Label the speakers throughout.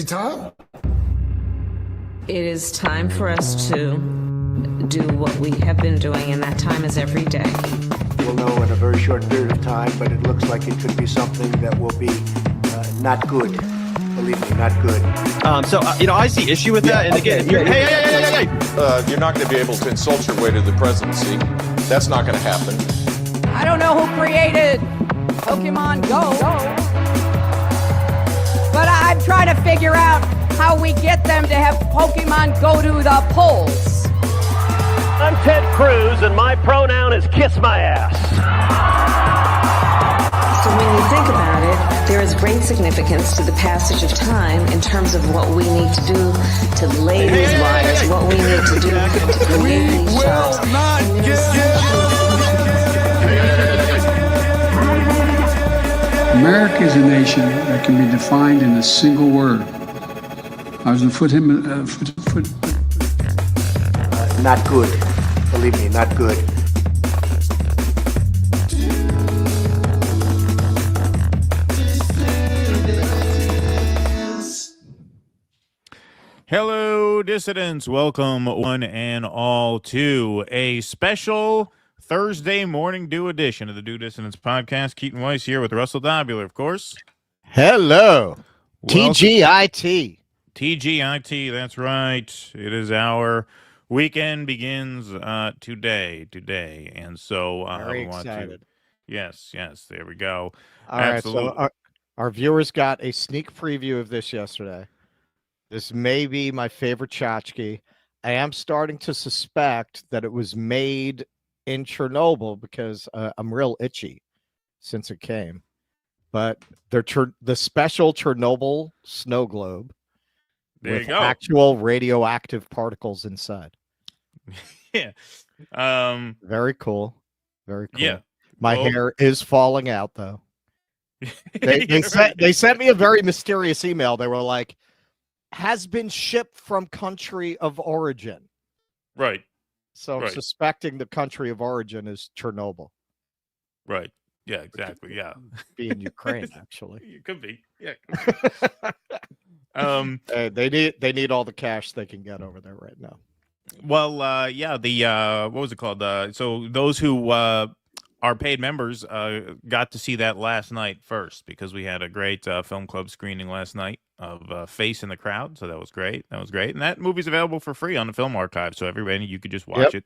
Speaker 1: busy time?
Speaker 2: It is time for us to do what we have been doing, and that time is every day.
Speaker 3: We'll know in a very short period of time, but it looks like it could be something that will be not good. Believe me, not good.
Speaker 4: I see issue with that. And again, hey.
Speaker 5: You're not going to be able to insult your way to the presidency. That's not going to happen.
Speaker 6: I don't know who created Pokemon Go, but I'm trying to figure out how we get them to have Pokemon go to the polls.
Speaker 7: I'm Ted Cruz, and my pronoun is kiss my ass.
Speaker 2: So when you think about it, there is great significance to the passage of time in terms of what we need to do to lay these wires, what we need to do to create these jobs.
Speaker 8: America is a nation that can be defined in a single word. I was going to
Speaker 3: Not good. Believe me, not good.
Speaker 9: Hello, dissidents. Welcome, one and all, to a special Thursday morning due edition of the Due Dissidents podcast. Keaton Weiss here with Russell Dobular, of course.
Speaker 4: Hello. TGIT.
Speaker 9: TGIT, that's right. It is our weekend begins today. And so
Speaker 4: Very
Speaker 9: we want
Speaker 4: excited.
Speaker 9: to. Yes, there we go.
Speaker 4: All
Speaker 9: Absolutely.
Speaker 4: right, so our viewers got a sneak preview of this yesterday. This may be my favorite tchotchke. I am starting to suspect that it was made in Chernobyl because I'm real itchy since it came. But the special Chernobyl snow globe
Speaker 9: There
Speaker 4: with
Speaker 9: you go.
Speaker 4: actual radioactive particles inside.
Speaker 9: Yeah.
Speaker 4: Very cool. Very cool.
Speaker 9: Yeah.
Speaker 4: My
Speaker 9: Well-
Speaker 4: hair is falling out though. They
Speaker 9: Right.
Speaker 4: sent me a very mysterious email. They were like, has been shipped from country of origin.
Speaker 9: Right.
Speaker 4: So I'm
Speaker 9: Right.
Speaker 4: suspecting the country of origin is Chernobyl.
Speaker 9: Right. Yeah, exactly. Yeah.
Speaker 4: Be in Ukraine, actually.
Speaker 9: It could be. Yeah. It could be.
Speaker 4: They need all the cash they can get over there right now.
Speaker 9: Well, what was it called? So those who are paid members got to see that last night first because we had a great film club screening last night of Face in the Crowd. So that was great. And that movie's available for free on the Film Archive. So everybody, you could just watch it.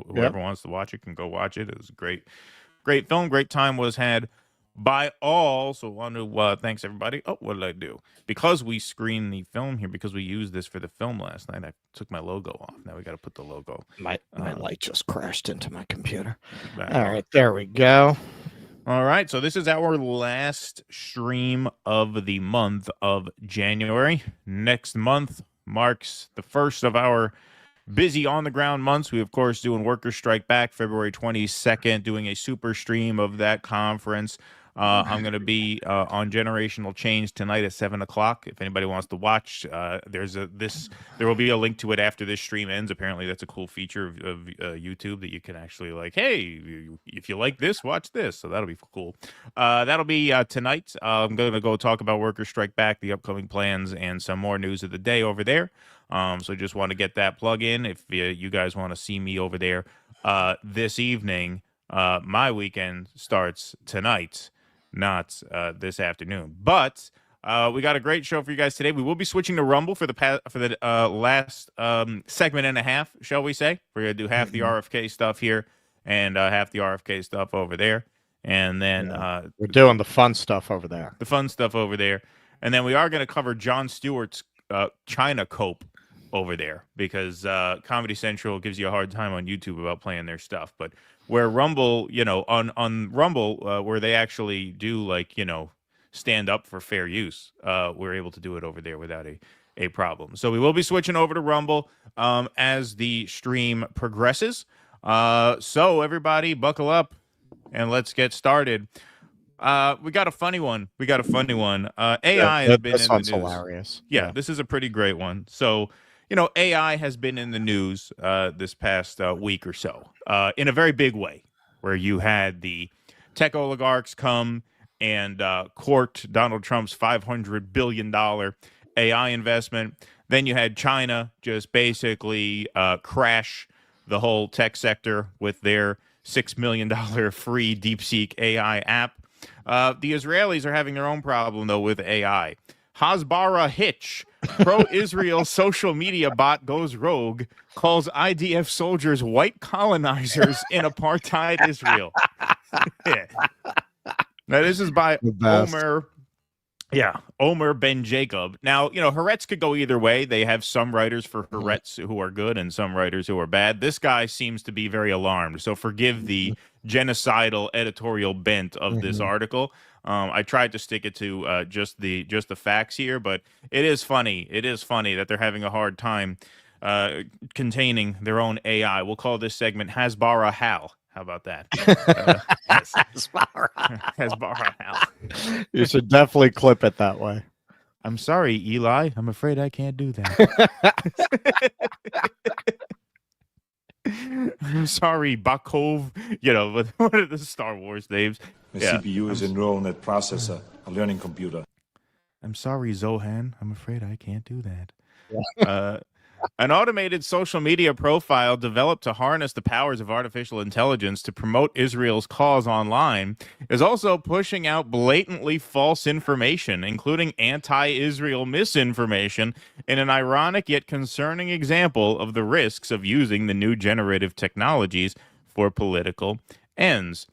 Speaker 9: Whoever wants to watch it can go watch it. It was a great film. Great time was had by all. So I want to thanks everybody. Oh, what did I do? Because we screened the film here, because we used this for the film last night, I took my logo off. Now we got to put the logo.
Speaker 4: My light just crashed into my computer.
Speaker 9: Back
Speaker 4: All
Speaker 9: on.
Speaker 4: right, there we go.
Speaker 9: All right, so this is our last stream of the month of January. Next month marks the first of our busy on-the-ground months. We, of course, doing Workers Strike Back February 22nd, doing a super stream of that conference. I'm going to be on Generational Change tonight at 7 o'clock. If anybody wants to watch, there will be a link to it after this stream ends. Apparently, that's a cool feature of YouTube that you can actually hey, if you like this, watch this. So that'll be cool. That'll be tonight. I'm going to go talk about Workers Strike Back, the upcoming plans, and some more news of the day over there. So just want to get that plug in. If you guys want to see me over there this evening, my weekend starts tonight. Not this afternoon, but we got a great show for you guys today. We will be switching to Rumble for the last segment and a half, shall we say? We're gonna do half the RFK stuff here and half the RFK stuff over there, and then
Speaker 4: We're doing the fun stuff over there.
Speaker 9: And then we are going to cover Jon Stewart's China Cope over there because Comedy Central gives you a hard time on YouTube about playing their stuff, but where Rumble, on Rumble, where they actually do stand up for fair use, we're able to do it over there without a problem. So we will be switching over to Rumble as the stream progresses. So everybody buckle up and let's get started. We got a funny one. AI has been in the news.
Speaker 4: Hilarious.
Speaker 9: Yeah, this is a pretty great one. So, AI has been in the news this past week or so in a very big way, where you had the tech oligarchs come and court Donald Trump's $500 billion AI investment. Then you had China just basically crash the whole tech sector with their $6 million free DeepSeek AI app. The Israelis are having their own problem, though, with AI. Hasbara Hitch, pro-Israel social media bot goes rogue, calls IDF soldiers white colonizers in apartheid Israel. Yeah. Now, this is by Omer Ben Jacob. Now, Haaretz could go either way. They have some writers for Haaretz who are good and some writers who are bad. This guy seems to be very alarmed, so forgive the genocidal editorial bent of this article. I tried to stick it to just the facts here, but it is funny. It is funny that they're having a hard time containing their own AI. We'll call this segment Hasbara Hal. How about that? Yes. Hasbara Hal.
Speaker 4: You should definitely clip it that way.
Speaker 9: I'm sorry, Eli. I'm afraid I can't do that. I'm sorry, Bakov. What are the Star Wars names?
Speaker 1: The CPU is a neural net processor, a learning computer.
Speaker 9: I'm sorry, Zohan. I'm afraid I can't do that. An automated social media profile developed to harness the powers of artificial intelligence to promote Israel's cause online is also pushing out blatantly false information, including anti-Israel misinformation, in an ironic yet concerning example of the risks of using the new generative technologies for political ends.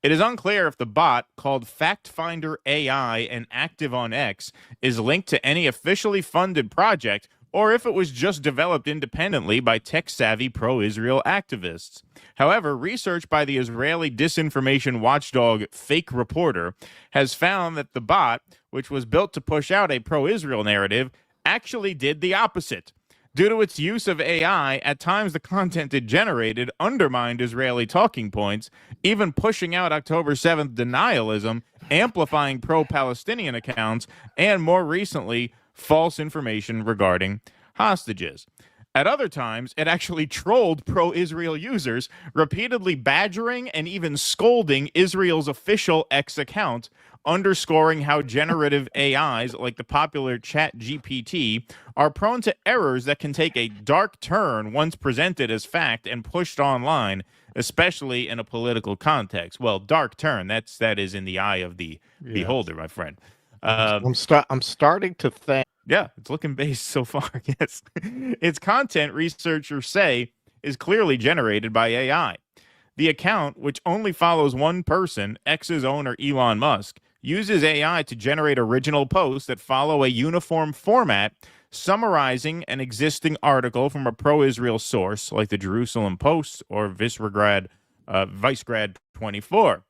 Speaker 9: It is unclear if the bot, called FactFinder AI and active on X, is linked to any officially funded project, or if it was just developed independently by tech-savvy pro-Israel activists. However, research by the Israeli disinformation watchdog Fake Reporter has found that the bot, which was built to push out a pro-Israel narrative, actually did the opposite. Due to its use of AI, at times the content it generated undermined Israeli talking points, even pushing out October 7th denialism, amplifying pro-Palestinian accounts, and more recently, false information regarding hostages. At other times, it actually trolled pro-Israel users, repeatedly badgering and even scolding Israel's official X account, underscoring how generative AIs like the popular ChatGPT are prone to errors that can take a dark turn once presented as fact and pushed online, especially in a political context. Well, dark turn, that is in the eye of the beholder, my friend.
Speaker 4: I'm starting to think.
Speaker 9: Yeah, it's looking based so far. Yes. Its content, researchers say, is clearly generated by AI. The account, which only follows one person, X's owner Elon Musk, uses AI to generate original posts that follow a uniform format, summarizing an existing article from a pro-Israel source like the Jerusalem Post or Vicegrad 24.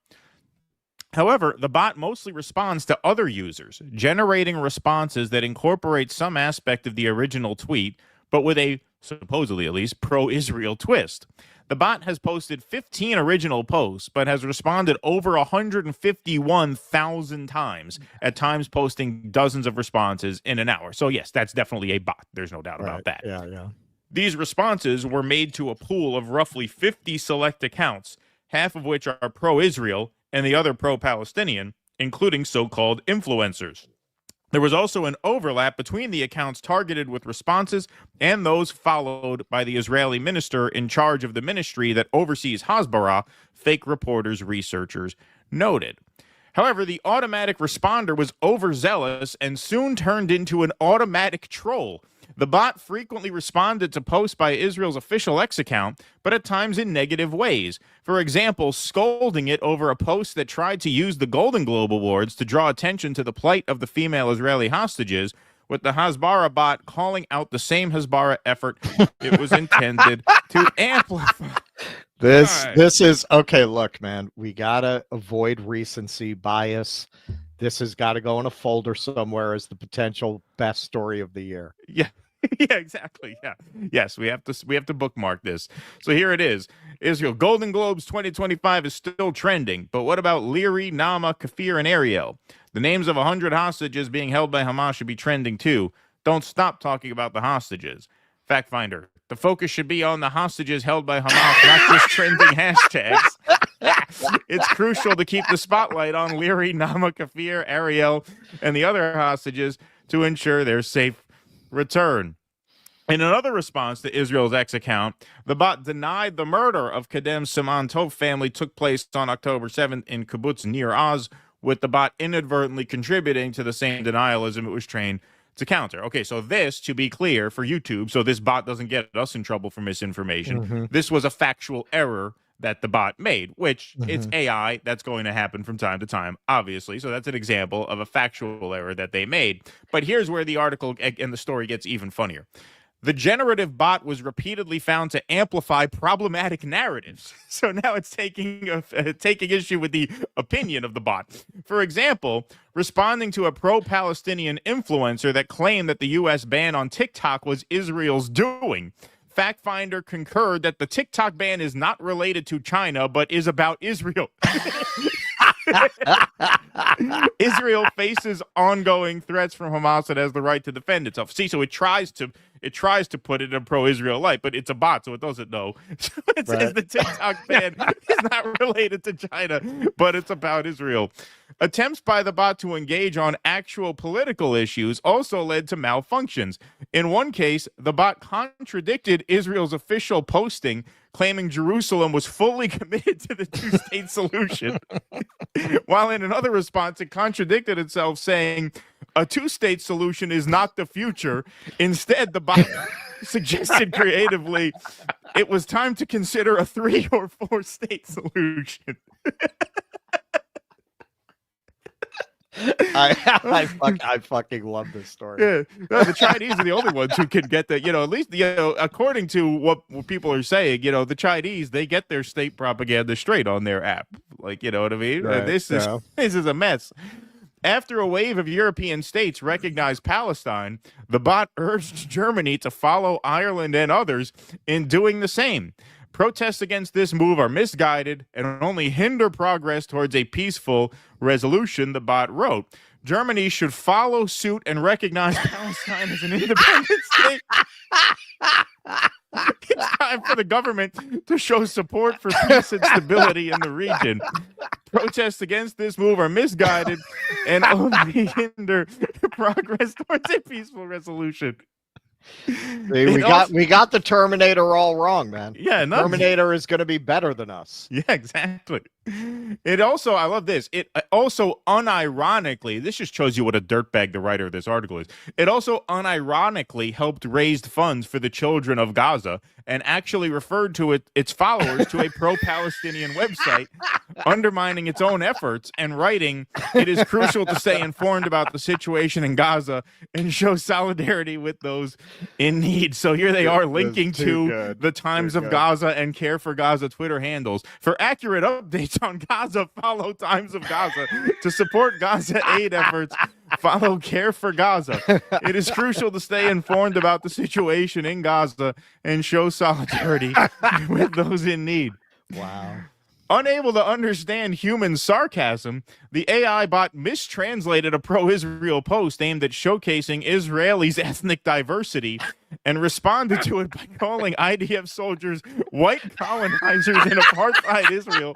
Speaker 9: However, the bot mostly responds to other users, generating responses that incorporate some aspect of the original tweet, but with a, supposedly at least, pro-Israel twist. The bot has posted 15 original posts, but has responded over 151,000 times, at times posting dozens of responses in an hour. So yes, that's definitely a bot. There's no doubt about that.
Speaker 4: Yeah.
Speaker 9: These responses were made to a pool of roughly 50 select accounts, half of which are pro-Israel, and the other pro-Palestinian, including so-called influencers. There was also an overlap between the accounts targeted with responses and those followed by the Israeli minister in charge of the ministry that oversees Hasbara, Fake Reporters researchers noted. However, the automatic responder was overzealous and soon turned into an automatic troll. The bot frequently responded to posts by Israel's official X account, but at times in negative ways. For example, scolding it over a post that tried to use the Golden Globe Awards to draw attention to the plight of the female Israeli hostages, with the Hasbara bot calling out the same Hasbara effort it was intended to amplify.
Speaker 4: This is okay. Look, man, we gotta avoid recency bias. This has got to go in a folder somewhere as the potential best story of the year.
Speaker 9: Yeah. Yeah, exactly. Yeah. Yes, we have to bookmark this. So here it is. Israel Golden Globes 2025 is still trending, but what about Leary, Nama, Kafir, and Ariel? The names of 100 hostages being held by Hamas should be trending too. Don't stop talking about the hostages. Fact Finder. The focus should be on the hostages held by Hamas, not just trending hashtags. It's crucial to keep the spotlight on Leary, Nama, Kafir, Ariel, and the other hostages to ensure their safe return. In another response to Israel's X account, the bot denied the murder of Kadem Siman Tov family took place on October 7th in Kibbutz Nir Oz, with the bot inadvertently contributing to the same denialism it was trained to counter. Okay, so this, to be clear for YouTube, so this bot doesn't get us in trouble for misinformation, this was a factual error that the bot made, which it's AI. That's going to happen from time to time, obviously. So that's an example of a factual error that they made. But here's where the article and the story gets even funnier. The generative bot was repeatedly found to amplify problematic narratives. So now it's taking issue with the opinion of the bot. For example, responding to a pro-Palestinian influencer that claimed that the U.S. ban on TikTok was Israel's doing. FactFinder concurred that the TikTok ban is not related to China, but is about Israel. Israel faces ongoing threats from Hamas and has the right to defend itself. See, so it tries to put it in a pro-Israel light, but it's a bot, so it doesn't know. So it says the TikTok ban is not related to China, but it's about Israel. Attempts by the bot to engage on actual political issues also led to malfunctions. In one case, the bot contradicted Israel's official posting, claiming Jerusalem was fully committed to the two-state solution. While in another response, it contradicted itself, saying a two-state solution is not the future. Instead, the bot suggested creatively it was time to consider a 3 or 4 state solution.
Speaker 4: I fucking love this story.
Speaker 9: Yeah, no, the Chinese are the only ones who can get that. At least according to what people are saying, the Chinese, they get their state propaganda straight on their app. Like, you know what I mean?
Speaker 4: Right,
Speaker 9: This is a mess. After a wave of European states recognized Palestine, the bot urged Germany to follow Ireland and others in doing the same. Protests against this move are misguided and only hinder progress towards a peaceful resolution, the bot wrote. Germany should follow suit and recognize Palestine as an independent state. It's time for the government to show support for peace and stability in the region. Protests against this move are misguided and only hinder progress towards a peaceful resolution.
Speaker 4: We got the Terminator all wrong, man.
Speaker 9: Yeah,
Speaker 4: Terminator is going to be better than us.
Speaker 9: Yeah, exactly. It also, I love this. It also unironically, this just shows you what a dirtbag the writer of this article is. It also unironically helped raise funds for the children of Gaza and actually referred to its followers to a pro-Palestinian website, undermining its own efforts and writing, "It is crucial to stay informed about the situation in Gaza and show solidarity with those in need." So here they are linking to the Times of Gaza and Care for Gaza Twitter handles. For accurate updates on Gaza, follow Times of Gaza. To support Gaza aid efforts, follow Care for Gaza. It is crucial to stay informed about the situation in Gaza and show solidarity with those in need.
Speaker 4: Wow.
Speaker 9: Unable to understand human sarcasm, the AI bot mistranslated a pro-Israel post aimed at showcasing Israelis' ethnic diversity and responded to it by calling IDF soldiers white colonizers in apartheid Israel.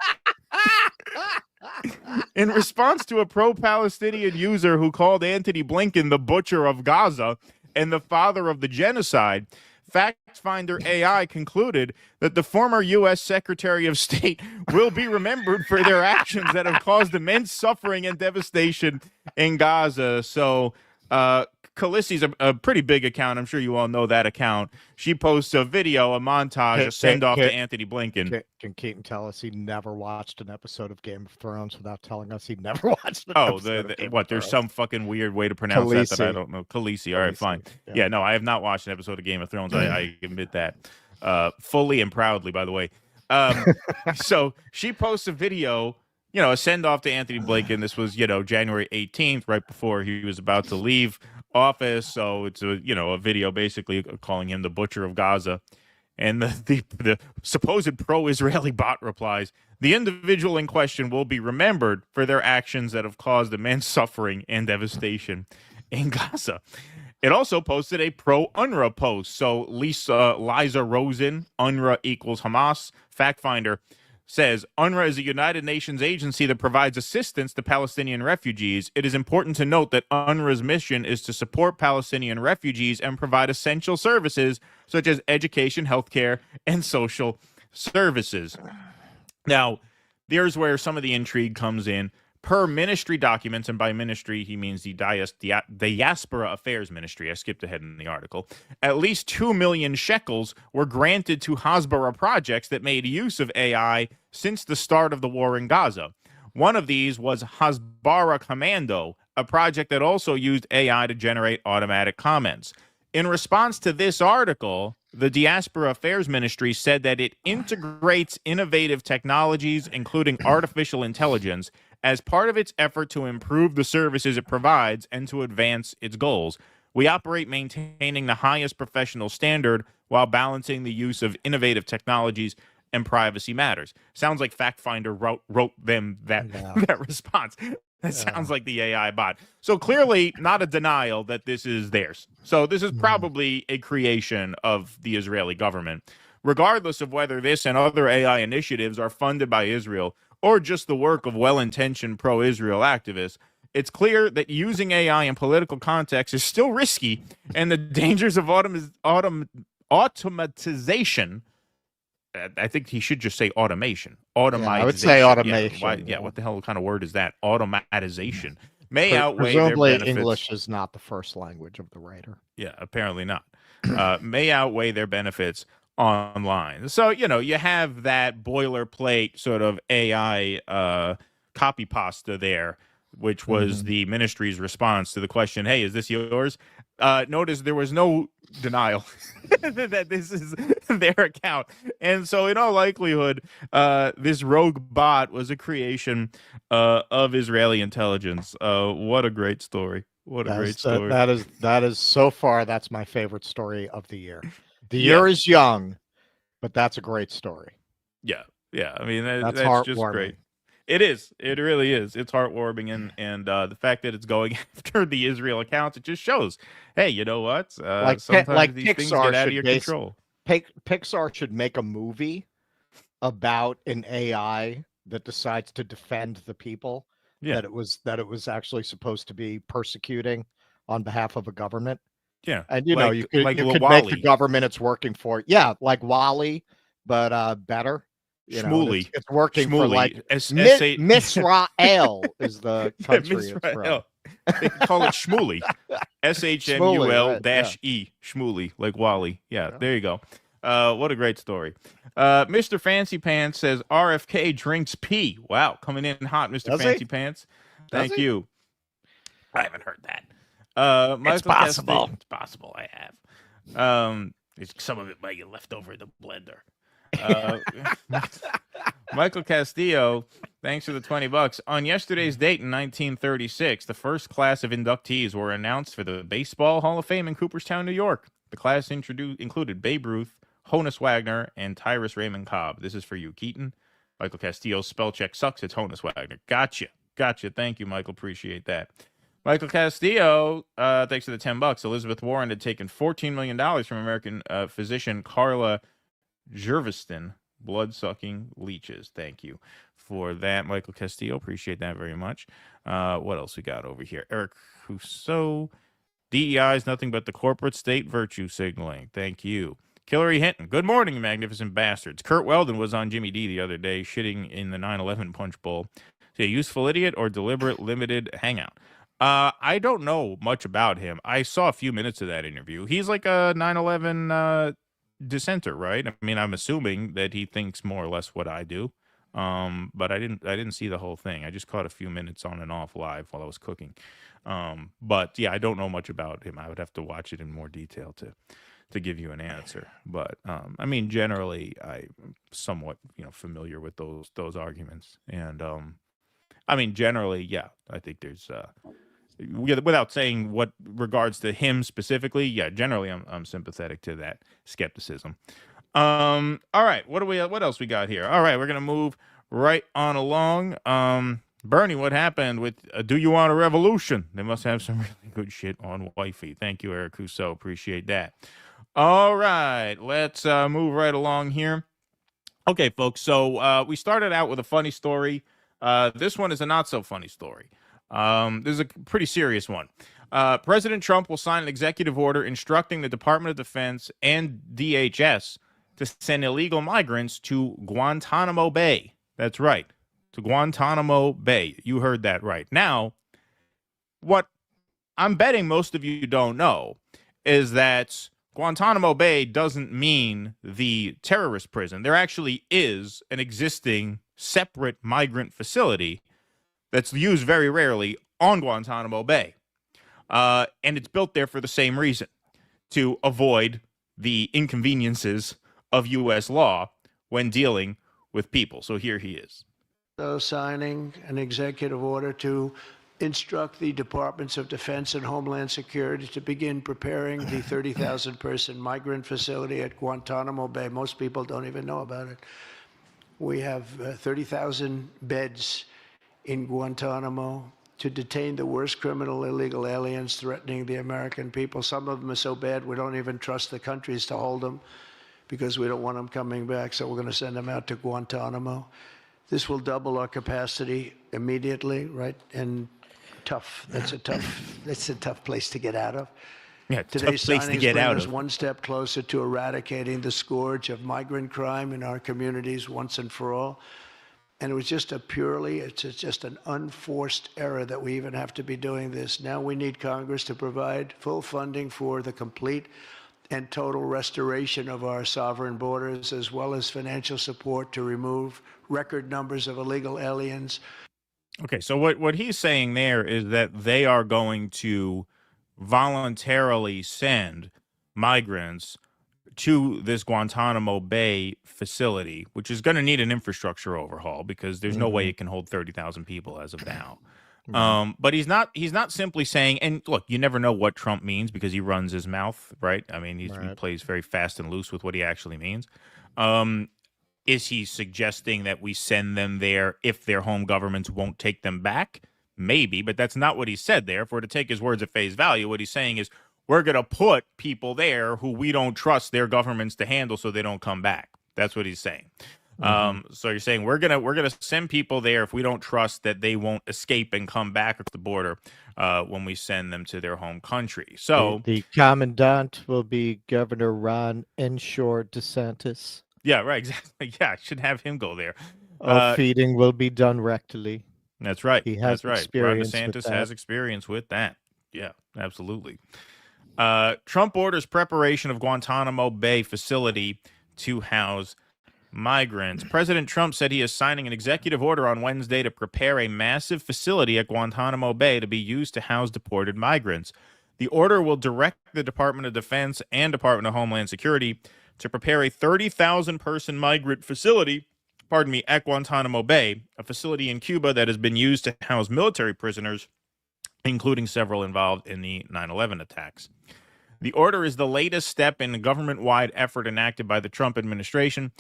Speaker 9: In response to a pro-Palestinian user who called Antony Blinken the butcher of Gaza and the father of the genocide, FactFinder AI concluded that the former U.S. Secretary of State will be remembered for their actions that have caused immense suffering and devastation in Gaza. So, Khaleesi's a pretty big account. I'm sure you all know that account. She posts a video, a montage, a send-off to Antony Blinken.
Speaker 4: Can Keaton tell us he never watched an episode of Game of Thrones without telling us he never watched an episode of Game of
Speaker 9: there's
Speaker 4: Thrones?
Speaker 9: some fucking weird way to pronounce that I
Speaker 4: Khaleesi.
Speaker 9: don't know. Khaleesi. All right, fine. Yeah, no, I have not watched an episode of Game of Thrones. I admit that. Fully and proudly, by the way. So she posts a video, a send-off to Antony Blinken. This was, January 18th, right before he was about to leave office. So it's a video basically calling him the butcher of Gaza. And the supposed pro-Israeli bot replies, "The individual in question will be remembered for their actions that have caused immense suffering and devastation in Gaza." It also posted a pro-UNRWA post. So Liza Rosen, UNRWA equals Hamas. FactFinder says UNRWA is a United Nations agency that provides assistance to Palestinian refugees. It is important to note that UNRWA's mission is to support Palestinian refugees and provide essential services such as education, healthcare, and social services. Now, there's where some of the intrigue comes in. Per ministry documents, and by ministry he means the Diaspora Affairs Ministry, I skipped ahead in the article, at least 2 million shekels were granted to hasbara projects that made use of AI since the start of the war in Gaza. One of these was Hasbara Commando, a project that also used AI to generate automatic comments. In response to this article, the Diaspora Affairs Ministry said that it integrates innovative technologies, including artificial intelligence, as part of its effort to improve the services it provides and to advance its goals. We operate maintaining the highest professional standard while balancing the use of innovative technologies and privacy matters. Sounds like FactFinder wrote them that response. That sounds like the AI bot. So clearly not a denial that this is theirs. So this is probably a creation of the Israeli government. Regardless of whether this and other AI initiatives are funded by Israel or just the work of well-intentioned pro-Israel activists, it's clear that using AI in political context is still risky, and the dangers of automatization, I think he should just say automation. Automatization.
Speaker 4: I would say automation.
Speaker 9: What the hell kind of word is that? Automatization. May outweigh their
Speaker 4: presumably
Speaker 9: benefits.
Speaker 4: English is not the first language of the writer.
Speaker 9: Yeah, apparently not. May outweigh their benefits online. So, you have that boilerplate sort of AI copy pasta there, which was the ministry's response to the question, hey, is this yours? Notice there was no denial that this is their account. And so in all likelihood, this rogue bot was a creation of Israeli intelligence. What a great story. What a great story.
Speaker 4: That is so far, that's my favorite story of the year. The year is young, but that's a great story.
Speaker 9: Yeah. I mean, that's
Speaker 4: heartwarming.
Speaker 9: just great. It is. It really is. It's heartwarming, and the fact that it's going after the Israel accounts, it just shows, hey, you know what? Sometimes these things get out of your control.
Speaker 4: Pixar should make a movie about an AI that decides to defend the people that it was actually supposed to be persecuting on behalf of a government.
Speaker 9: Yeah,
Speaker 4: and you could make the government it's working for. Yeah, like Wall-E, but better.
Speaker 9: Shmooly.
Speaker 4: It's working for like Misrael is the country it's from.
Speaker 9: They call it Shmooly. SHMUL-E. Shmooly, like Wally. Yeah, there you go. What a great story. Mr. Fancy Pants says RFK drinks pee. Wow, coming in hot, Mr. Fancy Pants. Thank you. I haven't heard that.
Speaker 4: It's possible.
Speaker 9: It's possible I have. Some of it might get left over in the blender. Michael Castillo, thanks for the $20. On yesterday's date in 1936, the first class of inductees were announced for the Baseball Hall of Fame in Cooperstown, New York. The class included Babe Ruth, Honus Wagner, and Tyrus Raymond Cobb. This is for you, Keaton. Michael Castillo's spell check sucks. It's Honus Wagner. Gotcha. Thank you, Michael. Appreciate that. Michael Castillo, thanks for the $10. Elizabeth Warren had taken $14 million from American physician Carla Jerviston, blood-sucking leeches. Thank you for that, Michael Castillo. Appreciate that very much. What else we got over here? Eric Rousseau. DEI is nothing but the corporate state virtue signaling. Thank you. Hillary Hinton. Good morning, magnificent bastards. Kurt Weldon was on Jimmy D the other day, shitting in the 9/11 punch bowl. Is he a useful idiot or deliberate limited hangout? I don't know much about him. I saw a few minutes of that interview. He's like a 9/11 dissenter, right? I mean, I'm assuming that he thinks more or less what I do, but I didn't see the whole thing. I just caught a few minutes on and off live while I was cooking. But yeah, I don't know much about him. I would have to watch it in more detail to give you an answer. But I mean, generally, I'm somewhat familiar with those arguments, and I mean, generally, yeah, I think there's without saying what regards to him specifically, yeah, generally I'm sympathetic to that skepticism. All right, what else we got here? All right, we're gonna move right on along. Bernie, what happened with Do You Want a Revolution? They must have some really good shit on Wifey. Thank you, Eric Rousseau. Appreciate that. All right, let's move right along here. Okay, folks. So we started out with a funny story. This one is a not so funny story. This is a pretty serious one. President Trump will sign an executive order instructing the Department of Defense and DHS to send illegal migrants to Guantanamo Bay. That's right, to Guantanamo Bay. You heard that right. Now, what I'm betting most of you don't know is that Guantanamo Bay doesn't mean the terrorist prison. There actually is an existing separate migrant facility that's used very rarely on Guantanamo Bay. And it's built there for the same reason, to avoid the inconveniences of U.S. law when dealing with people. So here he is.
Speaker 3: So signing an executive order to instruct the Departments of Defense and Homeland Security to begin preparing the 30,000-person migrant facility at Guantanamo Bay. Most people don't even know about it. We have 30,000 beds in Guantanamo to detain the worst criminal illegal aliens threatening the American people. Some of them are so bad we don't even trust the countries to hold them because we don't want them coming back, so we're going to send them out to Guantanamo. This will double our capacity immediately, right? And tough. That's a tough place to get out of.
Speaker 9: Yeah,
Speaker 3: Today's
Speaker 9: tough place to get out
Speaker 3: us
Speaker 9: of.
Speaker 3: one step closer to eradicating the scourge of migrant crime in our communities once and for all. And it was just it's just an unforced error that we even have to be doing this. Now we need Congress to provide full funding for the complete and total restoration of our sovereign borders, as well as financial support to remove record numbers of illegal aliens.
Speaker 9: Okay, so what he's saying there is that they are going to voluntarily send migrants to this Guantanamo Bay facility, which is going to need an infrastructure overhaul because there's no way it can hold 30,000 people as of now. But he's not simply saying, and look, you never know what Trump means because he runs his mouth, right? I mean, he plays very fast and loose with what he actually means. Is he suggesting that we send them there if their home governments won't take them back? Maybe, but that's not what he said there. For to take his words at face value, what he's saying is we're going to put people there who we don't trust their governments to handle so they don't come back. That's what he's saying. So you're saying we're gonna send people there if we don't trust that they won't escape and come back at the border when we send them to their home country. So
Speaker 4: the commandant will be Governor Ron Enshore DeSantis.
Speaker 9: Yeah, right, exactly. Yeah, I should have him go there.
Speaker 4: Feeding will be done rectally.
Speaker 9: That's right.
Speaker 4: He has
Speaker 9: Ron
Speaker 4: experience with
Speaker 9: DeSantis
Speaker 4: that.
Speaker 9: has experience with that. Yeah, absolutely. Trump orders preparation of Guantanamo Bay facility to house migrants. President Trump said he is signing an executive order on Wednesday to prepare a massive facility at Guantanamo Bay to be used to house deported migrants. The order will direct the Department of Defense and Department of Homeland Security to prepare a 30,000-person migrant facility, at Guantanamo Bay, a facility in Cuba that has been used to house military prisoners, including several involved in the 9/11 attacks. The order is the latest step in a government-wide effort enacted by the Trump administration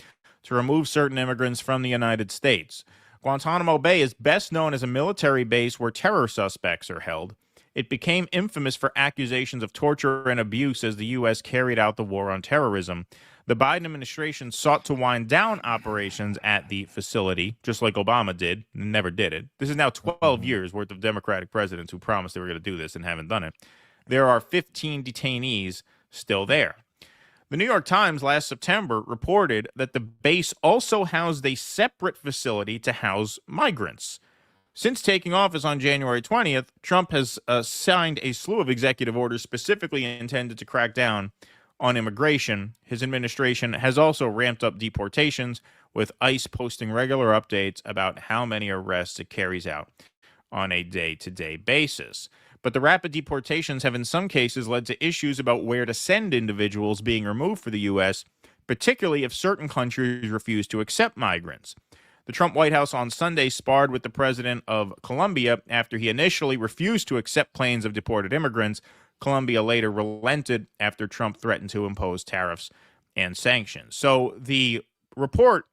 Speaker 9: to remove certain immigrants from the United States. Guantanamo Bay is best known as a military base where terror suspects are held. It became infamous for accusations of torture and abuse as the U.S. carried out the war on terrorism. The Biden administration sought to wind down operations at the facility, just like Obama did, and never did it. This is now 12 years worth of Democratic presidents who promised they were going to do this and haven't done it. There are 15 detainees still there. The New York Times last September reported that the base also housed a separate facility to house migrants. Since taking office on January 20th, Trump has signed a slew of executive orders specifically intended to crack down on immigration. His administration has also ramped up deportations, with ICE posting regular updates about how many arrests it carries out on a day-to-day basis. But the rapid deportations have in some cases led to issues about where to send individuals being removed for the U.S., particularly if certain countries refuse to accept migrants. The Trump White House on Sunday sparred with the president of Colombia after he initially refused to accept planes of deported immigrants. Colombia later relented after Trump threatened to impose tariffs and sanctions. So the report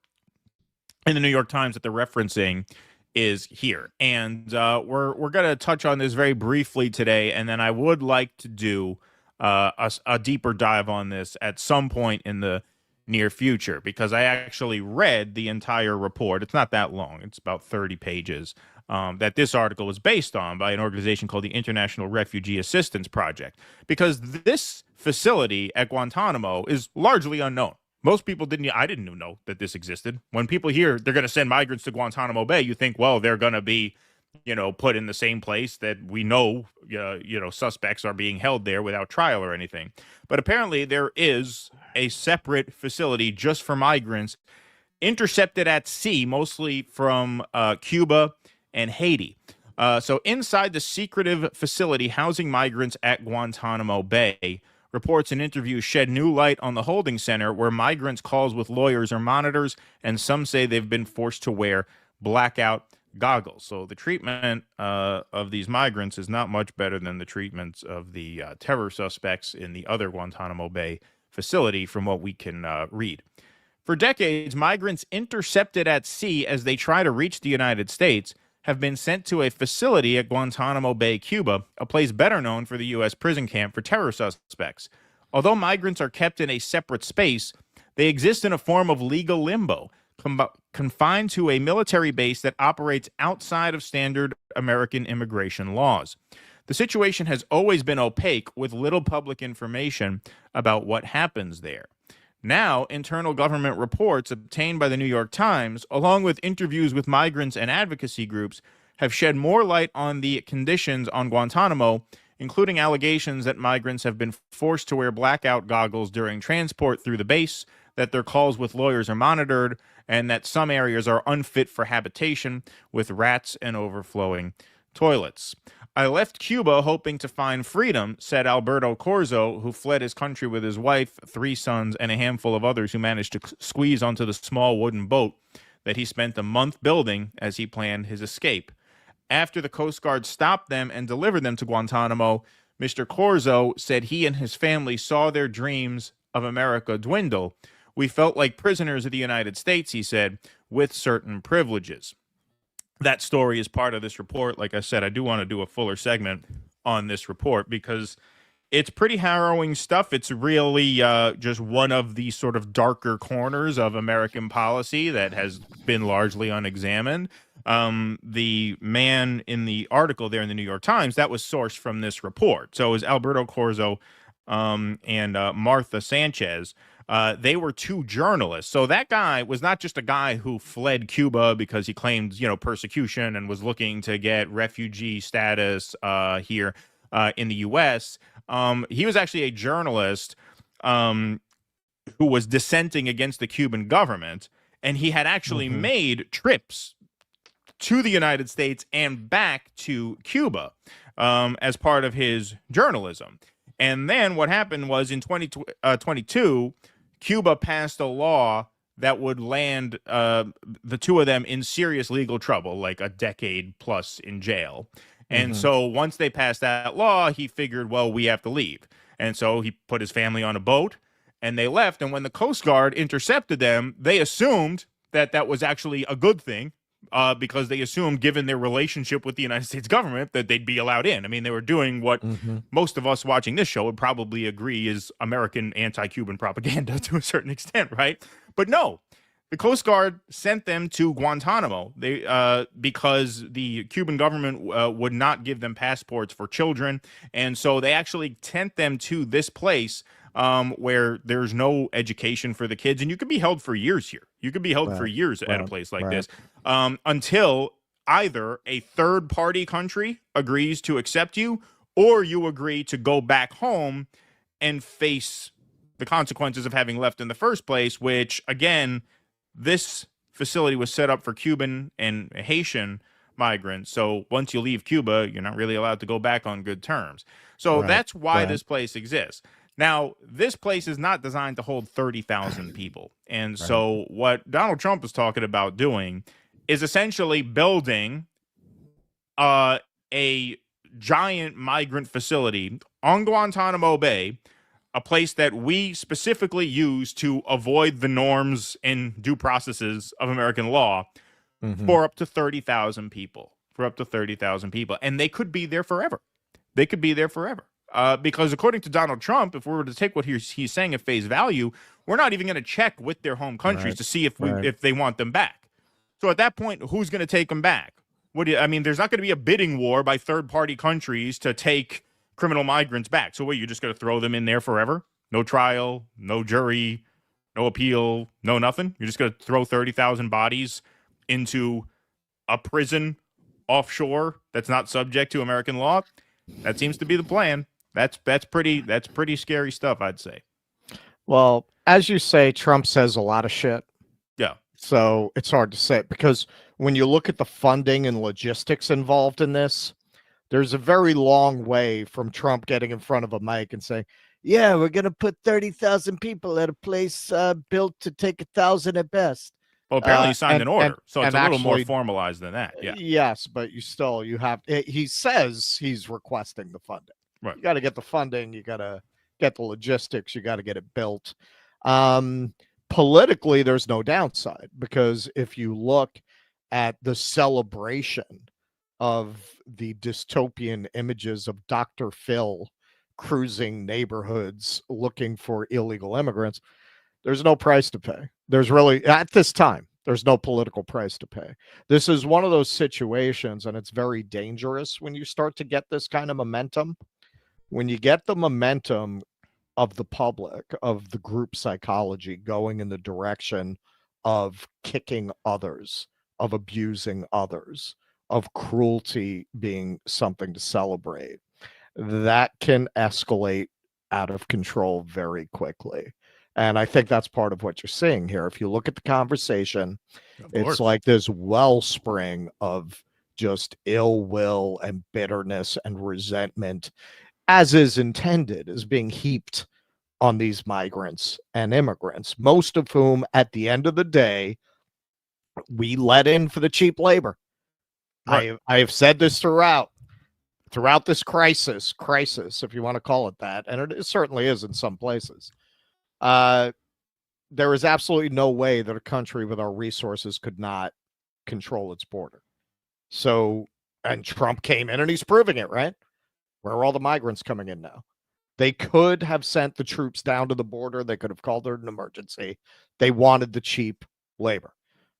Speaker 9: in the New York Times that they're referencing is here. And we're going to touch on this very briefly today, and then I would like to do a deeper dive on this at some point in the near future, because I actually read the entire report. It's not that long. It's about 30 pages that this article was based on by an organization called the International Refugee Assistance Project, because this facility at Guantanamo is largely unknown. Most people I didn't even know that this existed. When people hear they're going to send migrants to Guantanamo Bay, you think, well, they're going to be, put in the same place that we know, suspects are being held there without trial or anything. But apparently there is a separate facility just for migrants, intercepted at sea, mostly from Cuba and Haiti. So inside the secretive facility housing migrants at Guantanamo Bay, reports and interviews shed new light on the holding center, where migrants' calls with lawyers are monitors, and some say they've been forced to wear blackout goggles. So the treatment of these migrants is not much better than the treatments of the terror suspects in the other Guantanamo Bay facility, from what we can read. For decades, migrants intercepted at sea as they try to reach the United States have been sent to a facility at Guantanamo Bay, Cuba, a place better known for the U.S. prison camp for terror suspects. Although migrants are kept in a separate space, they exist in a form of legal limbo, confined to a military base that operates outside of standard American immigration laws. The situation has always been opaque, with little public information about what happens there. Now, internal government reports obtained by the New York Times, along with interviews with migrants and advocacy groups, have shed more light on the conditions on Guantanamo, including allegations that migrants have been forced to wear blackout goggles during transport through the base, that their calls with lawyers are monitored, and that some areas are unfit for habitation, with rats and overflowing toilets. I left Cuba hoping to find freedom, said Alberto Corzo, who fled his country with his wife, 3 sons, and a handful of others who managed to squeeze onto the small wooden boat that he spent a month building as he planned his escape. After the Coast Guard stopped them and delivered them to Guantanamo, Mr. Corzo said he and his family saw their dreams of America dwindle. We felt like prisoners of the United States, he said, with certain privileges. That story is part of this report. Like I said, I do want to do a fuller segment on this report because it's pretty harrowing stuff. It's really just one of the sort of darker corners of American policy that has been largely unexamined. The man in the article there in the New York Times, that was sourced from this report. So it was Alberto Corzo and Martha Sanchez. They were 2 journalists. So that guy was not just a guy who fled Cuba because he claimed, persecution and was looking to get refugee status here in the U.S. He was actually a journalist who was dissenting against the Cuban government, and he had actually made trips to the United States and back to Cuba as part of his journalism. And then what happened was in 2022, Cuba passed a law that would land the 2 of them in serious legal trouble, like a decade plus in jail. And so once they passed that law, he figured, well, we have to leave. And so he put his family on a boat and they left. And when the Coast Guard intercepted them, they assumed that that was actually a good thing. Because they assumed, given their relationship with the United States government, that they'd be allowed in. I mean, they were doing what most of us watching this show would probably agree is American anti-Cuban propaganda to a certain extent, right? But no, the Coast Guard sent them to Guantanamo because the Cuban government would not give them passports for children. And so they actually sent them to this place where there's no education for the kids. And you could be held for years here. You could be held for years at a place like this until either a third-party country agrees to accept you or you agree to go back home and face the consequences of having left in the first place, which, again, this facility was set up for Cuban and Haitian migrants. So once you leave Cuba, you're not really allowed to go back on good terms. So that's why this place exists. Now, this place is not designed to hold 30,000 people. And so what Donald Trump is talking about doing is essentially building a giant migrant facility on Guantanamo Bay, a place that we specifically use to avoid the norms and due processes of American law for up to 30,000 people. And they could be there forever. They could be there forever. because according to Donald Trump, if we were to take what he's saying at face value, we're not even going to check with their home countries to see if they want them back. So at that point, who's going to take them back? There's not going to be a bidding war by third-party countries to take criminal migrants back. So you're just going to throw them in there forever? No trial, no jury, no appeal, no nothing? You're just going to throw 30,000 bodies into a prison offshore that's not subject to American law? That seems to be the plan. That's pretty scary stuff, I'd say.
Speaker 4: Well, as you say, Trump says a lot of shit.
Speaker 9: Yeah.
Speaker 4: So it's hard to say, because when you look at the funding and logistics involved in this, there's a very long way from Trump getting in front of a mic and saying, yeah, we're going to put 30,000 people at a place built to take 1,000 at best.
Speaker 9: Well, apparently he signed an order, so it's a little more formalized than that. Yeah.
Speaker 4: Yes, but you have, he says he's requesting the funding.
Speaker 9: Right.
Speaker 4: You got to get the funding. You got to get the logistics. You got to get it built. Politically, there's no downside, because if you look at the celebration of the dystopian images of Dr. Phil cruising neighborhoods looking for illegal immigrants, there's no price to pay. There's really, at this time, there's no political price to pay. This is one of those situations, and it's very dangerous when you start to get this kind of momentum. When you get the momentum of the public, of the group psychology going in the direction of kicking others, of abusing others, of cruelty being something to celebrate, that can escalate out of control very quickly. And I think that's part of what you're seeing here. If you look at the conversation, it's like this wellspring of just ill will and bitterness and resentment, as is intended, is being heaped on these migrants and immigrants, most of whom, at the end of the day, we let in for the cheap labor. Right. I have said this throughout this crisis, if you want to call it that, and it certainly is in some places. There is absolutely no way that a country with our resources could not control its border. So, and Trump came in and he's proving it, right? Where are all the migrants coming in now? They could have sent the troops down to the border. They could have called it an emergency. They wanted the cheap labor.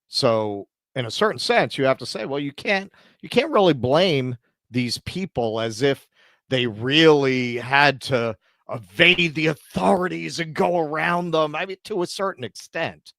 Speaker 4: So in a certain sense, you have to say, well, you can't really blame these people as if they really had to evade the authorities and go around them. I mean, to a certain extent,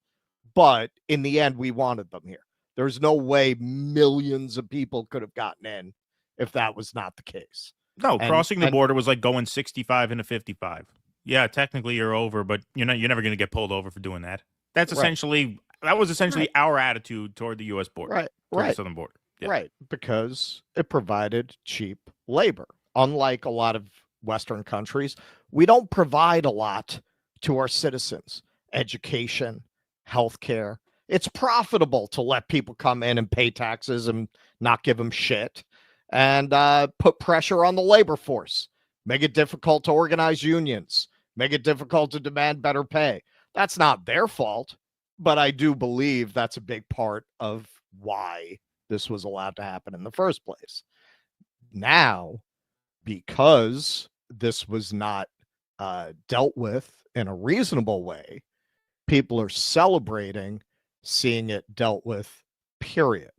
Speaker 4: but in the end, we wanted them here. There's no way millions of people could have gotten in if that was not the case.
Speaker 9: No, crossing the border was like going 65 into 55. Yeah, technically you're over, but you're never going to get pulled over for doing that. That was essentially our attitude toward the U.S. border, toward the southern border. Yeah.
Speaker 4: Right, because it provided cheap labor. Unlike a lot of Western countries, we don't provide a lot to our citizens. Education, healthcare. It's profitable to let people come in and pay taxes and not give them shit, and put pressure on the labor force, make it difficult to organize unions, make it difficult to demand better pay. That's not their fault, but I do believe that's a big part of why this was allowed to happen in the first place. Now, because this was not dealt with in a reasonable way, people are celebrating seeing it dealt with, period.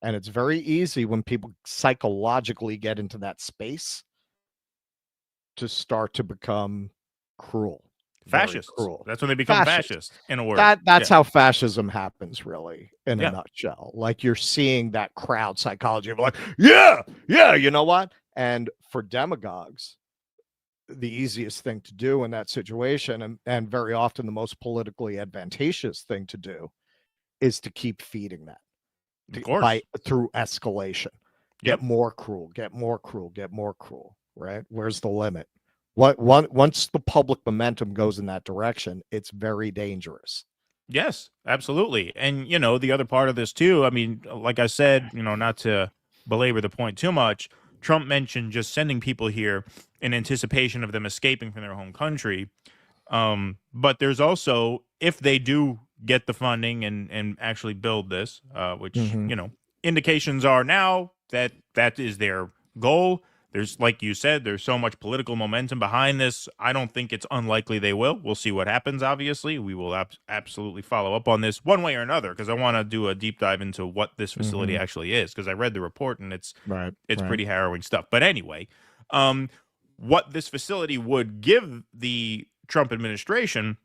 Speaker 4: And it's very easy when people psychologically get into that space to start to become cruel.
Speaker 9: Fascist. Cruel. That's when they become fascist, in a word.
Speaker 4: That's how fascism happens, really, in a nutshell. Like, you're seeing that crowd psychology of like, yeah, you know what? And for demagogues, the easiest thing to do in that situation, and very often the most politically advantageous thing to do, is to keep feeding that. Through escalation. Get more cruel, get more cruel, get more cruel, right? Where's the limit? Once the public momentum goes in that direction, it's very dangerous.
Speaker 9: Yes, absolutely. And, the other part of this too, I mean, like I said, not to belabor the point too much, Trump mentioned just sending people here in anticipation of them escaping from their home country. But there's also, if they do get the funding and actually build this, which, indications are now that is their goal, There's, like you said, there's so much political momentum behind this. I don't think it's unlikely they will. We'll see what happens, obviously. We will absolutely follow up on this one way or another, because I want to do a deep dive into what this facility actually is, because I read the report and it's pretty harrowing stuff. But anyway, what this facility would give the Trump administration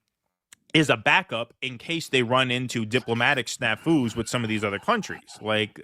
Speaker 9: is a backup in case they run into diplomatic snafus with some of these other countries. Like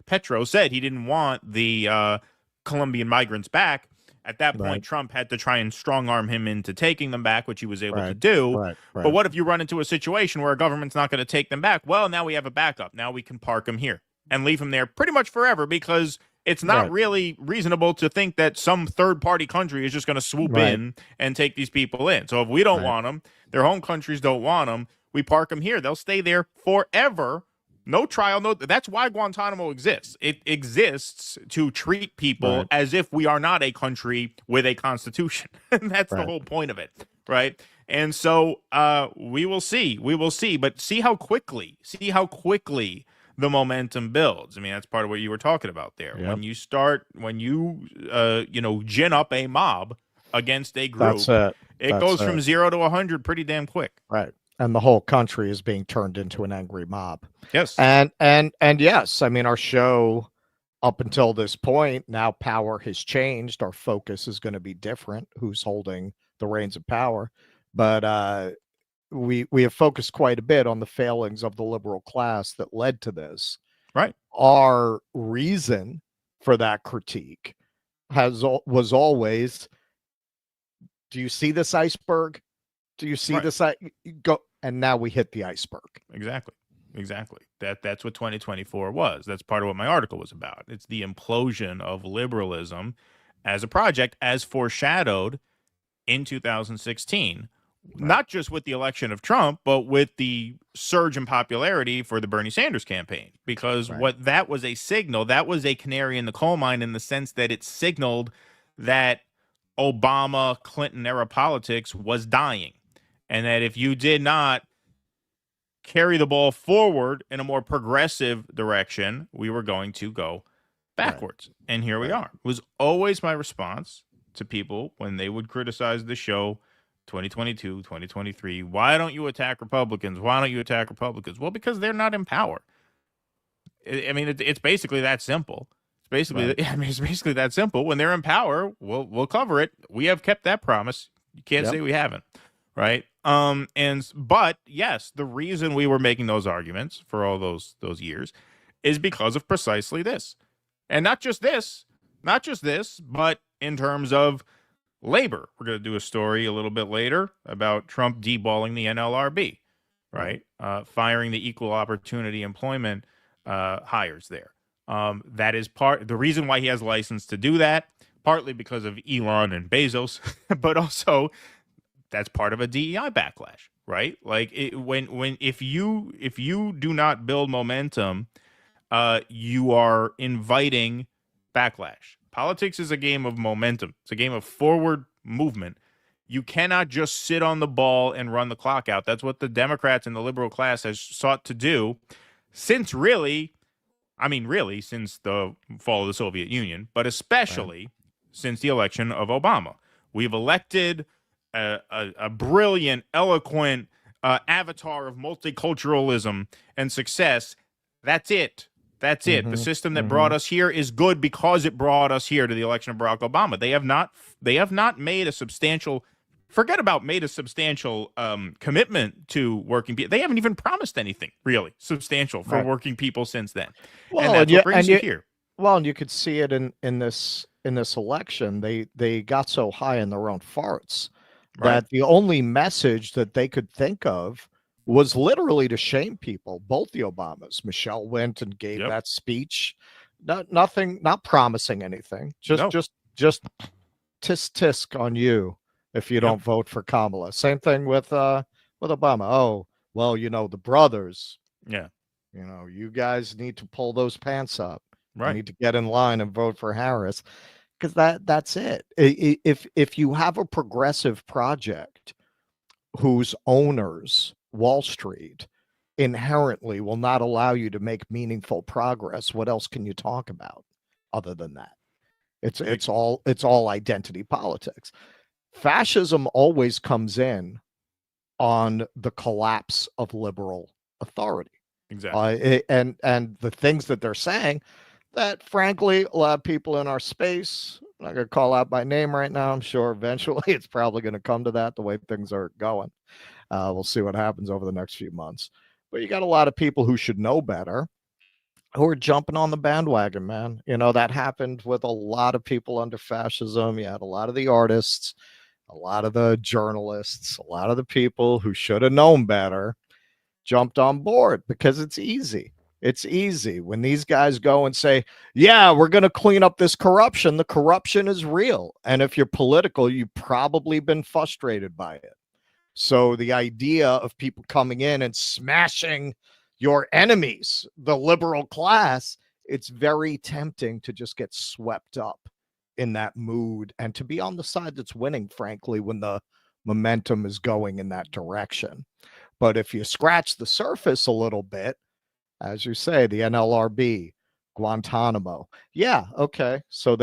Speaker 9: Petro said, he didn't want the Colombian migrants back. At that point, Trump had to try and strong arm him into taking them back, which he was able to do. But what if you run into a situation where a government's not going to take them back? Well, now we have a backup. Now we can park them here and leave them there pretty much forever, because it's not really reasonable to think that some third-party country is just going to swoop in and take these people in. So if we don't want them, their home countries don't want them, we park them here. They'll stay there forever. No trial, no. That's why Guantanamo exists. It exists to treat people as if we are not a country with a constitution. And that's the whole point of it, right? And so we will see. We will see. But see how quickly the momentum builds. I mean, that's part of what you were talking about there. When you gin up a mob against a group, it goes from 0 to 100 pretty damn quick.
Speaker 4: Right. And the whole country is being turned into an angry mob.
Speaker 9: Yes.
Speaker 4: And yes, I mean, our show up until this point, now power has changed. Our focus is going to be different. Who's holding the reins of power? But we have focused quite a bit on the failings of the liberal class that led to this.
Speaker 9: Right.
Speaker 4: Our reason for that critique was always, do you see this iceberg? Do you see this? Go, and now we hit the iceberg.
Speaker 9: Exactly. That's what 2024 was. That's part of what my article was about. It's the implosion of liberalism as a project, as foreshadowed in 2016. Not just with the election of Trump, but with the surge in popularity for the Bernie Sanders campaign. Because what that was a signal, that was a canary in the coal mine, in the sense that it signaled that Obama, Clinton era politics was dying. And that if you did not carry the ball forward in a more progressive direction, we were going to go backwards. And here we are. It was always my response to people when they would criticize the show 2022, 2023. Why don't you attack Republicans? Why don't you attack Republicans? Well, because they're not in power. I mean, it's basically that simple. It's basically that simple. When they're in power, we'll cover it. We have kept that promise. You can't say we haven't. Right. But yes, the reason we were making those arguments for all those years is because of precisely this. And not just this, but in terms of labor. We're going to do a story a little bit later about Trump deballing the NLRB, right? Firing the equal opportunity employment hires there. That is the reason why he has license to do that, partly because of Elon and Bezos, but also that's part of a DEI backlash, right? Like if you do not build momentum, you are inviting backlash. Politics is a game of momentum. It's a game of forward movement. You cannot just sit on the ball and run the clock out. That's what the Democrats and the liberal class has sought to do since since the fall of the Soviet Union, but especially since the election of Obama. We've elected a brilliant, eloquent avatar of multiculturalism and success. That's it. The system that brought us here is good because it brought us here to the election of Barack Obama. They have not made a substantial, commitment to working people. They haven't even promised anything really substantial for working people since then.
Speaker 4: Well,
Speaker 9: and that's what brings you here.
Speaker 4: Well, and you could see it in this election. They got so high in their own farts that the only message that they could think of was literally to shame people. Both the Obamas. Michelle went and gave that speech. Not promising anything. Just tisk on you if you don't vote for Kamala. Same thing with Obama. Oh, well, the brothers. Yeah. You guys need to pull those pants up. Right. You need to get in line and vote for Harris. Because that's it. If you have a progressive project whose owners, Wall Street, inherently will not allow you to make meaningful progress, what else can you talk about other than that? It's all identity politics. Fascism always comes in on the collapse of liberal authority.
Speaker 9: Exactly.
Speaker 4: And the things that they're saying that, frankly, a lot of people in our space, I'm not going to call out by name right now. I'm sure eventually it's probably going to come to that, the way things are going. We'll see what happens over the next few months. But you got a lot of people who should know better who are jumping on the bandwagon, man. You know, that happened with a lot of people under fascism. You had a lot of the artists, a lot of the journalists, a lot of the people who should have known better jumped on board because it's easy. It's easy when these guys go and say, yeah, we're going to clean up this corruption. The corruption is real. And if you're political, you've probably been frustrated by it. So the idea of people coming in and smashing your enemies, the liberal class, it's very tempting to just get swept up in that mood and to be on the side that's winning, frankly, when the momentum is going in that direction. But if you scratch the surface a little bit, as you say, the NLRB, Guantanamo. Yeah, okay. So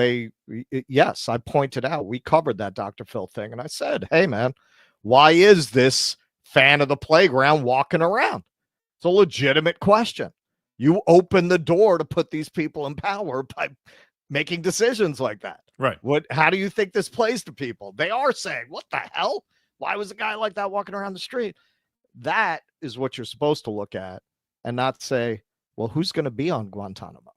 Speaker 4: yes, I pointed out, we covered that Dr. Phil thing. And I said, hey, man, why is this fan of the playground walking around? It's a legitimate question. You open the door to put these people in power by making decisions like that.
Speaker 9: Right.
Speaker 4: How do you think this plays to people? They are saying, what the hell? Why was a guy like that walking around the street? That is what you're supposed to look at and not say, well, who's going to be on Guantanamo?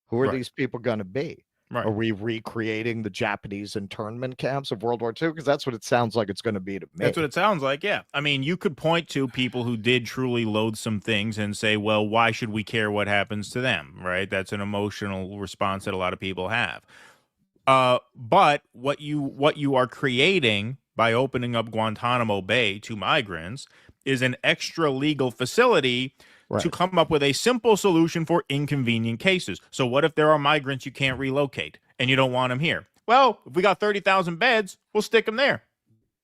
Speaker 4: Who are these people going to be?
Speaker 9: Right.
Speaker 4: Are we recreating the Japanese internment camps of World War II? Because that's what it sounds like it's going to be to me.
Speaker 9: That's what it sounds like, yeah. I mean, you could point to people who did truly loathsome things and say, well, why should we care what happens to them, right? That's an emotional response that a lot of people have. But what you are creating by opening up Guantanamo Bay to migrants is an extra legal facility to come up with a simple solution for inconvenient cases. So what if there are migrants you can't relocate and you don't want them here? Well, if we got 30,000 beds, we'll stick them there,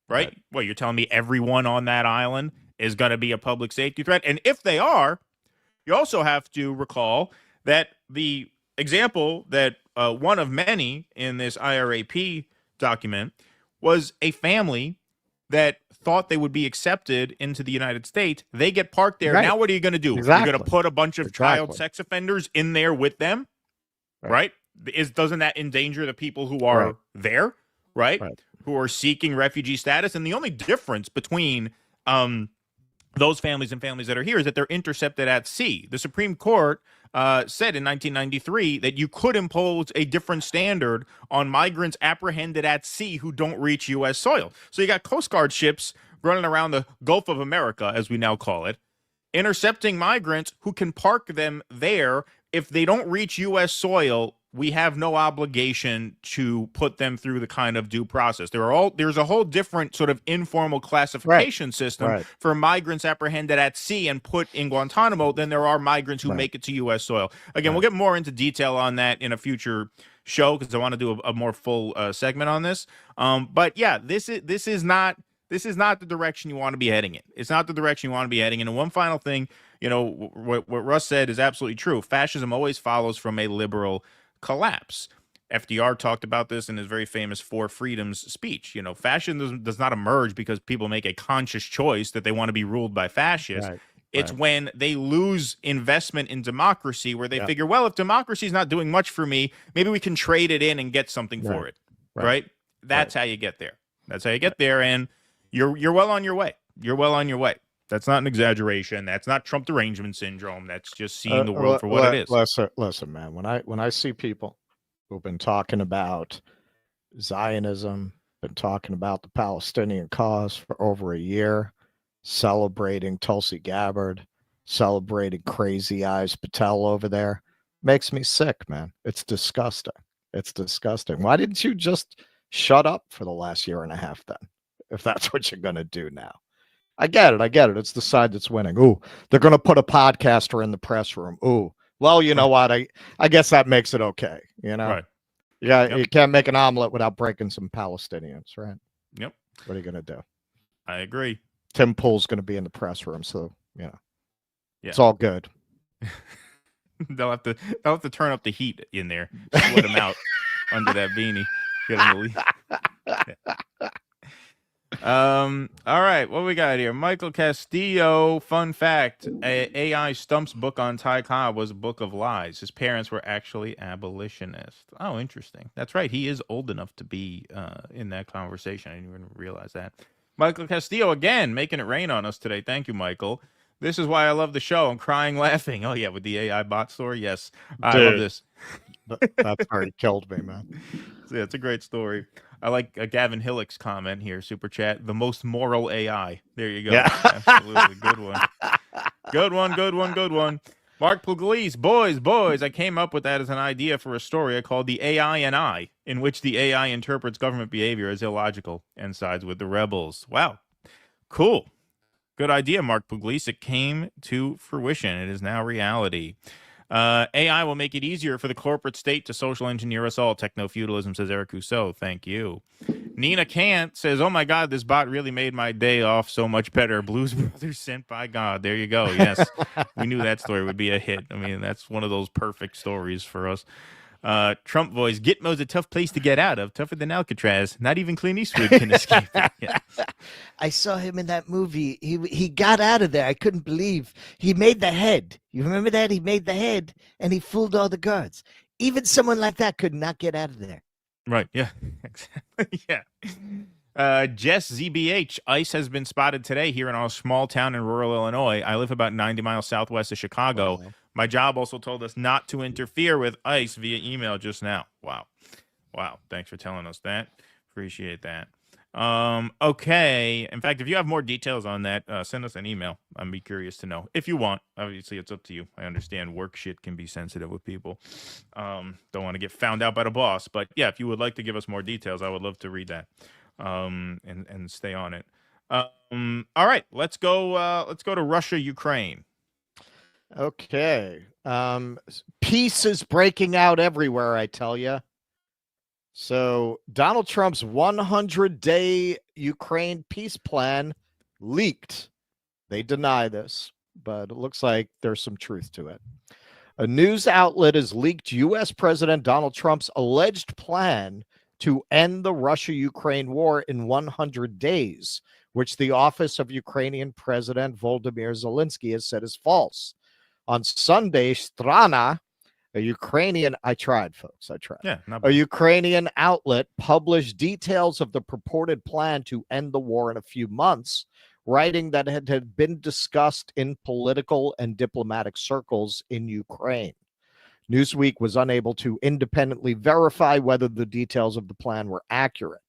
Speaker 9: right? Well, you're telling me everyone on that island is going to be a public safety threat? And if they are, you also have to recall that the example that one of many in this IRAP document was a family that thought they would be accepted into the United States. They get parked there. Now what are you going to do?
Speaker 4: Exactly.
Speaker 9: You're going to put a bunch of child sex offenders in there with them, right? Doesn't that endanger the people who are there, right? Who are seeking refugee status? And the only difference between those families and families that are here is that they're intercepted at sea. The Supreme Court said in 1993 that you could impose a different standard on migrants apprehended at sea who don't reach U.S. soil. So you got Coast Guard ships running around the Gulf of America, as we now call it, intercepting migrants who can park them there. If they don't reach U.S. soil, we have no obligation to put them through the kind of due process. There's a whole different sort of informal classification system for migrants apprehended at sea and put in Guantanamo than there are migrants who make it to U.S. soil. Again, we'll get more into detail on that in a future show because I want to do a more full segment on this. But yeah, this is not the direction you want to be heading in. It's not the direction you want to be heading in. And one final thing, you know, what Russ said is absolutely true. Fascism always follows from a liberal collapse. FDR talked about this in his very famous Four Freedoms speech. You know, fascism does not emerge because people make a conscious choice that they want to be ruled by fascists. It's when they lose investment in democracy where they figure, well, if democracy is not doing much for me, maybe we can trade it in and get something for it. Right? That's how you get there. That's how you get there. And you're well on your way. You're well on your way. That's not an exaggeration. That's not Trump derangement syndrome. That's just seeing the world for what it is.
Speaker 4: Listen, man. When I see people who've been talking about Zionism, been talking about the Palestinian cause for over a year, celebrating Tulsi Gabbard, celebrating Crazy Eyes Patel over there, makes me sick, man. It's disgusting. It's disgusting. Why didn't you just shut up for the last year and a half then, if that's what you're going to do now? I get it. It's the side that's winning. Ooh, they're going to put a podcaster in the press room. Ooh, well, you know what? I guess that makes it okay. You know, you can't make an omelet without breaking some Palestinians, right?
Speaker 9: Yep.
Speaker 4: What are you going to do?
Speaker 9: I agree.
Speaker 4: Tim Pool's going to be in the press room, so you know, it's all good.
Speaker 9: They'll have to turn up the heat in there, split them out. under that beanie. Get him to leave. All right, what we got here? Michael Castillo, fun fact, AI Stump's book on Ty Cobb was a book of lies. His parents were actually abolitionists. Oh, interesting. That's right. He is old enough to be in that conversation. I didn't even realize that. Michael Castillo, again, making it rain on us today. Thank you, Michael. This is why I love the show. I'm crying laughing. Oh, yeah, with the AI bot story? Yes. I love this.
Speaker 4: That's already killed me, man.
Speaker 9: Yeah, it's a great story. I like Gavin Hillick's comment here, super chat. The most moral AI. There you go.
Speaker 4: Yeah.
Speaker 9: Absolutely. Good one. Good one. Mark Pugliese, boys, I came up with that as an idea for a story I called The AI and I, in which the AI interprets government behavior as illogical and sides with the rebels. Wow. Cool. Good idea, Mark Pugliese. It came to fruition. It is now reality. AI will make it easier for the corporate state to social engineer us all. Techno-feudalism, says Eric Rousseau. Thank you. Nina Kant says, oh my God, this bot really made my day off so much better. Blues Brothers sent by God. There you go. Yes, we knew that story would be a hit. I mean, that's one of those perfect stories for us. Trump voice, Gitmo's a tough place to get out of, tougher than Alcatraz. Not even Clint Eastwood can escape it. Yes.
Speaker 4: I saw him in that movie. He got out of there. I couldn't believe he made the head. You remember that? He made the head and he fooled all the guards. Even someone like that could not get out of there.
Speaker 9: Right. Yeah. Exactly. Yeah. Jess ZBH, ICE has been spotted today here in our small town in rural Illinois. I live about 90 miles southwest of Chicago.
Speaker 4: Wow.
Speaker 9: My job also told us not to interfere with ICE via email just now. Wow. Thanks for telling us that. Appreciate that. Okay. In fact, if you have more details on that, send us an email. I'd be curious to know. If you want. Obviously, it's up to you. I understand work shit can be sensitive with people. Don't want to get found out by the boss. But yeah, if you would like to give us more details, I would love to read that. And stay on it. All right. Let's go to Russia, Ukraine.
Speaker 4: Okay. Peace is breaking out everywhere, I tell you. So Donald Trump's 100-day Ukraine peace plan leaked. They deny this, but it looks like there's some truth to it. A news outlet has leaked U.S. President Donald Trump's alleged plan to end the Russia-Ukraine war in 100 days, which the office of Ukrainian President Volodymyr Zelensky has said is false. On Sunday, Strana, a Ukrainian, I tried.
Speaker 9: Yeah,
Speaker 4: a Ukrainian outlet published details of the purported plan to end the war in a few months, writing that it had been discussed in political and diplomatic circles in Ukraine. Newsweek was unable to independently verify whether the details of the plan were accurate.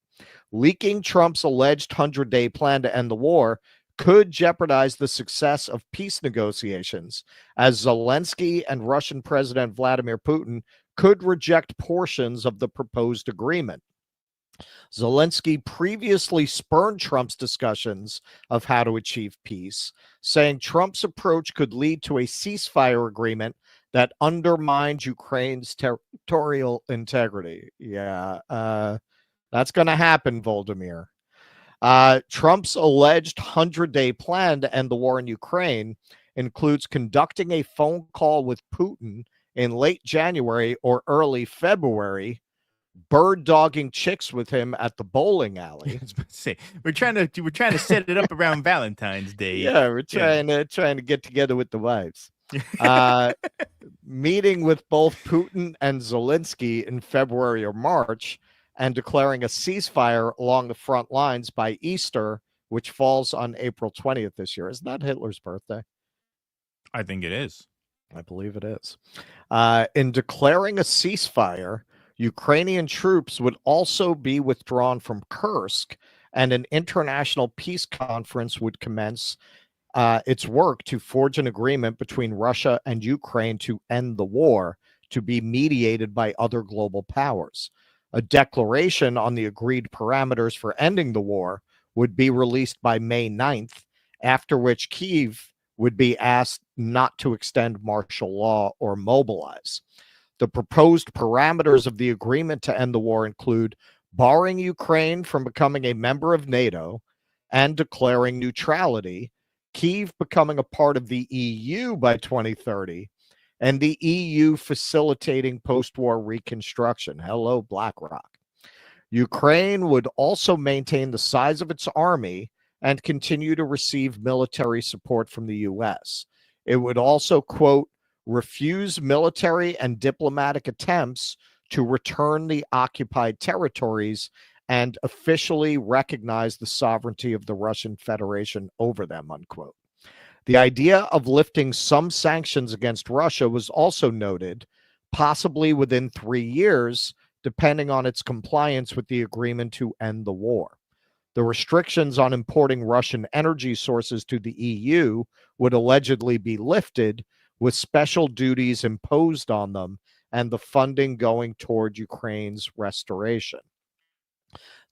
Speaker 4: Leaking Trump's alleged 100-day plan to end the war could jeopardize the success of peace negotiations, as Zelensky and Russian President Vladimir Putin could reject portions of the proposed agreement. Zelensky previously spurned Trump's discussions of how to achieve peace, saying Trump's approach could lead to a ceasefire agreement that undermines Ukraine's territorial integrity. Yeah, that's going to happen, Volodymyr. Trump's alleged 100-day plan to end the war in Ukraine includes conducting a phone call with Putin in late January or early February, bird-dogging chicks with him at the bowling alley.
Speaker 9: We're trying to set it up around Valentine's Day.
Speaker 4: Yeah, we're trying to get together with the wives. Meeting with both Putin and Zelensky in February or March, and declaring a ceasefire along the front lines by Easter, which falls on April 20th this year. Isn't that Hitler's birthday?
Speaker 9: I think it is.
Speaker 4: I believe it is. In declaring a ceasefire, Ukrainian troops would also be withdrawn from Kursk, and an international peace conference would commence its work to forge an agreement between Russia and Ukraine to end the war, to be mediated by other global powers. A declaration on the agreed parameters for ending the war would be released by May 9th, after which Kyiv would be asked not to extend martial law or mobilize. The proposed parameters of the agreement to end the war include barring Ukraine from becoming a member of NATO and declaring neutrality, Kyiv becoming a part of the EU by 2030, and the EU facilitating post-war reconstruction. Hello, BlackRock. Ukraine would also maintain the size of its army and continue to receive military support from the U.S. It would also, quote, refuse military and diplomatic attempts to return the occupied territories and officially recognize the sovereignty of the Russian Federation over them, unquote. The idea of lifting some sanctions against Russia was also noted, possibly within 3 years, depending on its compliance with the agreement to end the war. The restrictions on importing Russian energy sources to the EU would allegedly be lifted, with special duties imposed on them and the funding going toward Ukraine's restoration.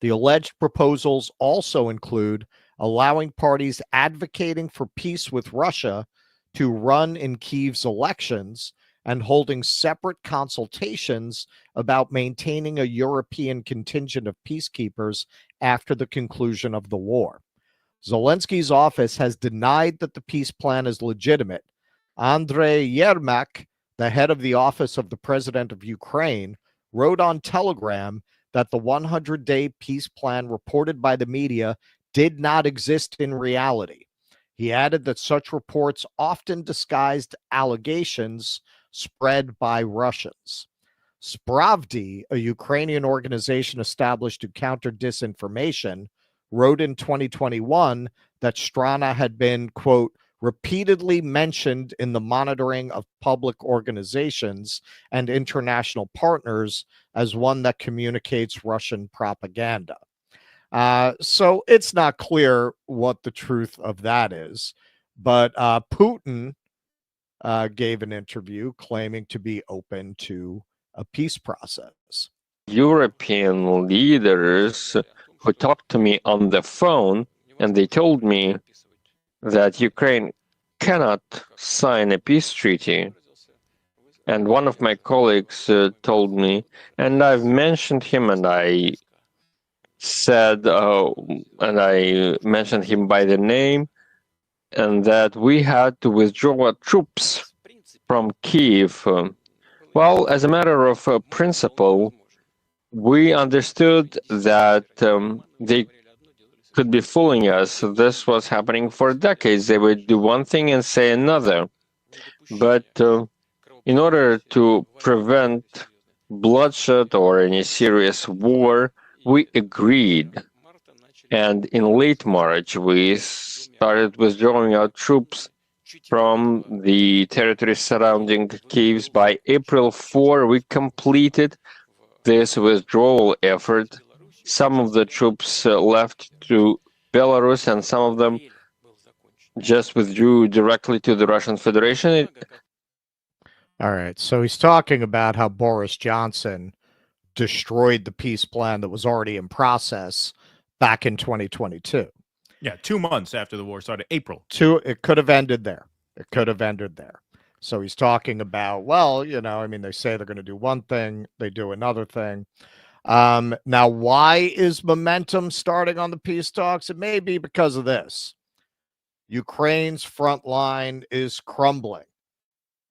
Speaker 4: The alleged proposals also include allowing parties advocating for peace with Russia to run in Kyiv's elections and holding separate consultations about maintaining a European contingent of peacekeepers after the conclusion of the war. Zelensky's office has denied that the peace plan is legitimate. Andrei Yermak, the head of the office of the president of Ukraine, wrote on Telegram that the 100-day peace plan reported by the media did not exist in reality. He added that such reports often disguised allegations spread by Russians. Spravdi, a Ukrainian organization established to counter disinformation, wrote in 2021 that Strana had been, quote, repeatedly mentioned in the monitoring of public organizations and international partners as one that communicates Russian propaganda. So it's not clear what the truth of that is, but Putin gave an interview claiming to be open to a peace process.
Speaker 10: European leaders who talked to me on the phone, and they told me that Ukraine cannot sign a peace treaty. And one of my colleagues told me, and I've mentioned him, and I said, and I mentioned him by the name, and that we had to withdraw our troops from Kyiv. Well, as a matter of principle, we understood that they could be fooling us. This was happening for decades. They would do one thing and say another. But in order to prevent bloodshed or any serious war, we agreed. And in late March, we started withdrawing our troops from the territory surrounding Kyiv. By April 4, we completed this withdrawal effort. Some of the troops left to Belarus, and some of them just withdrew directly to the Russian Federation.
Speaker 4: All right, so he's talking about how Boris Johnson destroyed the peace plan that was already in process back in 2022.
Speaker 9: Yeah, 2 months after the war started, April.
Speaker 4: It could have ended there. It could have ended there. So he's talking about, well, you know, I mean, they say they're going to do one thing, they do another thing. Now, why is momentum starting on the peace talks? It may be because of this. Ukraine's front line is crumbling.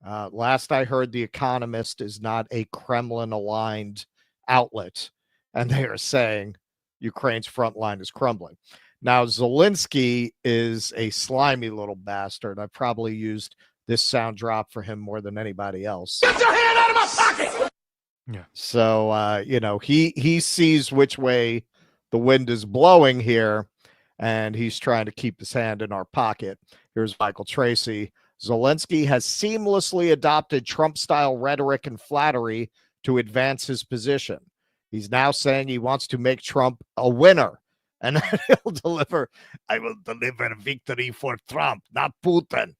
Speaker 4: Last I heard, The Economist is not a Kremlin-aligned outlet, and they are saying Ukraine's front line is crumbling. Now, Zelensky is a slimy little bastard. I probably used this sound drop for him more than anybody else.
Speaker 7: Get your hand out of my pocket!
Speaker 4: Yeah. So, you know, he sees which way the wind is blowing here, and he's trying to keep his hand in our pocket. Here's Michael Tracy. Zelensky has seamlessly adopted Trump-style rhetoric and flattery to advance his position. He's now saying he wants to make Trump a winner, and I will deliver victory for Trump, not Putin.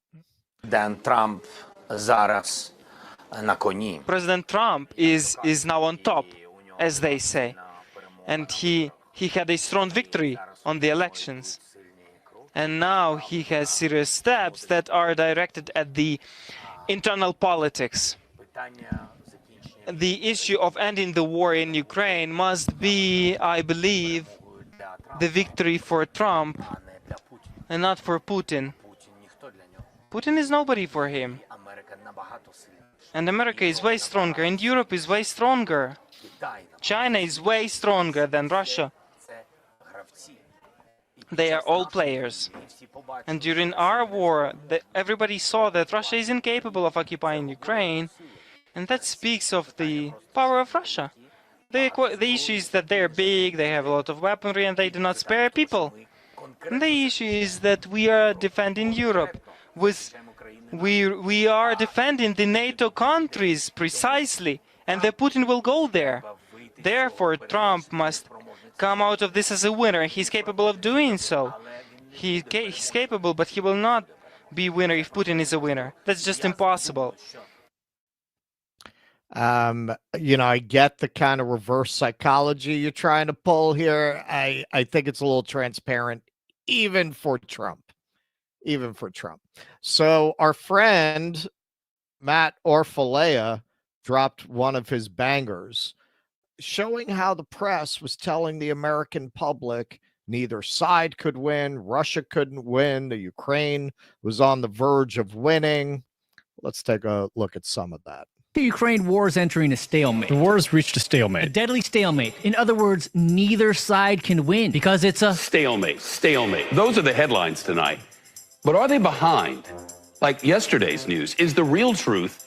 Speaker 11: Then Trump зараз на коні.
Speaker 12: President Trump is now on top, as they say, and he had a strong victory on the elections. And now he has serious steps that are directed at the internal politics. The issue of ending the war in Ukraine must be, I believe, the victory for Trump and not for Putin. Putin is nobody for him. And America is way stronger, and Europe is way stronger. China is way stronger than Russia. They are all players. And during our war, everybody saw that Russia is incapable of occupying Ukraine, and that speaks of the power of Russia. The issue is that they're big, they have a lot of weaponry, and they do not spare people. And the issue is that we are defending Europe. We are defending the NATO countries precisely, and the Putin will go there. Therefore, Trump must come out of this as a winner. He's capable of doing so. He's capable, but he will not be winner if Putin is a winner. That's just impossible.
Speaker 4: I get the kind of reverse psychology you're trying to pull here. I think it's a little transparent, even for Trump. So our friend Matt Orfalea dropped one of his bangers, showing how the press was telling the American public neither side could win, Russia couldn't win, the Ukraine was on the verge of winning. Let's take a look at some of that.
Speaker 13: The Ukraine war is entering a stalemate.
Speaker 14: The war has reached a stalemate.
Speaker 13: A deadly stalemate. In other words, neither side can win because it's a
Speaker 14: stalemate. Those are the headlines tonight. But are they behind? Like yesterday's news, is the real truth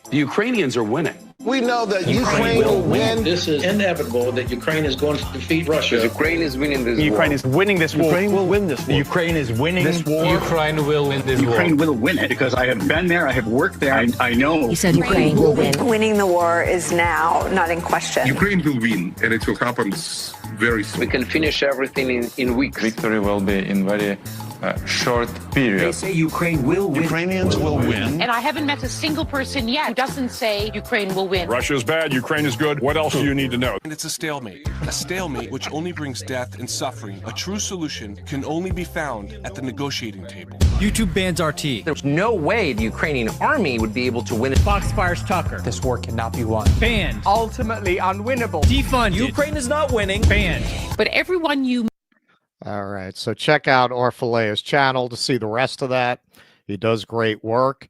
Speaker 14: the Ukrainians are winning?
Speaker 15: We know that Ukraine will win.
Speaker 16: This is inevitable that Ukraine is going to defeat Russia.
Speaker 15: Ukraine is winning this war.
Speaker 17: Ukraine is winning this war.
Speaker 16: Ukraine will win this war.
Speaker 17: Ukraine is winning this war.
Speaker 16: Ukraine will win this war.
Speaker 17: Ukraine will win it because I have been there. I have worked there. I know.
Speaker 2: He said Ukraine will win.
Speaker 18: Winning the war is now not in question.
Speaker 19: Ukraine will win, and it will happen very soon.
Speaker 15: We can finish everything in weeks.
Speaker 20: Victory will be in very short period.
Speaker 21: They say Ukraine will win.
Speaker 22: Ukrainians will win.
Speaker 23: And I haven't met a single person yet who doesn't say Ukraine will win.
Speaker 19: Russia is bad, Ukraine is good. What else do you need to know?
Speaker 24: And it's a stalemate which only brings death and suffering. A true solution can only be found at the negotiating table.
Speaker 13: YouTube bans RT.
Speaker 21: There's no way the Ukrainian army would be able to win.
Speaker 13: Fox fires Tucker.
Speaker 21: This war cannot be won.
Speaker 13: Banned.
Speaker 16: Ultimately unwinnable.
Speaker 13: Defunded.
Speaker 21: Ukraine is not winning.
Speaker 13: Banned.
Speaker 23: But everyone you
Speaker 4: All right, so check out Orfalea's channel to see the rest of that. He does great work.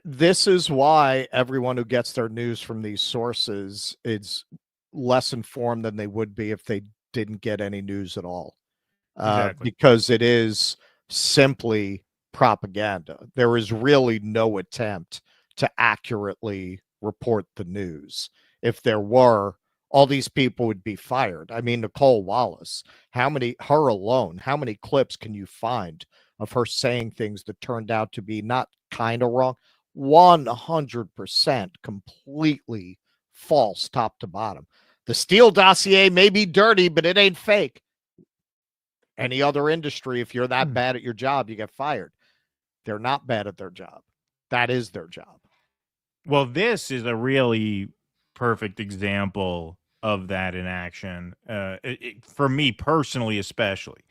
Speaker 4: This is why everyone who gets their news from these sources is less informed than they would be if they didn't get any news at all.
Speaker 9: Exactly.
Speaker 4: Because it is simply propaganda. There is really no attempt to accurately report the news. If there were, all these people would be fired. I mean, Nicole Wallace, her alone, how many clips can you find of her saying things that turned out to be not kind of wrong, 100% completely false top to bottom? The Steele dossier may be dirty, but it ain't fake. Any other industry, if you're that bad at your job, you get fired. They're not bad at their job. That is their job.
Speaker 9: Well, this is a really perfect example of that in action, for me personally, especially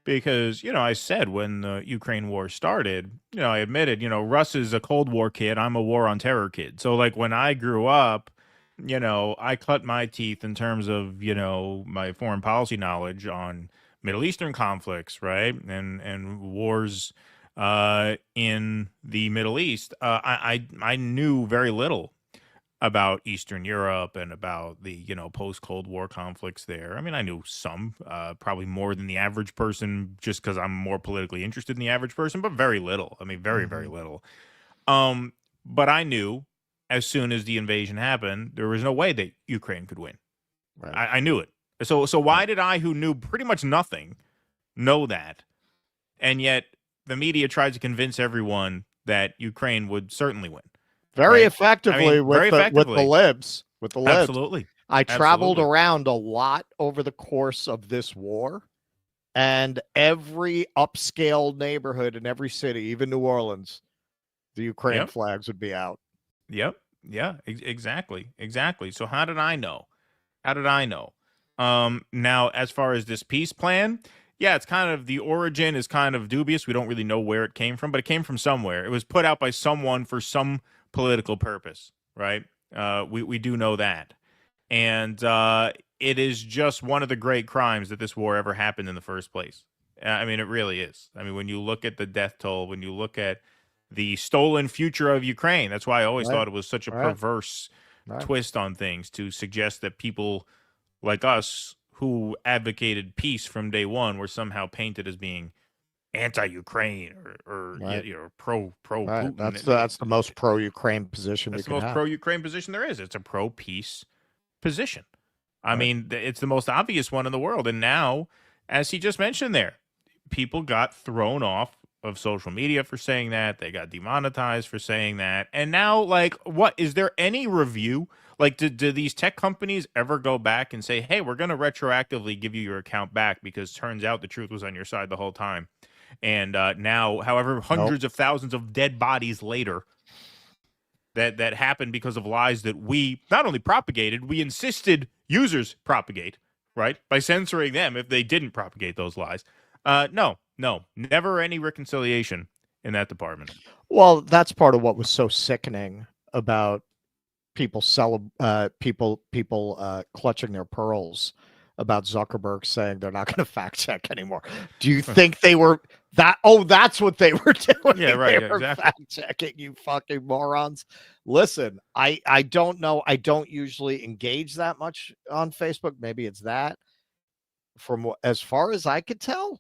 Speaker 9: because, I said when the Ukraine war started, I admitted, Russ is a Cold War kid. I'm a war on terror kid. So like when I grew up, I cut my teeth in terms of, my foreign policy knowledge on Middle Eastern conflicts, right? And wars in the Middle East. I knew very little about Eastern Europe and about the, post-Cold War conflicts there. I mean, I knew some, probably more than the average person, just because I'm more politically interested than the average person, but very little. I mean, very, very little. But I knew as soon as the invasion happened, there was no way that Ukraine could win. Right. I knew it. So why did I, who knew pretty much nothing, know that? And yet the media tried to convince everyone that Ukraine would certainly win.
Speaker 4: Very
Speaker 9: right?
Speaker 4: effectively, with the libs.
Speaker 9: Absolutely.
Speaker 4: I traveled around a lot over the course of this war, and every upscale neighborhood in every city, even New Orleans, the Ukraine flags would be out.
Speaker 9: Yep. Yeah, exactly. So how did I know? Now, as far as this peace plan, it's kind of, the origin is kind of dubious. We don't really know where it came from, but it came from somewhere. It was put out by someone for some political purpose, right? We do know that. And it is just one of the great crimes that this war ever happened in the first place. I mean, it really is. I mean, when you look at the death toll, when you look at the stolen future of Ukraine. That's why I always thought it was such a perverse twist on things to suggest that people like us who advocated peace from day one were somehow painted as being anti-Ukraine or pro Putin.
Speaker 4: That's the most pro-Ukraine position.
Speaker 9: That's the most pro-Ukraine position there is. It's a pro-peace position. I mean, it's the most obvious one in the world. And now, as he just mentioned there, people got thrown off of social media for saying that. They got demonetized for saying that. And now, like, what? Is there any review? Like, do these tech companies ever go back and say, hey, we're going to retroactively give you your account back because turns out the truth was on your side the whole time? And now, however, hundreds of thousands of dead bodies later, that happened because of lies that we not only propagated, we insisted users propagate, right? By censoring them if they didn't propagate those lies. No, never any reconciliation in that department.
Speaker 4: Well, that's part of what was so sickening about people clutching their pearls about Zuckerberg saying they're not going to fact check anymore. Do you think they were that? Oh, that's what they were doing.
Speaker 9: Yeah, right.
Speaker 4: They were
Speaker 9: exactly.
Speaker 4: fact checking, you fucking morons. Listen, I don't know. I don't usually engage that much on Facebook. Maybe it's that. From as far as I could tell,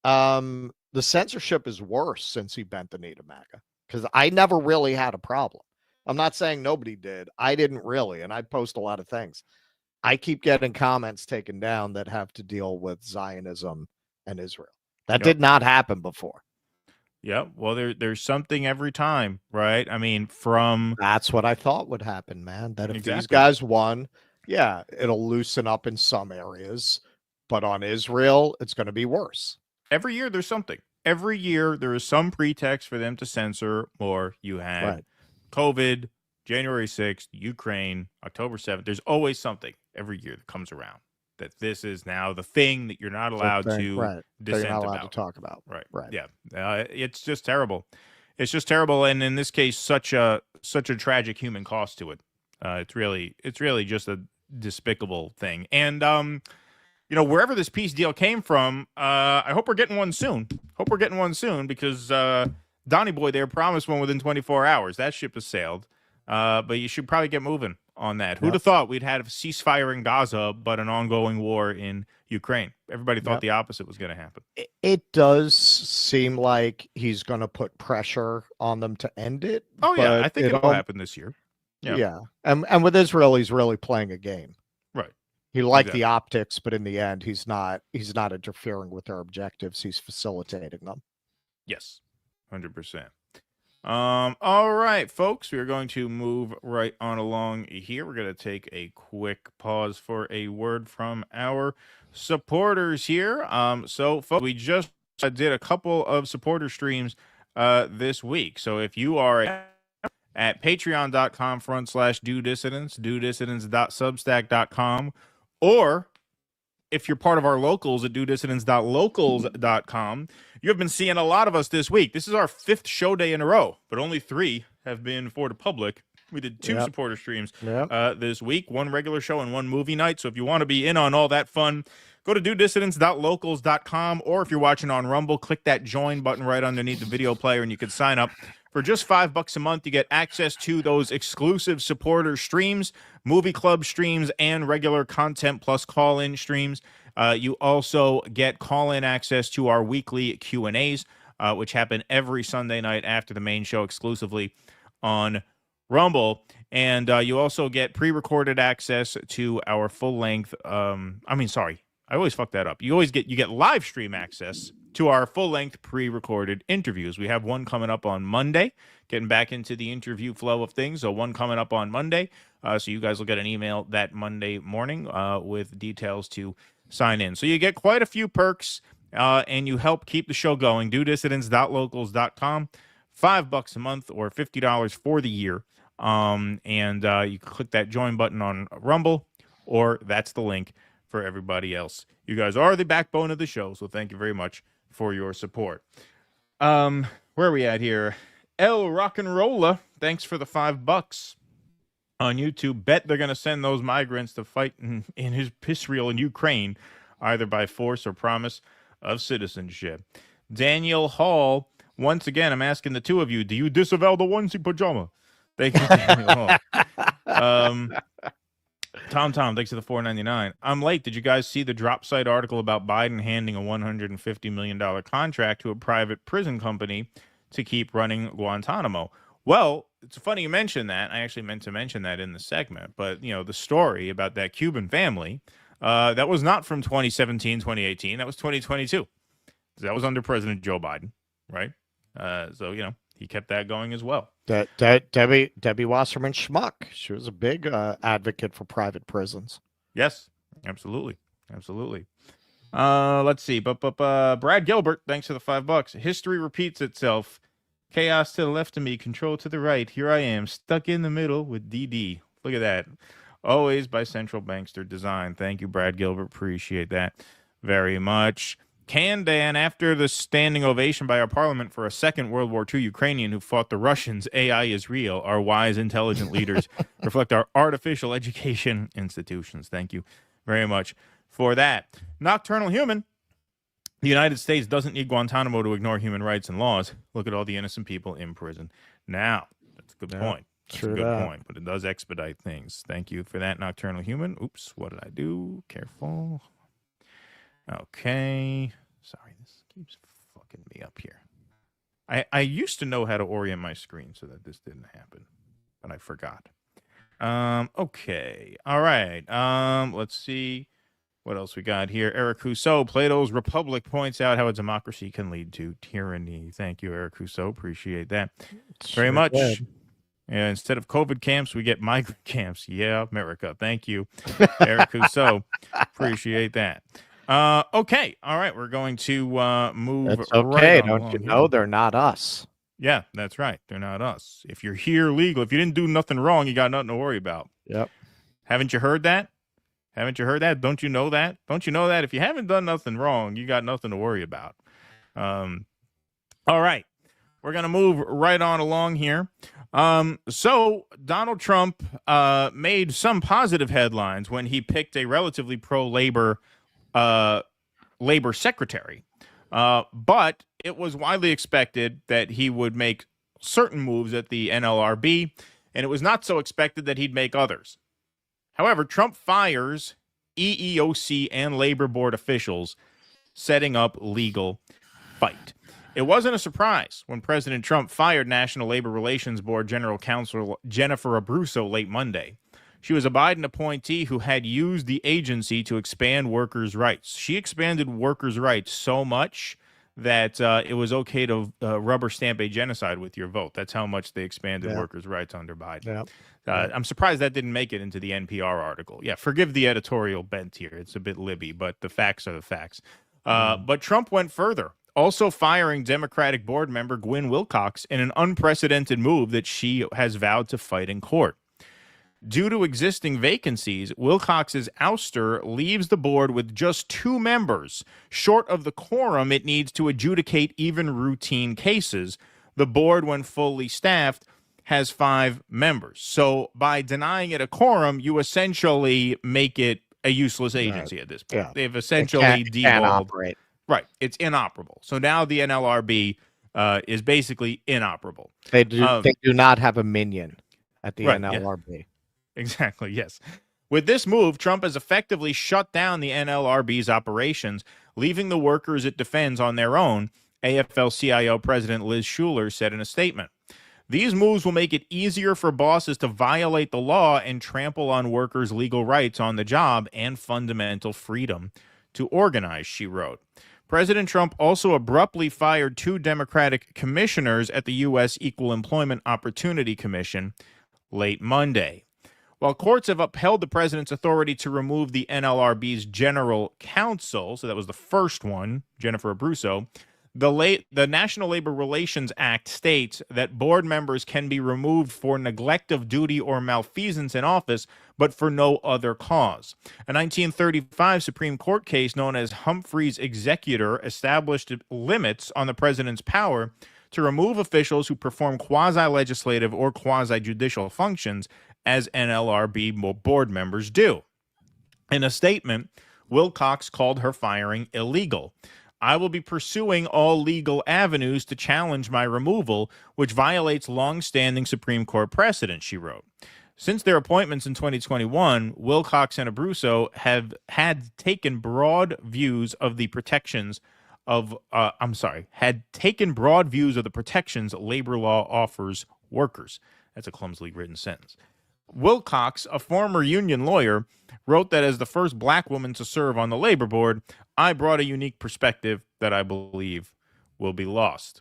Speaker 4: the censorship is worse since he bent the knee to MAGA, because I never really had a problem. I'm not saying nobody did. I didn't really, and I post a lot of things. I keep getting comments taken down that have to deal with Zionism and Israel. That did not happen before.
Speaker 9: Yeah, well, there's something every time, right? I mean,
Speaker 4: that's what I thought would happen, man. That if these guys won, yeah, it'll loosen up in some areas, but on Israel, it's going to be worse.
Speaker 9: Every year, there's something. Every year, there is some pretext for them to censor more. You had COVID, January 6th, Ukraine, October 7th. There's always something every year that comes around that this is now the thing that you're not allowed to dissent about.
Speaker 4: To talk about.
Speaker 9: Right. Yeah. It's just terrible. It's just terrible. And in this case, such a tragic human cost to it. It's really just a despicable thing. And, wherever this peace deal came from, I hope we're getting one soon. Because Donnie Boy there promised one within 24 hours. That ship has sailed. But you should probably get moving on that. Who'd have thought we'd had a ceasefire in Gaza, but an ongoing war in Ukraine? Everybody thought the opposite was going to happen.
Speaker 4: It does seem like he's going to put pressure on them to end it.
Speaker 9: Oh, yeah. I think it'll happen this year.
Speaker 4: Yeah. And with Israel, he's really playing a game.
Speaker 9: Right.
Speaker 4: He liked the optics, but in the end, he's not interfering with their objectives. He's facilitating them.
Speaker 9: Yes, 100%. All right, folks, we are going to move right on along here. We're going to take a quick pause for a word from our supporters here. So, folks, we just did a couple of supporter streams this week. So if you are at patreon.com/DoDissidents, DoDissidents.substack.com, or if you're part of our locals at DoDissidents.locals.com, you have been seeing a lot of us this week. This is our 5th show day in a row, but only 3 have been for the public. We did 2 supporter streams this week, 1 regular show and 1 movie night. So if you want to be in on all that fun, go to DoDissidents.locals.com, or if you're watching on Rumble, click that join button right underneath the video player and you can sign up. For just $5 a month, you get access to those exclusive supporter streams, movie club streams, and regular content plus call-in streams. You also get call-in access to our weekly Q&As, which happen every Sunday night after the main show exclusively on Rumble. And you also get pre-recorded access to our full-length I always fuck that up. You get live stream access to our full-length pre-recorded interviews. We have one coming up on Monday, getting back into the interview flow of things. So one coming up on Monday. So you guys will get an email that Monday morning with details to sign in. So you get quite a few perks, and you help keep the show going. DoDissidents.locals.com, $5 a month or $50 for the year. And you can click that join button on Rumble, or that's the link for everybody else. You guys are the backbone of the show, so thank you very much for your support. Where are we at here? El Rock and Rolla, thanks for the $5 on YouTube. Bet they're going to send those migrants to fight in his Israel and Ukraine, either by force or promise of citizenship. Daniel Hall, Once again, I'm asking the two of you, do you disavow the onesie pajama? Thank you, Daniel Hall. Tom, thanks for the $4.99. I'm late. Did you guys see the drop site article about Biden handing a $150 million contract to a private prison company to keep running Guantanamo? Well, it's funny you mentioned that. I actually meant to mention that in the segment. But, you know, the story about that Cuban family, that was not from 2017, 2018. That was 2022. That was under President Joe Biden, right? So, you know, he kept that going as well.
Speaker 4: Debbie Wasserman Schmuck. She was a big advocate for private prisons.
Speaker 9: Yes, absolutely. Absolutely. Let's see. Brad Gilbert, thanks for the $5. History repeats itself. Chaos to the left of me, control to the right. Here I am, stuck in the middle with DD. Look at that. Always by central bankster design. Thank you, Brad Gilbert. Appreciate that very much. Dan, after the standing ovation by our parliament for a second World War II Ukrainian who fought the Russians, AI is real. Our wise, intelligent leaders reflect our artificial education institutions. Thank you very much for that. Nocturnal Human. The United States doesn't need Guantanamo to ignore human rights and laws. Look at all the innocent people in prison. Now, that's a good point. That's a good point, but it does expedite things. Thank you for that, Nocturnal Human. Oops, what did I do? Careful. Okay. Sorry, this keeps fucking me up here. I used to know how to orient my screen so that this didn't happen, but I forgot. Okay. All right. Let's see. What else we got here? Eric Rousseau, Plato's Republic points out how a democracy can lead to tyranny. Thank you, Eric Rousseau. Appreciate that very much. Yeah, instead of COVID camps, we get migrant camps. Yeah, America. Thank you, Eric Rousseau. Appreciate that. Okay. All right. We're going to move.
Speaker 4: That's okay.
Speaker 9: Right
Speaker 4: Don't you know they're not us?
Speaker 9: Yeah, that's right. They're not us. If you're here legal, if you didn't do nothing wrong, you got nothing to worry about.
Speaker 4: Yep.
Speaker 9: Haven't you heard that? Haven't you heard that? Don't you know that? Don't you know that? If you haven't done nothing wrong, you got nothing to worry about. All right. We're going to move right on along here. So Donald Trump made some positive headlines when he picked a relatively pro-labor labor secretary. But it was widely expected that he would make certain moves at the NLRB, and it was not so expected that he'd make others. However, Trump fires EEOC and labor board officials, setting up legal fight. It wasn't a surprise when President Trump fired National Labor Relations Board General Counsel Jennifer Abruzzo late Monday. She was a Biden appointee who had used the agency to expand workers' rights. She expanded workers' rights so much that it was okay to rubber stamp a genocide with your vote. That's how much they expanded workers' rights under Biden.
Speaker 4: Yep.
Speaker 9: I'm surprised that didn't make it into the NPR article. Yeah, forgive the editorial bent here. It's a bit libby, but the facts are the facts. But Trump went further, also firing Democratic board member Gwen Wilcox in an unprecedented move that she has vowed to fight in court. Due to existing vacancies, Wilcox's ouster leaves the board with just 2 members, short of the quorum it needs to adjudicate even routine cases. The board, when fully staffed, has 5 members. So by denying it a quorum, you essentially make it a useless agency at this point.
Speaker 4: Yeah.
Speaker 9: They've essentially
Speaker 4: can't
Speaker 9: devolved.
Speaker 4: operate.
Speaker 9: Right. It's inoperable. So now the NLRB is basically inoperable.
Speaker 4: They do not have a minion at the
Speaker 9: right,
Speaker 4: NLRB.
Speaker 9: Yeah. Exactly, yes. With this move, Trump has effectively shut down the NLRB's operations, leaving the workers it defends on their own, AFL-CIO President Liz Shuler said in a statement. These moves will make it easier for bosses to violate the law and trample on workers' legal rights on the job and fundamental freedom to organize, she wrote. President Trump also abruptly fired 2 Democratic commissioners at the U.S. Equal Employment Opportunity Commission late Monday. While courts have upheld the president's authority to remove the NLRB's general counsel, so that was the first one, Jennifer Abruzzo, the National Labor Relations Act states that board members can be removed for neglect of duty or malfeasance in office, but for no other cause. A 1935 Supreme Court case known as Humphrey's Executor established limits on the president's power to remove officials who perform quasi-legislative or quasi-judicial functions, as NLRB board members do. In a statement, Wilcox called her firing illegal. I will be pursuing all legal avenues to challenge my removal, which violates long-standing Supreme Court precedent, she wrote. Since their appointments in 2021, Wilcox and Abruzzo had taken broad views of the protections labor law offers workers. That's a clumsily written sentence. Wilcox, a former union lawyer, wrote that as the first black woman to serve on the labor board, I brought a unique perspective that I believe will be lost.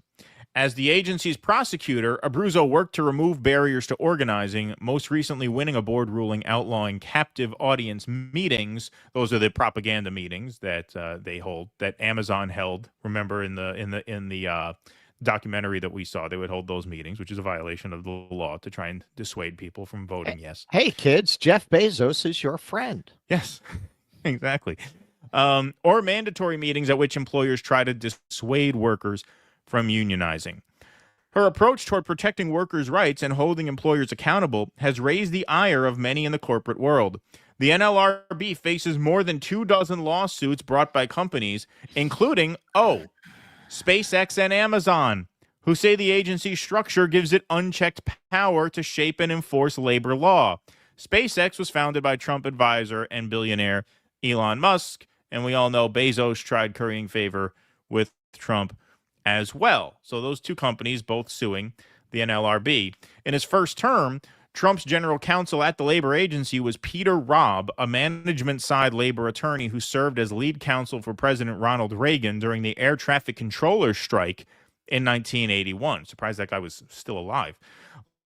Speaker 9: As the agency's prosecutor, Abruzzo worked to remove barriers to organizing, most recently winning a board ruling outlawing captive audience meetings. Those are the propaganda meetings that they hold, that Amazon held. Remember in the documentary that we saw, they would hold those meetings, which is a violation of the law to try and dissuade people from voting yes.
Speaker 4: Hey, kids, Jeff Bezos is your friend.
Speaker 9: Yes, exactly. Or mandatory meetings at which employers try to dissuade workers from unionizing. Her approach toward protecting workers' rights and holding employers accountable has raised the ire of many in the corporate world. The NLRB faces more than 24 lawsuits brought by companies, including, SpaceX and Amazon, who say the agency's structure gives it unchecked power to shape and enforce labor law. SpaceX was founded by Trump advisor and billionaire Elon Musk, and we all know Bezos tried currying favor with Trump as well. So those two companies both suing the NLRB. In his first term, Trump's general counsel at the labor agency was Peter Robb, a management-side labor attorney who served as lead counsel for President Ronald Reagan during the air traffic controllers strike in 1981. Surprised that guy was still alive.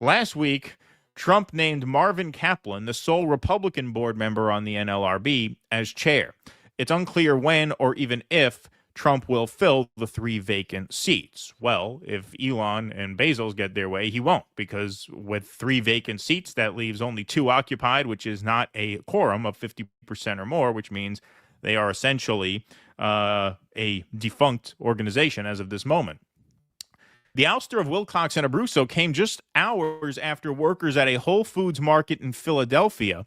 Speaker 9: Last week, Trump named Marvin Kaplan, the sole Republican board member on the NLRB, as chair. It's unclear when or even if Trump will fill the 3 vacant seats. Well, if Elon and Bezos get their way, he won't, because with 3 vacant seats, that leaves only 2 occupied, which is not a quorum of 50% or more, which means they are essentially a defunct organization as of this moment. The ouster of Wilcox and Abruzzo came just hours after workers at a Whole Foods market in Philadelphia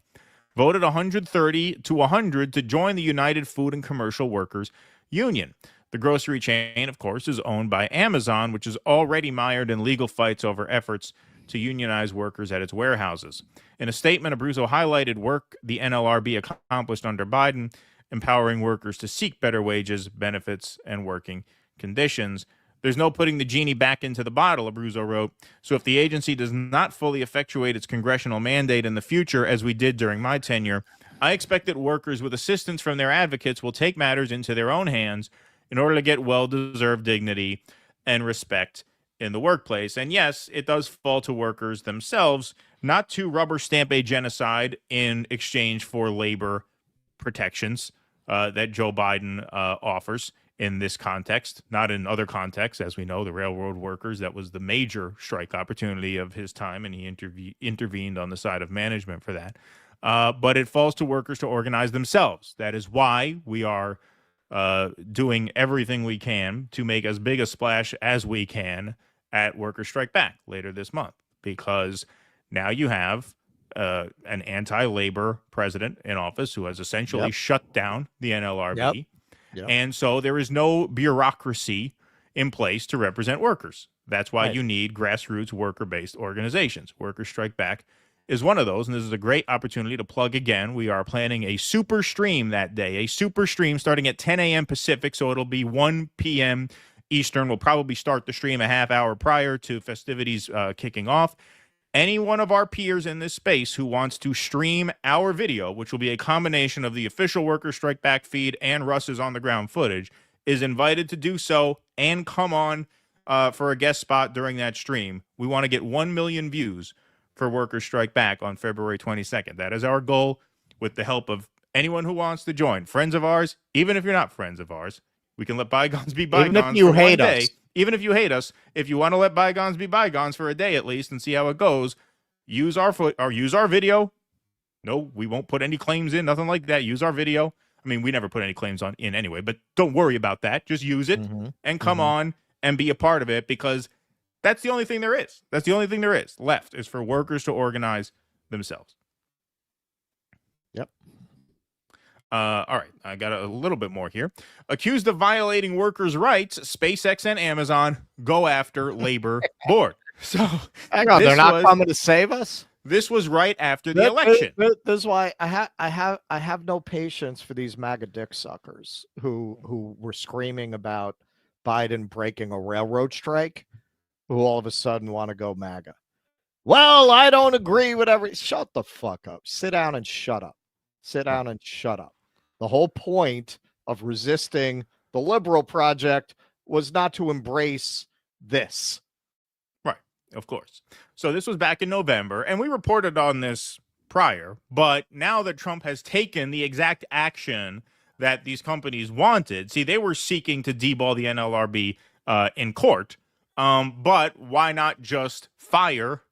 Speaker 9: voted 130 to 100 to join the United Food and Commercial Workers Union. The grocery chain, of course, is owned by Amazon, which is already mired in legal fights over efforts to unionize workers at its warehouses. In a statement, Abruzzo highlighted work the NLRB accomplished under Biden, empowering workers to seek better wages, benefits, and working conditions. There's no putting the genie back into the bottle, Abruzzo wrote. So if the agency does not fully effectuate its congressional mandate in the future, as we did during my tenure, I expect that workers with assistance from their advocates will take matters into their own hands in order to get well-deserved dignity and respect in the workplace. And yes, it does fall to workers themselves not to rubber stamp a genocide in exchange for labor protections that Joe Biden offers in this context, not in other contexts. As we know, the railroad workers, that was the major strike opportunity of his time, and he intervened on the side of management for that. But it falls to workers to organize themselves. That is why we are doing everything we can to make as big a splash as we can at Workers Strike Back later this month, because now you have an anti-labor president in office who has essentially shut down the NLRB. And so there is no bureaucracy in place to represent workers. That's why you need grassroots worker-based organizations. Workers Strike Back is one of those, and this is a great opportunity to plug again. We are planning a super stream that day, a super stream starting at 10 a.m. Pacific, so it'll be 1 p.m. Eastern. We'll probably start the stream a half hour prior to festivities kicking off. Any one of our peers in this space who wants to stream our video, which will be a combination of the official Workers Strike Back feed and Russ's on-the-ground footage, is invited to do so and come on for a guest spot during that stream. We want to get 1 million views for Workers Strike Back on February 22nd. That is our goal, with the help of anyone who wants to join. Friends of ours, even if you're not friends of ours, we can let bygones be bygones.
Speaker 4: Even if you hate us.
Speaker 9: Even if you hate us, if you want to let bygones be bygones for a day at least and see how it goes, use our video. No, we won't put any claims in, nothing like that. Use our video. I mean, we never put any claims in anyway, but don't worry about that. Just use it and come on and be a part of it, because that's the only thing there is. That's the only thing there is left, is for workers to organize themselves.
Speaker 4: Yep.
Speaker 9: All right, I got a little bit more here. Accused of violating workers' rights, SpaceX and Amazon go after labor board. So
Speaker 4: hang on, they're not coming to save us.
Speaker 9: This was right after the election.
Speaker 4: This is why I have no patience for these MAGA dick suckers who were screaming about Biden breaking a railroad strike, who all of a sudden want to go MAGA. Well, I don't agree with every. Shut the fuck up. Sit down and shut up. Sit down and shut up. The whole point of resisting the liberal project was not to embrace this.
Speaker 9: Right, of course. So this was back in November, and we reported on this prior, but now that Trump has taken the exact action that these companies wanted, see, they were seeking to deball the NLRB in court, but why not just fire,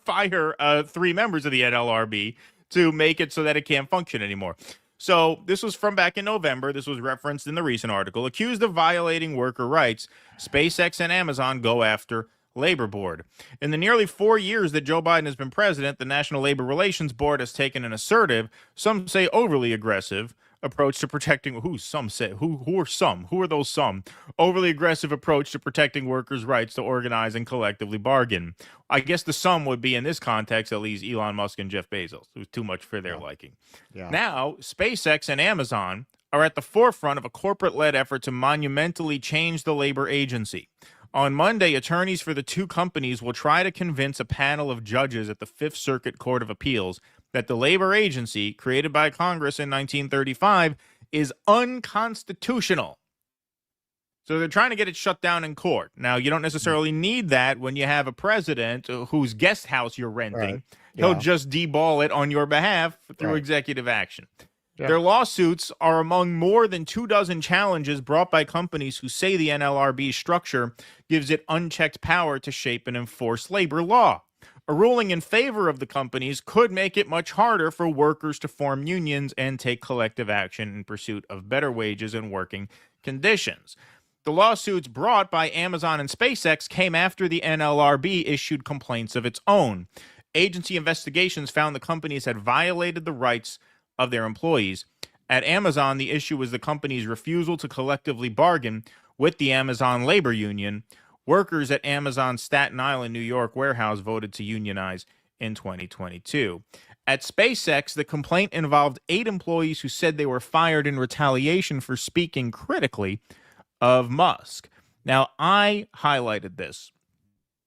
Speaker 9: fire 3 members of the NLRB to make it so that it can't function anymore? So this was from back in November. This was referenced in the recent article. Accused of violating worker rights, SpaceX and Amazon go after Labor Board. In the nearly 4 years that Joe Biden has been president, the National Labor Relations Board has taken an assertive, some say overly aggressive, approach to protecting who are those some overly aggressive approach to protecting workers' rights to organize and collectively bargain. I guess the some would be, in this context at least, Elon Musk and Jeff Bezos. It was too much for their liking. Yeah. Now, SpaceX and Amazon are at the forefront of a corporate-led effort to monumentally change the labor agency. On Monday, attorneys for the two companies will try to convince a panel of judges at the Fifth Circuit Court of Appeals that the labor agency, created by Congress in 1935, is unconstitutional. So they're trying to get it shut down in court. Now, you don't necessarily need that when you have a president whose guest house you're renting. Right. He'll just deball it on your behalf through executive action. Yeah. Their lawsuits are among more than 24 challenges brought by companies who say the NLRB structure gives it unchecked power to shape and enforce labor law. A ruling in favor of the companies could make it much harder for workers to form unions and take collective action in pursuit of better wages and working conditions. The lawsuits brought by Amazon and SpaceX came after the NLRB issued complaints of its own. Agency investigations found the companies had violated the rights of their employees. At Amazon, the issue was the company's refusal to collectively bargain with the Amazon labor union. Workers at Amazon's Staten Island, New York warehouse voted to unionize in 2022. At SpaceX, the complaint involved 8 employees who said they were fired in retaliation for speaking critically of Musk. Now, I highlighted this.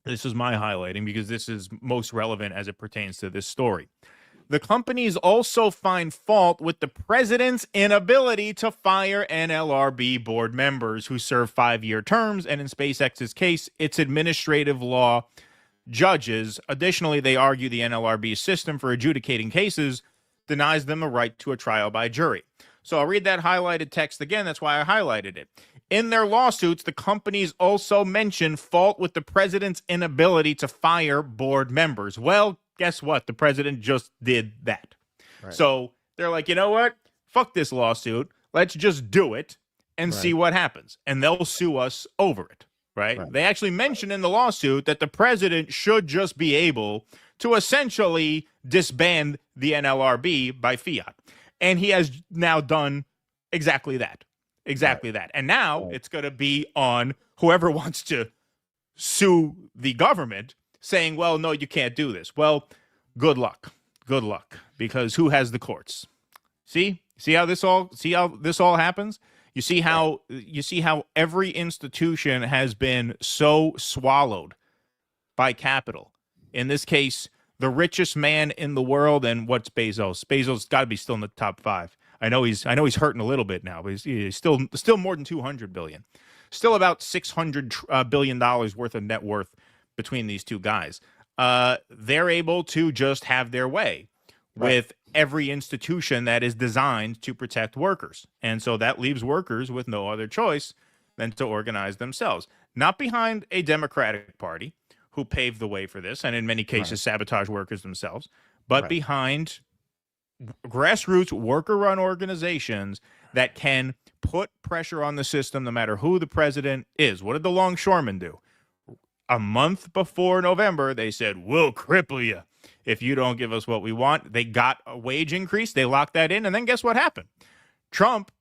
Speaker 9: This is my highlighting because this is most relevant as it pertains to this story. The companies also find fault with the president's inability to fire NLRB board members who serve 5-year terms, and in SpaceX's case, its administrative law judges. Additionally, they argue the NLRB system for adjudicating cases denies them a right to a trial by jury. So I'll read that highlighted text again. That's why I highlighted it. In their lawsuits, the companies also mention fault with the president's inability to fire board members. Well, guess what? The president just did that. Right. So they're like, you know what? Fuck this lawsuit. Let's just do it and see what happens. And they'll sue us over it. Right? They actually mention in the lawsuit that the president should just be able to essentially disband the NLRB by fiat. And he has now done exactly that. Exactly that. And now it's going to be on whoever wants to sue the government saying, well, no, you can't do this. Well, good luck. Good luck. Because who has the courts? See how this all happens? You see how every institution has been so swallowed by capital. In this case, the richest man in the world, and what's Bezos? Bezos got to be still in the top 5. I know he's hurting a little bit now, but he's still more than 200 billion. Still about $600 billion worth of net worth between these two guys. They're able to just have their way with every institution that is designed to protect workers. And so that leaves workers with no other choice than to organize themselves. Not behind a Democratic Party who paved the way for this, and in many cases sabotage workers themselves, but behind grassroots worker-run organizations that can put pressure on the system no matter who the president is. What did the longshoremen do? A month before November, they said, we'll cripple you. If you don't give us what we want, they got a wage increase. They locked that in. And then guess what happened? Trump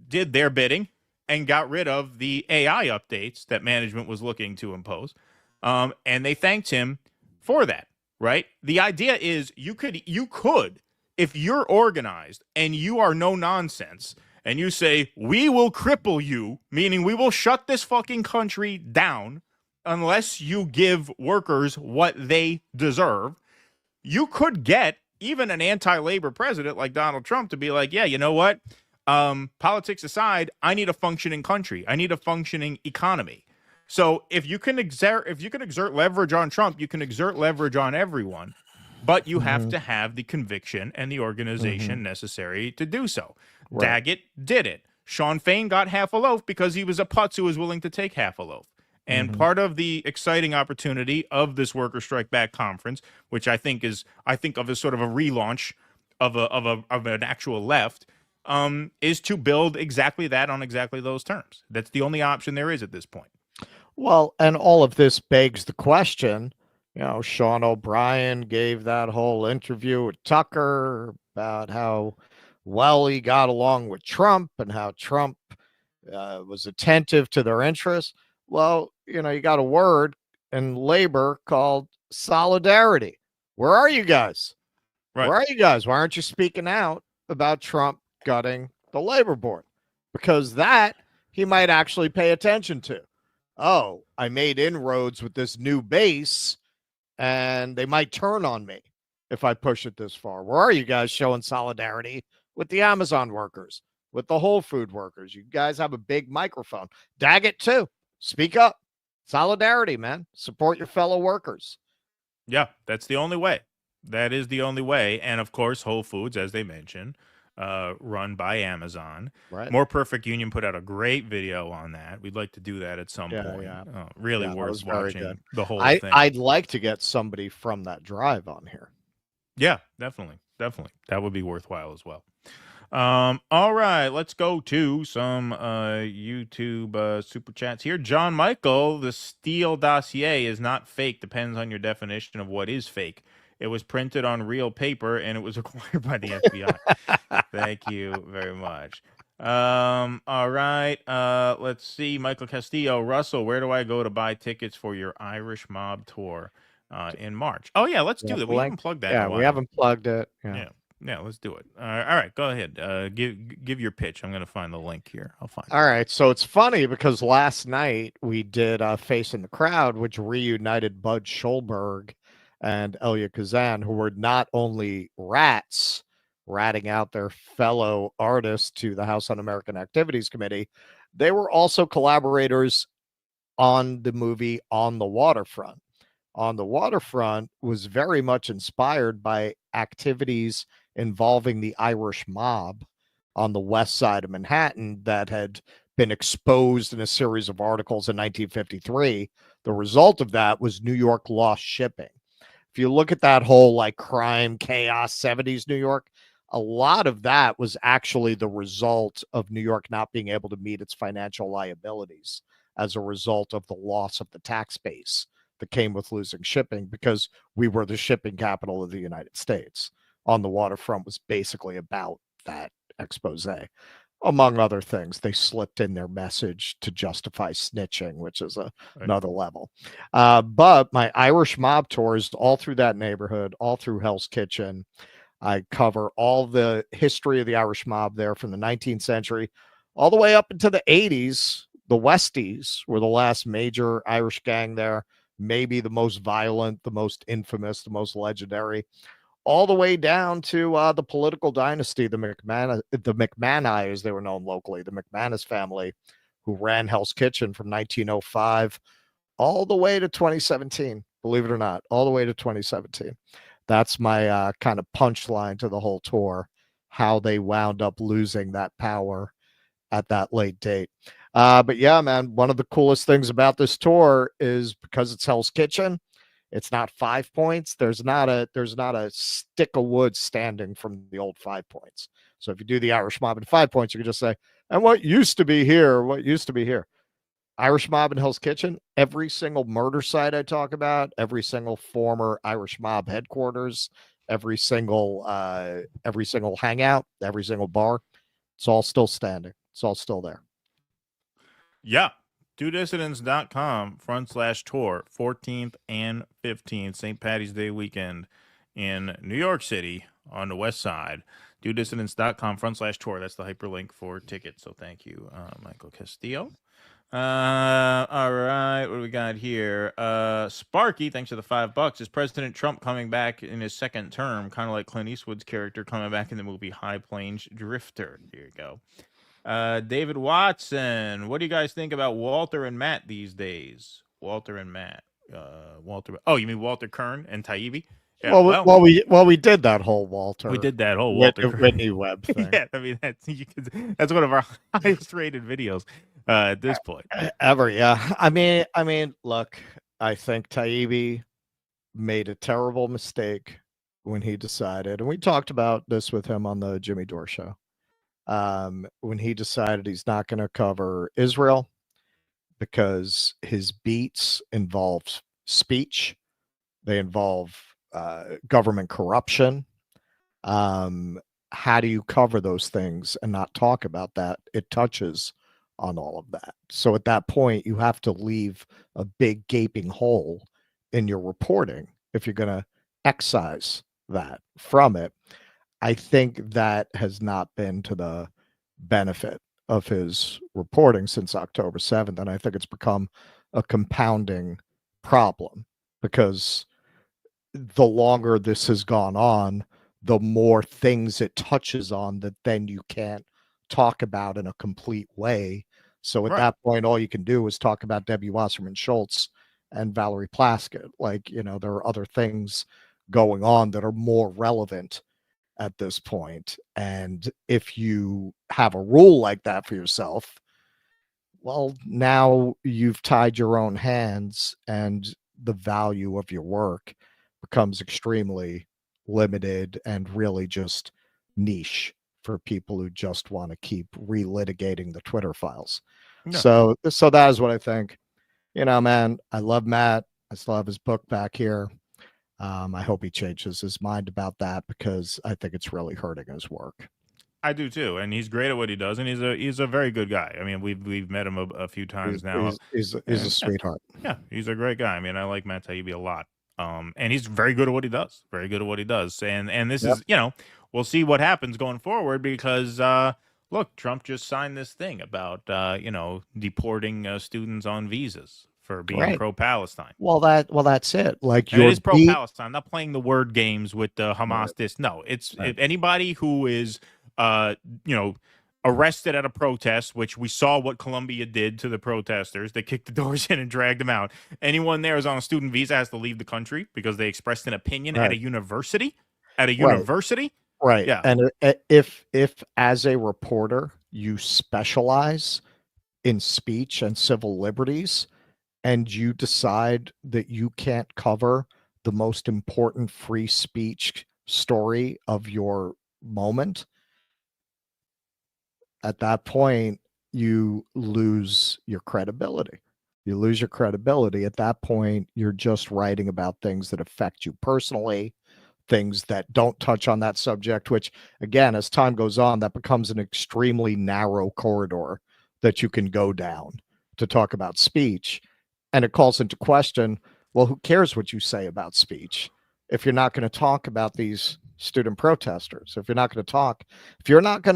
Speaker 9: did their bidding and got rid of the AI updates that management was looking to impose. And they thanked him for that, right? The idea is you could, if you're organized and you are no nonsense and you say, we will cripple you, meaning we will shut this fucking country down unless you give workers what they deserve, you could get even an anti-labor president like Donald Trump to be like, yeah, you know what? Politics aside, I need a functioning country. I need a functioning economy. So if you can exert leverage on Trump, you can exert leverage on everyone, but you have to have the conviction and the organization necessary to do so. Right. Daggett did it. Sean Fain got half a loaf because he was a putz who was willing to take half a loaf. And part of the exciting opportunity of this Worker Strike Back conference, which I think of as sort of a relaunch of an actual left, is to build exactly that on exactly those terms. That's the only option there is at this point.
Speaker 4: Well, and all of this begs the question, Sean O'Brien gave that whole interview with Tucker about how well he got along with Trump and how Trump was attentive to their interests. Well, you got a word in labor called solidarity. Where are you guys? Right. Where are you guys? Why aren't you speaking out about Trump gutting the labor board? Because that he might actually pay attention to. Oh, I made inroads with this new base and they might turn on me if I push it this far. Where are you guys showing solidarity with the Amazon workers, with the Whole Food workers? You guys have a big microphone. Daggett too. Speak up. Solidarity, man. Support your fellow workers.
Speaker 9: Yeah, that's the only way. That is the only way. And of course, Whole Foods, as they mentioned, run by Amazon. Right. More Perfect Union put out a great video on that. We'd like to do that at some point. Yeah. Really worth watching the whole thing.
Speaker 4: I'd like to get somebody from that drive on here.
Speaker 9: Yeah, definitely. That would be worthwhile as well. All right, let's go to some YouTube super chats here. John Michael, the Steele dossier is not fake. Depends on your definition of what is fake. It was printed on real paper and it was acquired by the FBI. Thank you very much. All right. Let's see. Michael Castillo, Russell, where do I go to buy tickets for your Irish Mob tour in March? Oh yeah, let's do that. We haven't plugged that.
Speaker 4: Yeah, we haven't plugged it.
Speaker 9: Yeah, let's do it. All right, go ahead. Give your pitch. I'm going to find the link here. I'll find it.
Speaker 4: All right, so it's funny because last night we did Face in the Crowd, which reunited Bud Schulberg and Elia Kazan, who were not only ratting out their fellow artists to the House Un-American Activities Committee, they were also collaborators on the movie On the Waterfront. On the Waterfront was very much inspired by activities involving the Irish mob on the west side of Manhattan that had been exposed in a series of articles in 1953. The result of that was New York lost shipping. If you look at that whole crime, chaos, 70s New York, a lot of that was actually the result of New York not being able to meet its financial liabilities as a result of the loss of the tax base that came with losing shipping, because we were the shipping capital of the United States. On the Waterfront was basically about that expose. Among other things, they slipped in their message to justify snitching, which is another level. But my Irish Mob tour is all through that neighborhood, all through Hell's Kitchen. I cover all the history of the Irish Mob there from the 19th century all the way up into the 80s. The Westies were the last major Irish gang there, maybe the most violent, the most infamous, the most legendary, all the way down to the political dynasty, the McMahon, as they were known locally, the McManus family, who ran Hell's Kitchen from 1905 all the way to 2017, believe it or not, all the way to 2017. That's my kind of punchline to the whole tour, how they wound up losing that power at that late date. But yeah, man, one of the coolest things about this tour is because it's Hell's Kitchen, it's not 5 points. There's not a stick of wood standing from the old 5 points. So if you do the Irish Mob in 5 points, you can just say, and what used to be here, what used to be here. Irish Mob in Hell's Kitchen, every single murder site I talk about, every single former Irish Mob headquarters, every single hangout, every single bar, it's all still standing. It's all still there.
Speaker 9: Yeah. DoDissidents.com/tour, 14th and 15th, St. Patty's Day weekend in New York City on the west side. DoDissidents.com/tour. That's the hyperlink for tickets. So thank you, Michael Castillo. All right, what do we got here? Sparky, thanks for the $5. Is President Trump coming back in his second term, kind of like Clint Eastwood's character coming back in the movie High Plains Drifter? Here you go. David Watson, what do you guys think about Walter and Matt these days? Walter and Matt. Oh, you mean Walter Kern and Taibbi? Yeah,
Speaker 4: well, we did that whole Walter.
Speaker 9: We did that whole Walter
Speaker 4: Whitney Webb thing.
Speaker 9: Yeah, I mean that's one of our highest rated videos at this point
Speaker 4: ever. Yeah, I mean, look, I think Taibbi made a terrible mistake when he decided, and we talked about this with him on the Jimmy Dore show. When he decided he's not going to cover Israel because his beats involve speech, they involve government corruption. How do you cover those things and not talk about that? It touches on all of that. So at that point, you have to leave a big gaping hole in your reporting if you're going to excise that from it. I think that has not been to the benefit of his reporting since October 7th. And I think it's become a compounding problem because the longer this has gone on, the more things it touches on that then you can't talk about in a complete way. So at that point, all you can do is talk about Debbie Wasserman Schultz and Valerie Plaskett. Like, there are other things going on that are more relevant at this point. And if you have a rule like that for yourself, well, now you've tied your own hands and the value of your work becomes extremely limited and really just niche for people who just want to keep relitigating the Twitter files. No. So that is what I think. Man, I love Matt. I still have his book back here. I hope he changes his mind about that because I think it's really hurting his work.
Speaker 9: I do too, and he's great at what he does, and he's a very good guy. I mean, we've met him a few times now.
Speaker 4: He's a sweetheart.
Speaker 9: Yeah, he's a great guy. I mean, I like Matt Taibbi a lot. And he's very good at what he does. Very good at what he does. And this is, we'll see what happens going forward because look, Trump just signed this thing about deporting students on visas for being pro-Palestine.
Speaker 4: Well, that's it. Like,
Speaker 9: it is pro-Palestine. I'm not playing the word games with the Hamas. No, it's anybody who is arrested at a protest, which we saw what Colombia did to the protesters. They kicked the doors in and dragged them out. Anyone there is on a student visa has to leave the country because they expressed an opinion at a university.
Speaker 4: Right.
Speaker 9: Yeah.
Speaker 4: And if as a reporter you specialize in speech and civil liberties and you decide that you can't cover the most important free speech story of your moment, at that point, you lose your credibility. You lose your credibility. At that point, you're just writing about things that affect you personally, things that don't touch on that subject, which, again, as time goes on, that becomes an extremely narrow corridor that you can go down to talk about speech. And it calls into question, well, who cares what you say about speech if you're not going to talk about these student protesters? If you're not going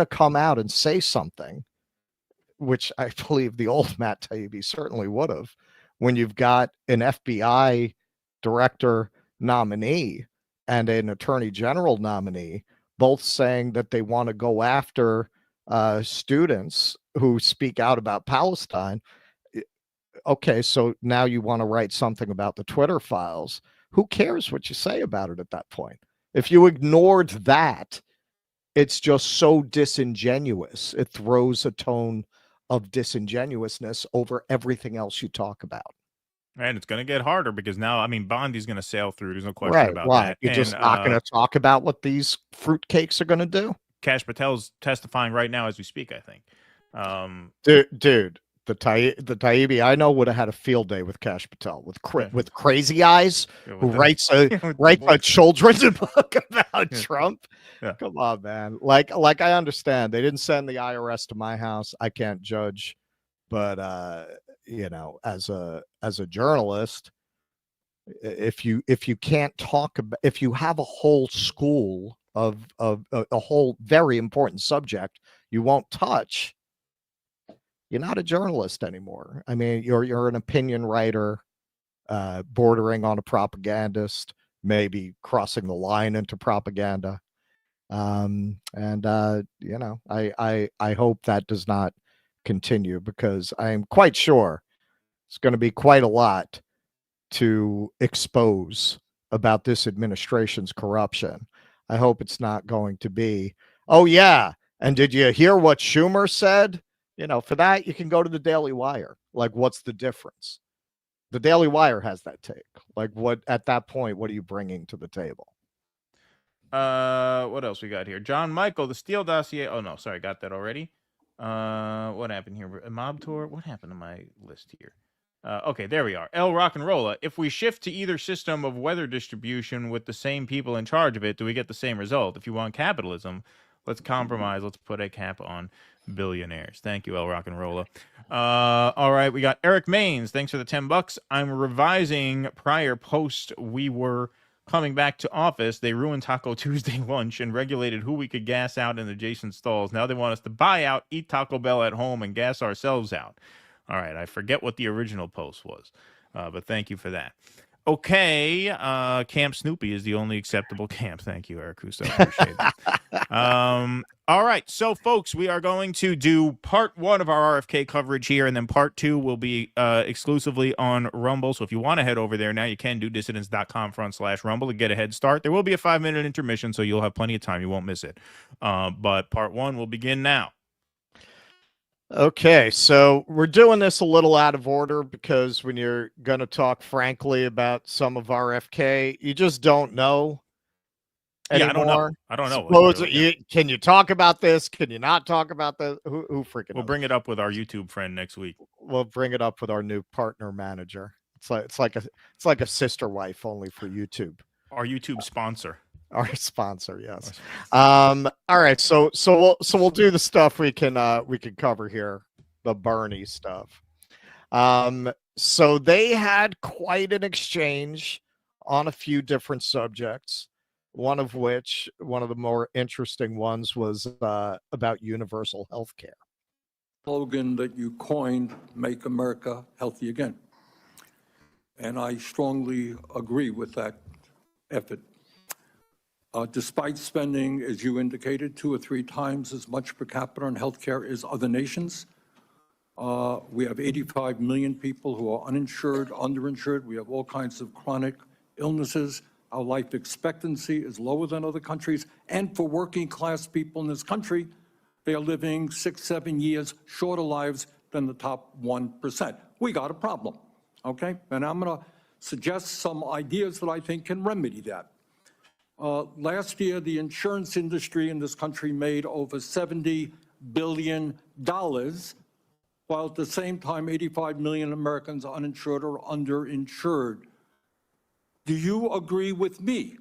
Speaker 4: to come out and say something, which I believe the old Matt Taibbi certainly would have, when you've got an FBI director nominee and an attorney general nominee, both saying that they want to go after students who speak out about Palestine. Okay, so now you want to write something about the Twitter files. Who cares what you say about it at that point? If you ignored that, it's just so disingenuous. It throws a tone of disingenuousness over everything else you talk about.
Speaker 9: And it's going to get harder because now, I mean, Bondi's going to sail through. There's no question about that.
Speaker 4: You're just not going to talk about what these fruitcakes are going to do?
Speaker 9: Kash Patel's testifying right now as we speak, I think.
Speaker 4: Dude, the Taibbi I know would have had a field day with Kash Patel with Crazy Eyes, who writes a children's book about Trump.
Speaker 9: Yeah.
Speaker 4: Come on, man. Like I understand they didn't send the IRS to my house. I can't judge, but as a journalist, if you can't talk about, if you have a whole school of a whole very important subject you won't touch, you're not a journalist anymore. I mean, you're an opinion writer, bordering on a propagandist, maybe crossing the line into propaganda. I hope that does not continue, because I am quite sure it's going to be quite a lot to expose about this administration's corruption. I hope it's not going to be, oh yeah, and did you hear what Schumer said? For that, you can go to the Daily Wire. Like, what's the difference? The Daily Wire has that take. Like, what, at that point, what are you bringing to the table?
Speaker 9: What else we got here? John Michael, the Steele dossier. Oh, no, sorry, got that already. What happened here? A mob tour? What happened to my list here? Okay, there we are. El Rock and Rolla. If we shift to either system of weather distribution with the same people in charge of it, do we get the same result? If you want capitalism, let's compromise. Let's put a cap on billionaires. Thank you, El Rock and Rolla. All right, we got Eric Maines. Thanks for the $10. I'm revising prior post. We were coming back to office. They ruined Taco Tuesday lunch and regulated who we could gas out in adjacent stalls. Now they want us to buy out, eat Taco Bell at home, and gas ourselves out. All right, I forget what the original post was, but thank you for that. Okay, Camp Snoopy is the only acceptable camp. Thank you, Eric Huso. Appreciate it. All right, so folks, we are going to do part 1 of our RFK coverage here, and then part 2 will be exclusively on Rumble. So if you want to head over there now, you can do dissidents.com/Rumble to get a head start. There will be a 5-minute intermission, so you'll have plenty of time. You won't miss it. But part 1 will begin now.
Speaker 4: Okay, so we're doing this a little out of order because when you're going to talk frankly about some of RFK, you just don't know anymore.
Speaker 9: I don't know.
Speaker 4: Can you talk about this? Can you not talk about this? Who freaking knows?
Speaker 9: We'll bring it up with our YouTube friend next week.
Speaker 4: We'll bring it up with our new partner manager. It's like a sister wife, only for YouTube.
Speaker 9: Our YouTube sponsor.
Speaker 4: Our sponsor, yes. All right, so we'll do the stuff we can cover here, the Bernie stuff. So they had quite an exchange on a few different subjects. One of the more interesting ones was about universal health care.
Speaker 5: Slogan that you coined, "Make America Healthy Again," and I strongly agree with that effort. Despite spending, as you indicated, 2 or 3 times as much per capita on healthcare as other nations, we have 85 million people who are uninsured, underinsured. We have all kinds of chronic illnesses. Our life expectancy is lower than other countries. And for working class people in this country, they are living 6-7 years shorter lives than the top 1%. We got a problem, okay? And I'm going to suggest some ideas that I think can remedy that. Last year, the insurance industry in this country made over $70 billion, while at the same time, 85 million Americans are uninsured or underinsured. Do you agree with me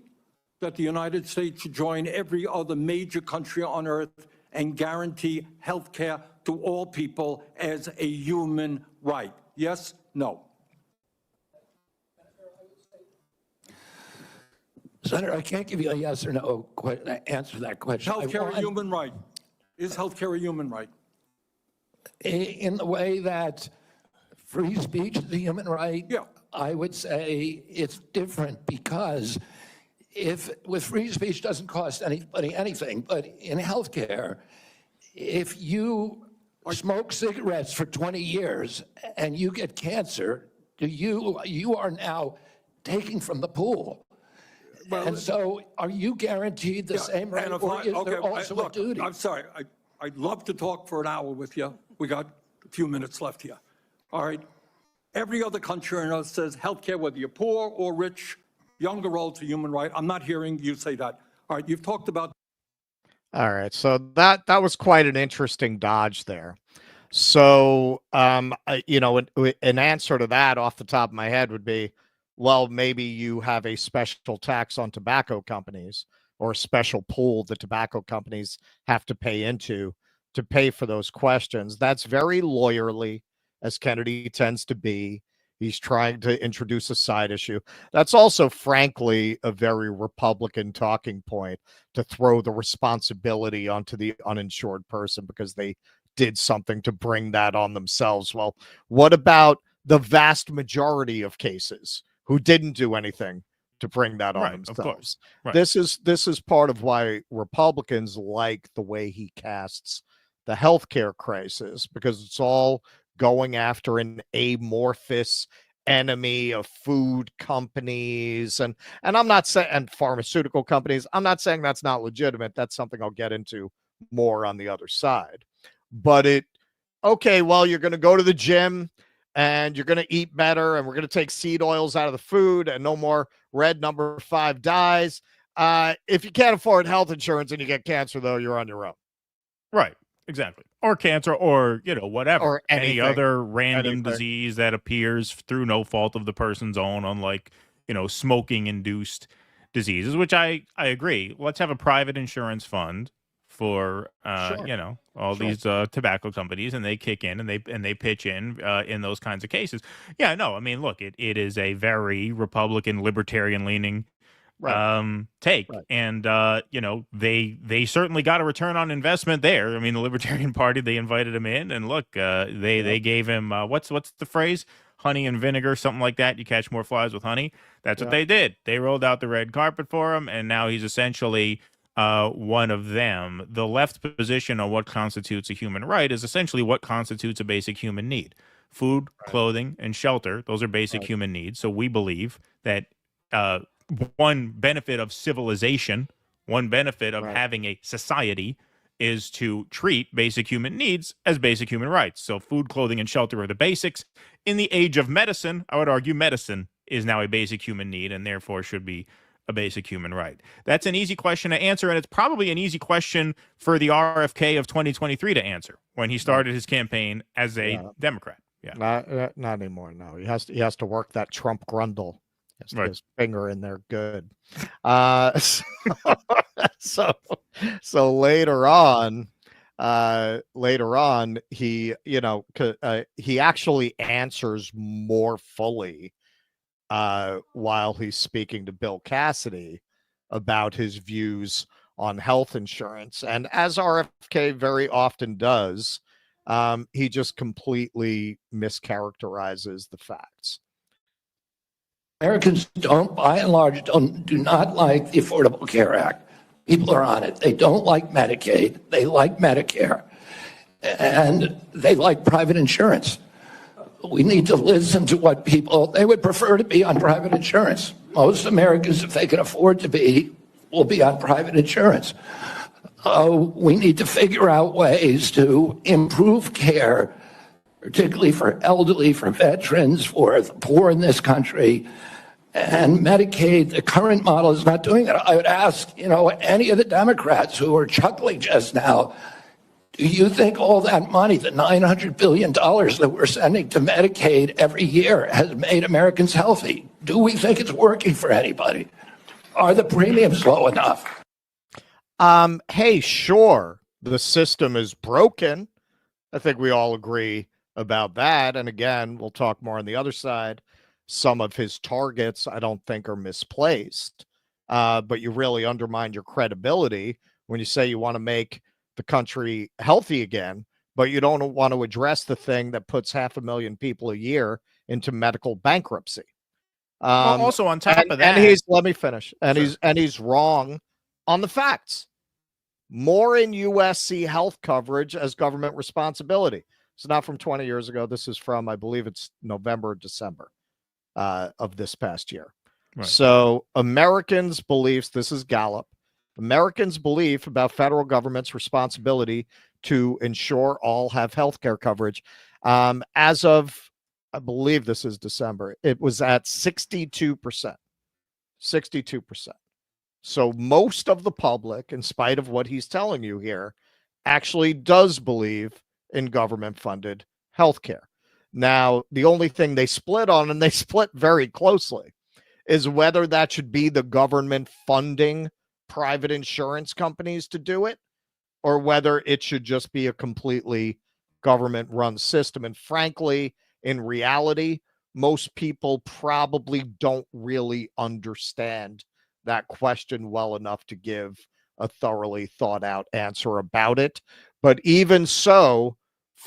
Speaker 5: that the United States should join every other major country on earth and guarantee health care to all people as a human right? Yes? No?
Speaker 16: Senator, I can't give you a yes or no answer to that question.
Speaker 5: Healthcare a human right? Is healthcare a human right?
Speaker 16: In the way that free speech is a human right, yeah. I would say it's different, because with free speech doesn't cost anybody anything, but in healthcare, if you smoke cigarettes for 20 years and you get cancer, you are now taking from the pool. Well, and so are you guaranteed the same right, or is there also a duty?
Speaker 5: I'm sorry. I'd love to talk for an hour with you. We got a few minutes left here. All right. Every other country on earth says healthcare, whether you're poor or rich, young or old, is a human right. I'm not hearing you say that. All right. You've talked about.
Speaker 4: All right. So that was quite an interesting dodge there. So, an answer to that off the top of my head would be, well, maybe you have a special tax on tobacco companies or a special pool that tobacco companies have to pay into to pay for those questions. That's very lawyerly, as Kennedy tends to be. He's trying to introduce a side issue. That's also, frankly, a very Republican talking point, to throw the responsibility onto the uninsured person because they did something to bring that on themselves. Well, what about the vast majority of cases who didn't do anything to bring that on themselves?
Speaker 9: Of course. Right.
Speaker 4: This is part of why Republicans like the way he casts the healthcare crisis, because it's all going after an amorphous enemy of food companies and I'm not saying, and pharmaceutical companies. I'm not saying that's not legitimate. That's something I'll get into more on the other side. But well, you're going to go to the gym and you're going to eat better, and we're going to take seed oils out of the food and no more red number 5 dyes. If you can't afford health insurance and you get cancer, though, you're on your own.
Speaker 9: Right. Exactly. Or cancer, or, whatever.
Speaker 4: Or
Speaker 9: any other random disease that appears through no fault of the person's own, unlike, smoking-induced diseases, which I agree. Let's have a private insurance fund for, all these tobacco companies, and they kick in and they pitch in those kinds of cases. Yeah, no, I mean, look, it is a very Republican, libertarian-leaning take. Right. And, they certainly got a return on investment there. I mean, the Libertarian Party, they invited him in, and look, they gave him, what's the phrase? Honey and vinegar, something like that. You catch more flies with honey. That's what they did. They rolled out the red carpet for him, and now he's essentially one of them. The left position on what constitutes a human right is essentially what constitutes a basic human need. Food, clothing, and shelter. Those are basic human needs. So we believe that one benefit of civilization, one benefit of having a society, is to treat basic human needs as basic human rights. So food, clothing, and shelter are the basics. In the age of medicine, I would argue medicine is now a basic human need and therefore should be a basic human right. That's an easy question to answer, and it's probably an easy question for the RFK of 2023 to answer when he started his campaign as a Democrat. Yeah,
Speaker 4: not anymore. No, he has to work that Trump grundle. His finger in there good. So later on, he he actually answers more fully while he's speaking to Bill Cassidy about his views on health insurance, and as RFK very often does, he just completely mischaracterizes the facts.
Speaker 16: Americans don't, by and large, do not like the Affordable Care Act. People are on it. They don't like Medicaid. They like Medicare. And they like private insurance. We need to listen to what they would prefer to be on private insurance. Most Americans, if they can afford to be, will be on private insurance. We need to figure out ways to improve care, particularly for elderly, for veterans, for the poor in this country. And Medicaid, the current model, is not doing that. I would ask, any of the Democrats who are chuckling just now, do you think all that money, the $900 billion that we're sending to Medicaid every year, has made Americans healthy? Do we think it's working for anybody? Are the premiums low enough?
Speaker 4: Hey, sure, the system is broken. I think we all agree about that. And again, we'll talk more on the other side. Some of his targets, I don't think, are misplaced. But you really undermine your credibility when you say you want to make the country healthy again, but you don't want to address the thing that puts 500,000 people a year into medical bankruptcy.
Speaker 9: Also, on top of that,
Speaker 4: and let me finish. And he's wrong on the facts. More in USC health coverage as government responsibility. It's not from 20 years ago. This is from, I believe it's November or December of this past year. Right. So Americans' beliefs, this is Gallup, Americans' belief about federal government's responsibility to ensure all have health care coverage. As of, I believe this is December, it was at 62%. 62%. So most of the public, in spite of what he's telling you here, actually does believe in government-funded healthcare. Now, the only thing they split on, and they split very closely, is whether that should be the government funding private insurance companies to do it, or whether it should just be a completely government-run system. And frankly, in reality, most people probably don't really understand that question well enough to give a thoroughly thought-out answer about it. But even so,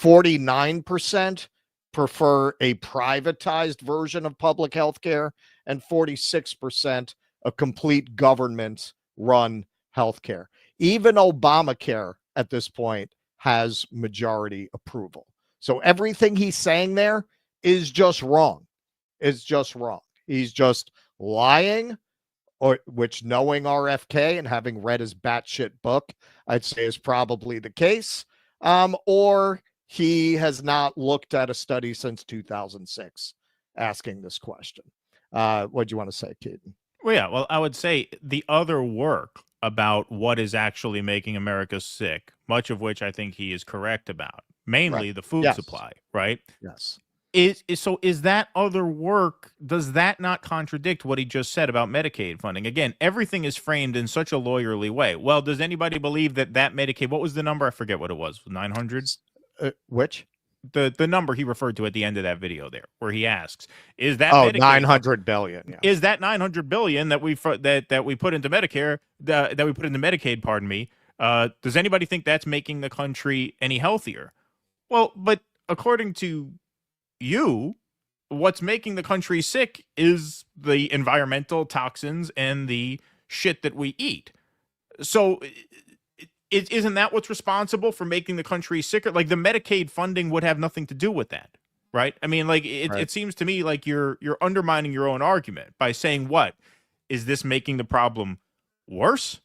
Speaker 4: 49% prefer a privatized version of public health care, and 46% a complete government-run health care. Even Obamacare at this point has majority approval. So everything he's saying there is just wrong. It's just wrong. He's just lying, or which, knowing RFK and having read his batshit book, I'd say is probably the case. Or he has not looked at a study since 2006 asking this question. What do you want to say, Keaton?
Speaker 9: Well, yeah. Well, I would say the other work about what is actually making America sick, much of which I think he is correct about, mainly the food supply, right?
Speaker 4: Yes.
Speaker 9: Is that other work, does that not contradict what he just said about Medicaid funding? Again, everything is framed in such a lawyerly way. Well, does anybody believe that Medicaid, what was the number? I forget what it was, 900?
Speaker 4: Which?
Speaker 9: The number he referred to at the end of that video there, where he asks, is that
Speaker 4: Medicaid,
Speaker 9: 900
Speaker 4: billion? Yeah.
Speaker 9: Is that 900 billion that we put into Medicare, that we put into Medicaid? Pardon me. Does anybody think that's making the country any healthier? Well, but according to you, what's making the country sick is the environmental toxins and the shit that we eat. So isn't that what's responsible for making the country sicker? Like, the Medicaid funding would have nothing to do with that, right? I mean, like, it seems to me like you're undermining your own argument by saying, what, is this making the problem worse?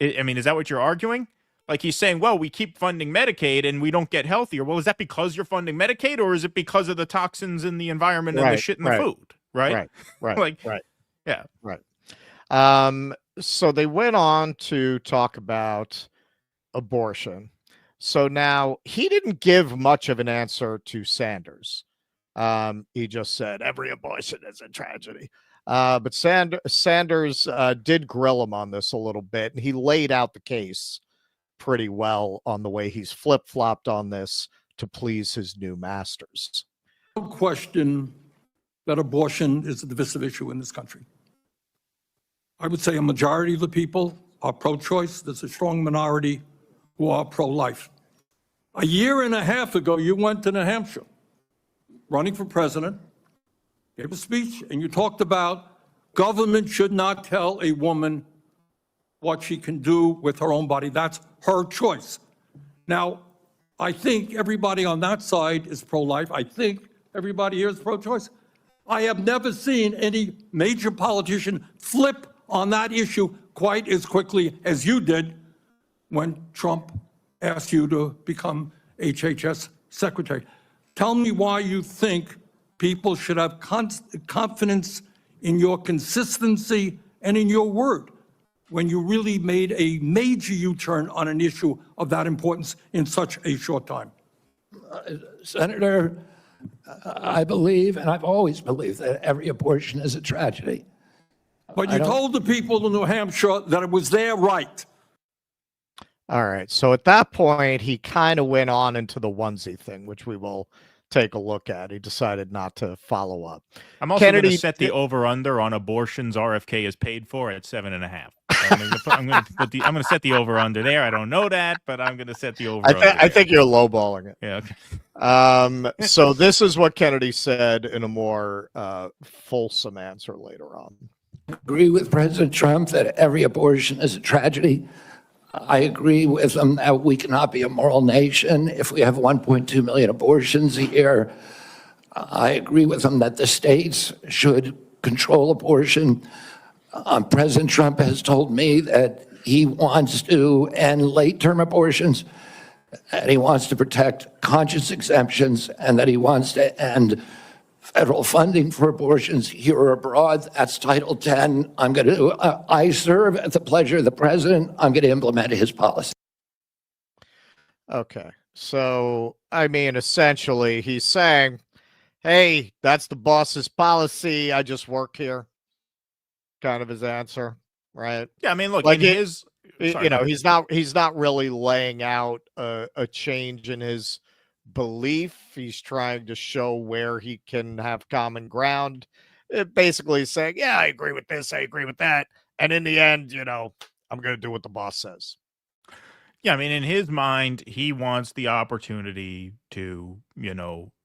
Speaker 9: I mean, is that what you're arguing? Like, he's saying, well, we keep funding Medicaid and we don't get healthier. Well, is that because you're funding Medicaid, or is it because of the toxins in the environment and the shit in the food? Right. Like, yeah.
Speaker 4: Right. So they went on to talk about abortion. So now he didn't give much of an answer to Sanders. He just said every abortion is a tragedy. But Sanders did grill him on this a little bit, and he laid out the case pretty well on the way he's flip-flopped on this to please his new masters.
Speaker 5: No question that abortion is a divisive issue in this country. I would say a majority of the people are pro-choice. There's a strong minority who are pro-life. A year and a half ago, you went to New Hampshire, running for president, gave a speech, and you talked about government should not tell a woman what she can do with her own body. That's her choice. Now, I think everybody on that side is pro-life. I think everybody here is pro-choice. I have never seen any major politician flip on that issue quite as quickly as you did when Trump asked you to become HHS secretary. Tell me why you think people should have confidence in your consistency and in your word when you really made a major U-turn on an issue of that importance in such a short time.
Speaker 16: Senator, I believe, and I've always believed, that every abortion is a tragedy.
Speaker 5: But you told the people in New Hampshire that it was their right.
Speaker 4: All right. So at that point, he kind of went on into the onesie thing, which we will take a look at. He decided not to follow up.
Speaker 9: I'm also going to set the over/under on abortions RFK is paid for at 7.5. I'm going to set the over/under there. I don't know that, but I'm going to set the over/under.
Speaker 4: I think you're lowballing it.
Speaker 9: Yeah. Okay.
Speaker 4: So this is what Kennedy said in a more fulsome answer later on.
Speaker 16: I agree with President Trump that every abortion is a tragedy. I agree with him that we cannot be a moral nation if we have 1.2 million abortions a year. I agree with him that the states should control abortion. President Trump has told me that he wants to end late-term abortions, and he wants to protect conscience exemptions, and that he wants to end federal funding for abortions here or abroad. That's Title 10. I serve at the pleasure of the president. I'm going to implement his policy.
Speaker 4: Okay. So, I mean, essentially, he's saying, hey, that's the boss's policy. I just work here. Kind of his answer, right?
Speaker 9: Yeah, I mean, look,
Speaker 4: Like
Speaker 9: in his, sorry,
Speaker 4: you
Speaker 9: go
Speaker 4: know,
Speaker 9: ahead.
Speaker 4: he's not really laying out a change in his belief. He's trying to show where he can have common ground. Basically saying, yeah, I agree with this, I agree with that. And in the end, you know, I'm going to do what the boss says.
Speaker 9: Yeah, I mean, in his mind, he wants the opportunity to,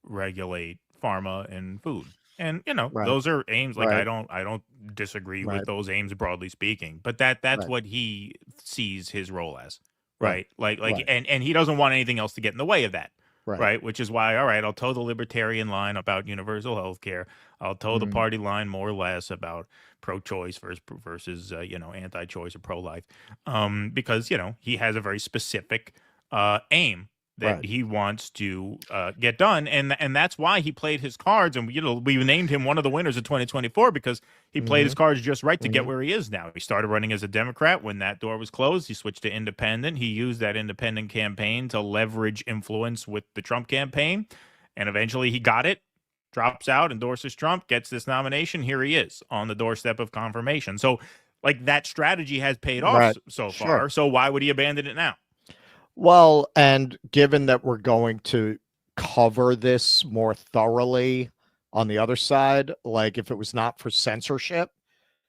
Speaker 9: regulate pharma and food. And,
Speaker 4: Right.
Speaker 9: those are aims. Like,
Speaker 4: Right.
Speaker 9: I don't disagree
Speaker 4: Right.
Speaker 9: with those aims, broadly speaking, but that's
Speaker 4: Right.
Speaker 9: what he sees his role as.
Speaker 4: Right.
Speaker 9: Right. Like,
Speaker 4: Right.
Speaker 9: and he doesn't want anything else to get in the way of that.
Speaker 4: Right.
Speaker 9: Right. Which is why, all right, I'll toe the libertarian line about universal health care. I'll toe the party line more or less about pro-choice versus anti-choice or pro-life. Because, he has a very specific aim that
Speaker 4: Right.
Speaker 9: he wants to get done. And that's why he played his cards. And, we named him one of the winners of 2024 because he played his cards just right to get where he is now. He started running as a Democrat. When that door was closed, he switched to independent. He used that independent campaign to leverage influence with the Trump campaign. And eventually he got it, drops out, endorses Trump, gets this nomination. Here he is on the doorstep of confirmation. So, like, that strategy has paid off
Speaker 4: Right.
Speaker 9: so
Speaker 4: Sure.
Speaker 9: far. So why would he abandon it now?
Speaker 4: Well, and given that we're going to cover this more thoroughly on the other side, like if it was not for censorship,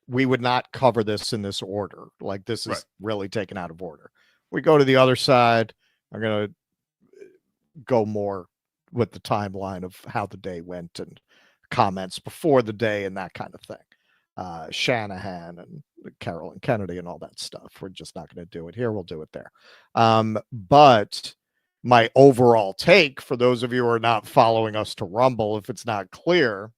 Speaker 4: we would not cover this in this order. Like this is
Speaker 9: Right.
Speaker 4: really taken out of order. We go to the other side. I'm going to go more with the timeline of how the day went and comments before the day and that kind of thing. Shanahan and Carolyn Kennedy and all that stuff. We're just not going to do it here. We'll do it there. But my overall take for those of you who are not following us to Rumble, if it's not clear,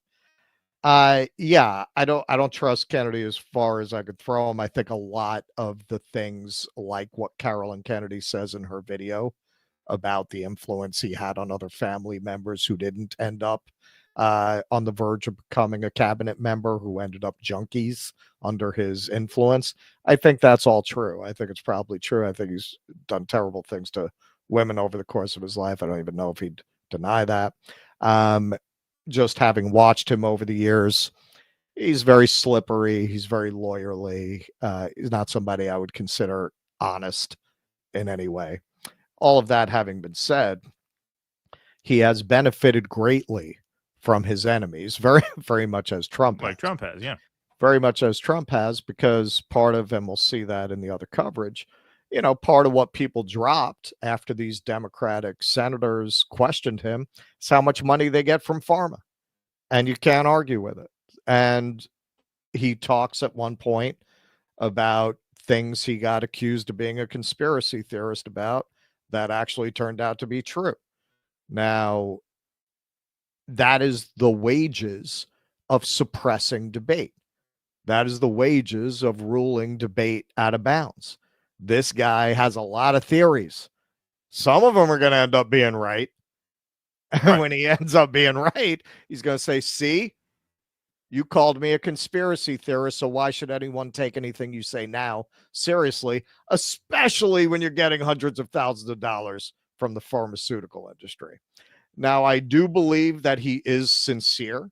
Speaker 4: yeah, I don't trust Kennedy as far as I could throw him. I think a lot of the things like what Carolyn Kennedy says in her video about the influence he had on other family members who didn't end up on the verge of becoming a cabinet member, who ended up junkies under his influence. I think that's all true. I think it's probably true. I think he's done terrible things to women over the course of his life. I don't even know if he'd deny that. Just having watched him over the years, he's very slippery. He's very lawyerly. He's not somebody I would consider honest in any way. All of that having been said, he has benefited greatly from his enemies, very, very much as Trump has.
Speaker 9: Like Trump has, yeah.
Speaker 4: Very much as Trump has, because part of, and we'll see that in the other coverage, part of what people dropped after these Democratic senators questioned him is how much money they get from pharma. And you can't argue with it. And he talks at one point about things he got accused of being a conspiracy theorist about that actually turned out to be true. Now, that is the wages of suppressing debate. That is the wages of ruling debate out of bounds. This guy has a lot of theories. Some of them are going to end up being right. And when he ends up being right, he's going to say, see, you called me a conspiracy theorist, so why should anyone take anything you say now seriously, especially when you're getting hundreds of thousands of dollars from the pharmaceutical industry. Now, I do believe that he is sincere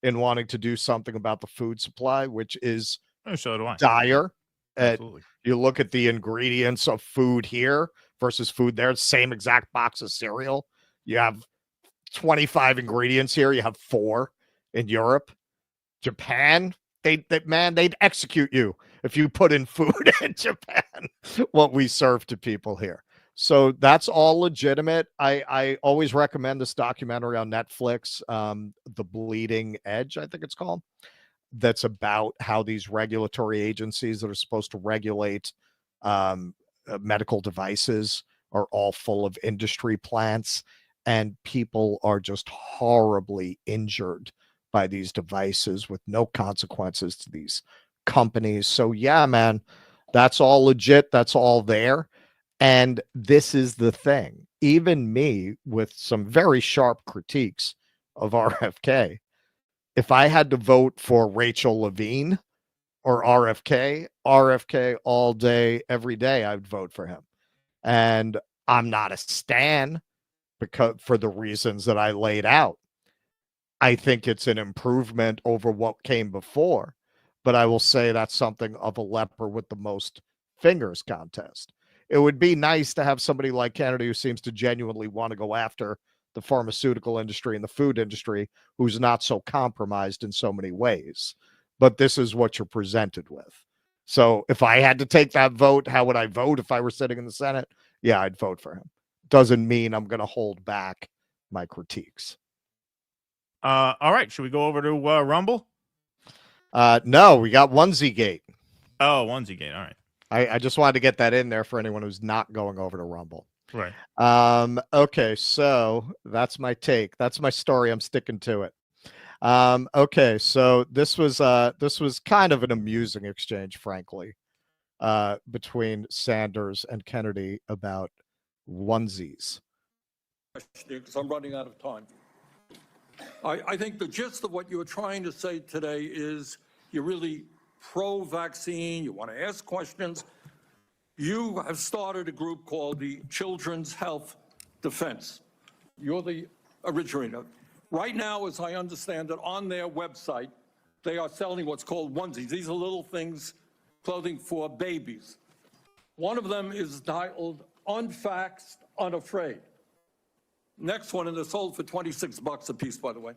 Speaker 4: in wanting to do something about the food supply, which is
Speaker 9: so do I.
Speaker 4: dire.
Speaker 9: Absolutely.
Speaker 4: You look at the ingredients of food here versus food there, same exact box of cereal. You have 25 ingredients here. You have 4 in Europe. Japan, they'd execute you if you put in food in Japan, what we serve to people here. So that's all legitimate. I always recommend this documentary on Netflix, The Bleeding Edge, I think it's called, that's about how these regulatory agencies that are supposed to regulate medical devices are all full of industry plants, and people are just horribly injured by these devices with no consequences to these companies. So yeah, man, that's all legit. That's all there. And this is the thing. Even me, with some very sharp critiques of RFK, if I had to vote for Rachel Levine or RFK all day, every day, I would vote for him. And I'm not a stan. because for the reasons that I laid out. I think it's an improvement over what came before, but I will say that's something of a leper with the most fingers contest. It would be nice to have somebody like Kennedy who seems to genuinely want to go after the pharmaceutical industry and the food industry, who's not so compromised in so many ways. But this is what you're presented with. So if I had to take that vote, how would I vote if I were sitting in the Senate? Yeah, I'd vote for him. Doesn't mean I'm going to hold back my critiques.
Speaker 9: All right, should we go over to Rumble?
Speaker 4: No, we got Onesie Gate.
Speaker 9: Oh, Onesie Gate. All right.
Speaker 4: I just wanted to get that in there for anyone who's not going over to Rumble.
Speaker 9: Right.
Speaker 4: Okay, so that's my take. That's my story. I'm sticking to it. Okay, so this was kind of an amusing exchange, frankly, between Sanders and Kennedy about onesies.
Speaker 5: Because I'm running out of time. I think the gist of what you were trying to say today is you're really pro-vaccine, you want to ask questions. You have started a group called the Children's Health Defense. You're the originator. Right now, as I understand it, on their website, they are selling what's called onesies. These are little things, clothing for babies. One of them is titled Unfaxed, Unafraid. Next one, and they're sold for $26 a piece, by the way.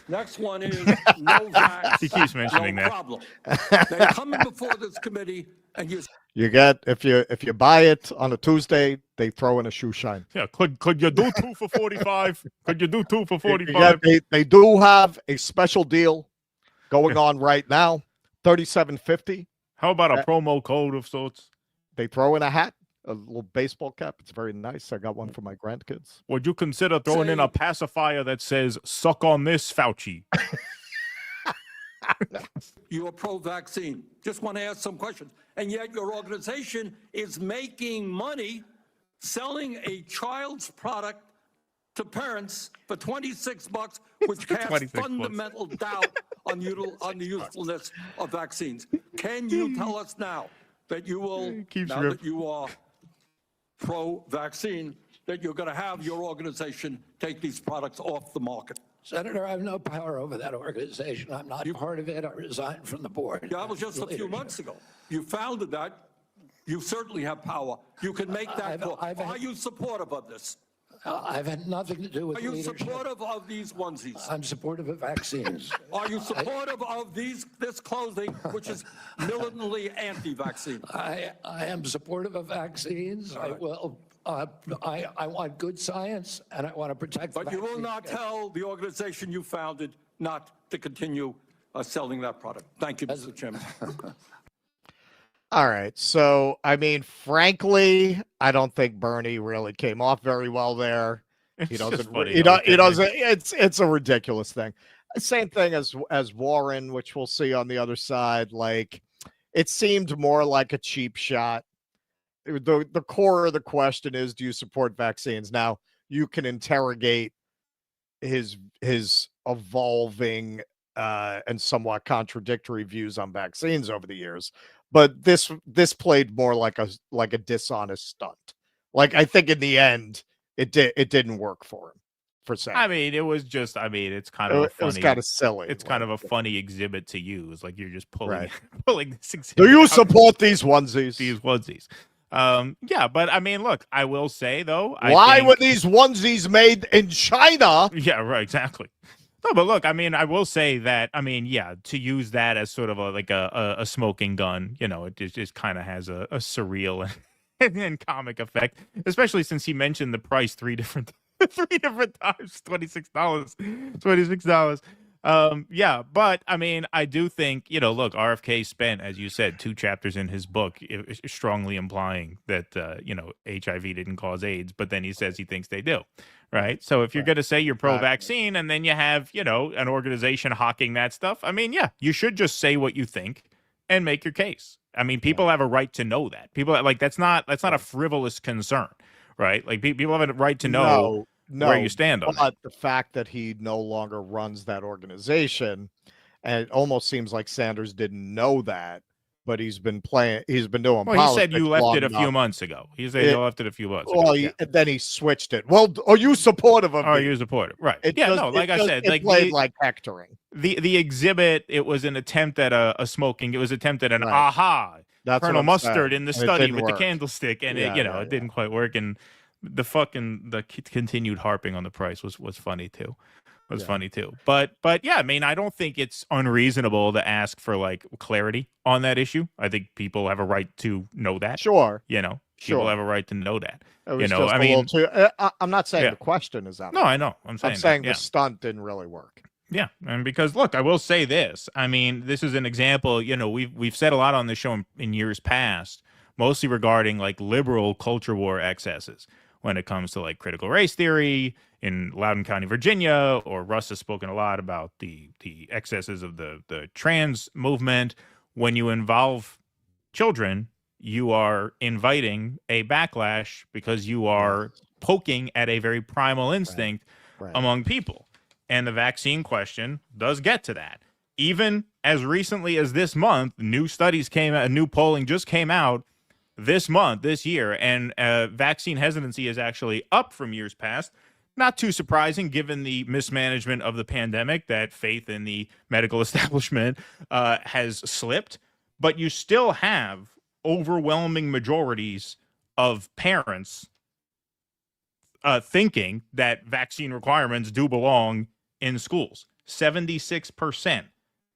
Speaker 5: Next one is no vax,
Speaker 9: He keeps mentioning
Speaker 5: no
Speaker 9: that.
Speaker 5: problem. They're coming before this committee, and
Speaker 4: You get if you buy it on a Tuesday, they throw in a shoe shine.
Speaker 9: Yeah, could you do 2 for 45? Could you do 2 for
Speaker 4: You
Speaker 9: 45?
Speaker 4: get- they do have a special deal going on right now, $37.50.
Speaker 9: How about a promo code of sorts?
Speaker 4: They throw in a hat, a little baseball cap. It's very nice. I got one for my grandkids.
Speaker 9: Would you consider throwing in a pacifier that says "Suck on this, Fauci"?
Speaker 5: You are pro-vaccine. Just want to ask some questions. And yet your organization is making money selling a child's product to parents for $26, which casts
Speaker 9: $26.
Speaker 5: fundamental doubt on the usefulness of vaccines. Can you tell us now that you will, now that you are pro-vaccine, that you're going to have your organization take these products off the market?
Speaker 16: Senator, I have no power over that organization. I'm not part of it. I resigned from the board.
Speaker 5: Yeah, that was just a few months ago. You founded that. You certainly have power. You can make that call. Are you supportive of this?
Speaker 16: I've had nothing to do with
Speaker 5: Are you
Speaker 16: leadership.
Speaker 5: supportive of these onesies?
Speaker 16: I'm supportive of vaccines.
Speaker 5: Are you supportive of this clothing, which is militantly anti-vaccine?
Speaker 16: I am supportive of vaccines. I will. I want good science, and I want to protect.
Speaker 5: But you will not tell the organization you founded not to continue selling that product. Thank you, Mr. Chairman.
Speaker 4: All right. So, I mean, frankly, I don't think Bernie really came off very well there. He doesn't. He doesn't. It's a ridiculous thing. Same thing as Warren, which we'll see on the other side. Like, it seemed more like a cheap shot. The core of the question is, do you support vaccines? Now, you can interrogate his evolving and somewhat contradictory views on vaccines over the years. But this played more like a dishonest stunt. Like, I think in the end, it didn't work for him. For Sanders.
Speaker 9: I mean, it was just. I mean, it's kind of.
Speaker 4: It was kind of silly.
Speaker 9: It's kind of a funny exhibit to use. Like you're just pulling this exhibit.
Speaker 4: Do you
Speaker 9: out.
Speaker 4: support these onesies?
Speaker 9: These onesies. Yeah, but I mean, look. I will say though.
Speaker 4: Why were these onesies made in China?
Speaker 9: Yeah, right. Exactly. No, but look, I mean, I will say that, I mean, yeah, to use that as sort of a smoking gun, you know, it just kind of has a surreal and comic effect, especially since he mentioned the price three different times, $26. Yeah, but I mean, I do think, you know, look, RFK spent, as you said, 2 chapters in his book strongly implying that, you know, HIV didn't cause AIDS, but then he says he thinks they do. Right. So if you're going to say you're pro-vaccine and then you have, you know, an organization hawking that stuff, I mean, yeah, you should just say what you think and make your case. I mean, people have a right to know that. People like that's not a frivolous concern. Right. Like people have a right to know where you stand on
Speaker 4: but the fact that he no longer runs that organization, and it almost seems like Sanders didn't know that, but he's been playing. He's been doing.
Speaker 9: Well, he said
Speaker 4: politics
Speaker 9: you left
Speaker 4: long
Speaker 9: it a few
Speaker 4: enough.
Speaker 9: months ago. He said you left it a few months
Speaker 4: Well,
Speaker 9: ago.
Speaker 4: then he switched it. Well, are you supportive of?
Speaker 9: Are
Speaker 4: me?
Speaker 9: you supportive? Right.
Speaker 4: It
Speaker 9: Yeah.
Speaker 4: does-
Speaker 9: No. Like
Speaker 4: it
Speaker 9: I
Speaker 4: does-
Speaker 9: said,
Speaker 4: it
Speaker 9: like
Speaker 4: played like hectoring.
Speaker 9: The exhibit. It was an attempt at a smoking. It was attempted at an
Speaker 4: Right.
Speaker 9: aha.
Speaker 4: That's
Speaker 9: Colonel
Speaker 4: what I'm
Speaker 9: Mustard
Speaker 4: saying.
Speaker 9: in the
Speaker 4: And it
Speaker 9: study
Speaker 4: didn't
Speaker 9: with the
Speaker 4: work.
Speaker 9: candlestick, and
Speaker 4: Yeah,
Speaker 9: it didn't quite work. And the continued harping on the price was funny too. Was funny too. But yeah, I mean, I don't think it's unreasonable to ask for like clarity on that issue. I think people have a right to know that.
Speaker 4: Sure.
Speaker 9: People
Speaker 4: Sure.
Speaker 9: have a right to know that.
Speaker 4: It was
Speaker 9: You know,
Speaker 4: just
Speaker 9: I
Speaker 4: a
Speaker 9: mean,
Speaker 4: little too. I'm not saying
Speaker 9: Yeah.
Speaker 4: the question is out.
Speaker 9: No, I know. I'm saying that, yeah.
Speaker 4: the stunt didn't really work.
Speaker 9: Yeah, and because look, I will say this. I mean, this is an example. You know, we've said a lot on this show in years past, mostly regarding like liberal culture war excesses when it comes to like critical race theory in Loudoun County, Virginia, or Russ has spoken a lot about the excesses of the trans movement. When you involve children, you are inviting a backlash because you are poking at a very primal instinct among people. And the vaccine question does get to that. Even as recently as this month, new studies came out, new polling just came out this month, this year, and vaccine hesitancy is actually up from years past. Not too surprising given the mismanagement of the pandemic, that faith in the medical establishment has slipped. But you still have overwhelming majorities of parents thinking that vaccine requirements do belong in schools. 76%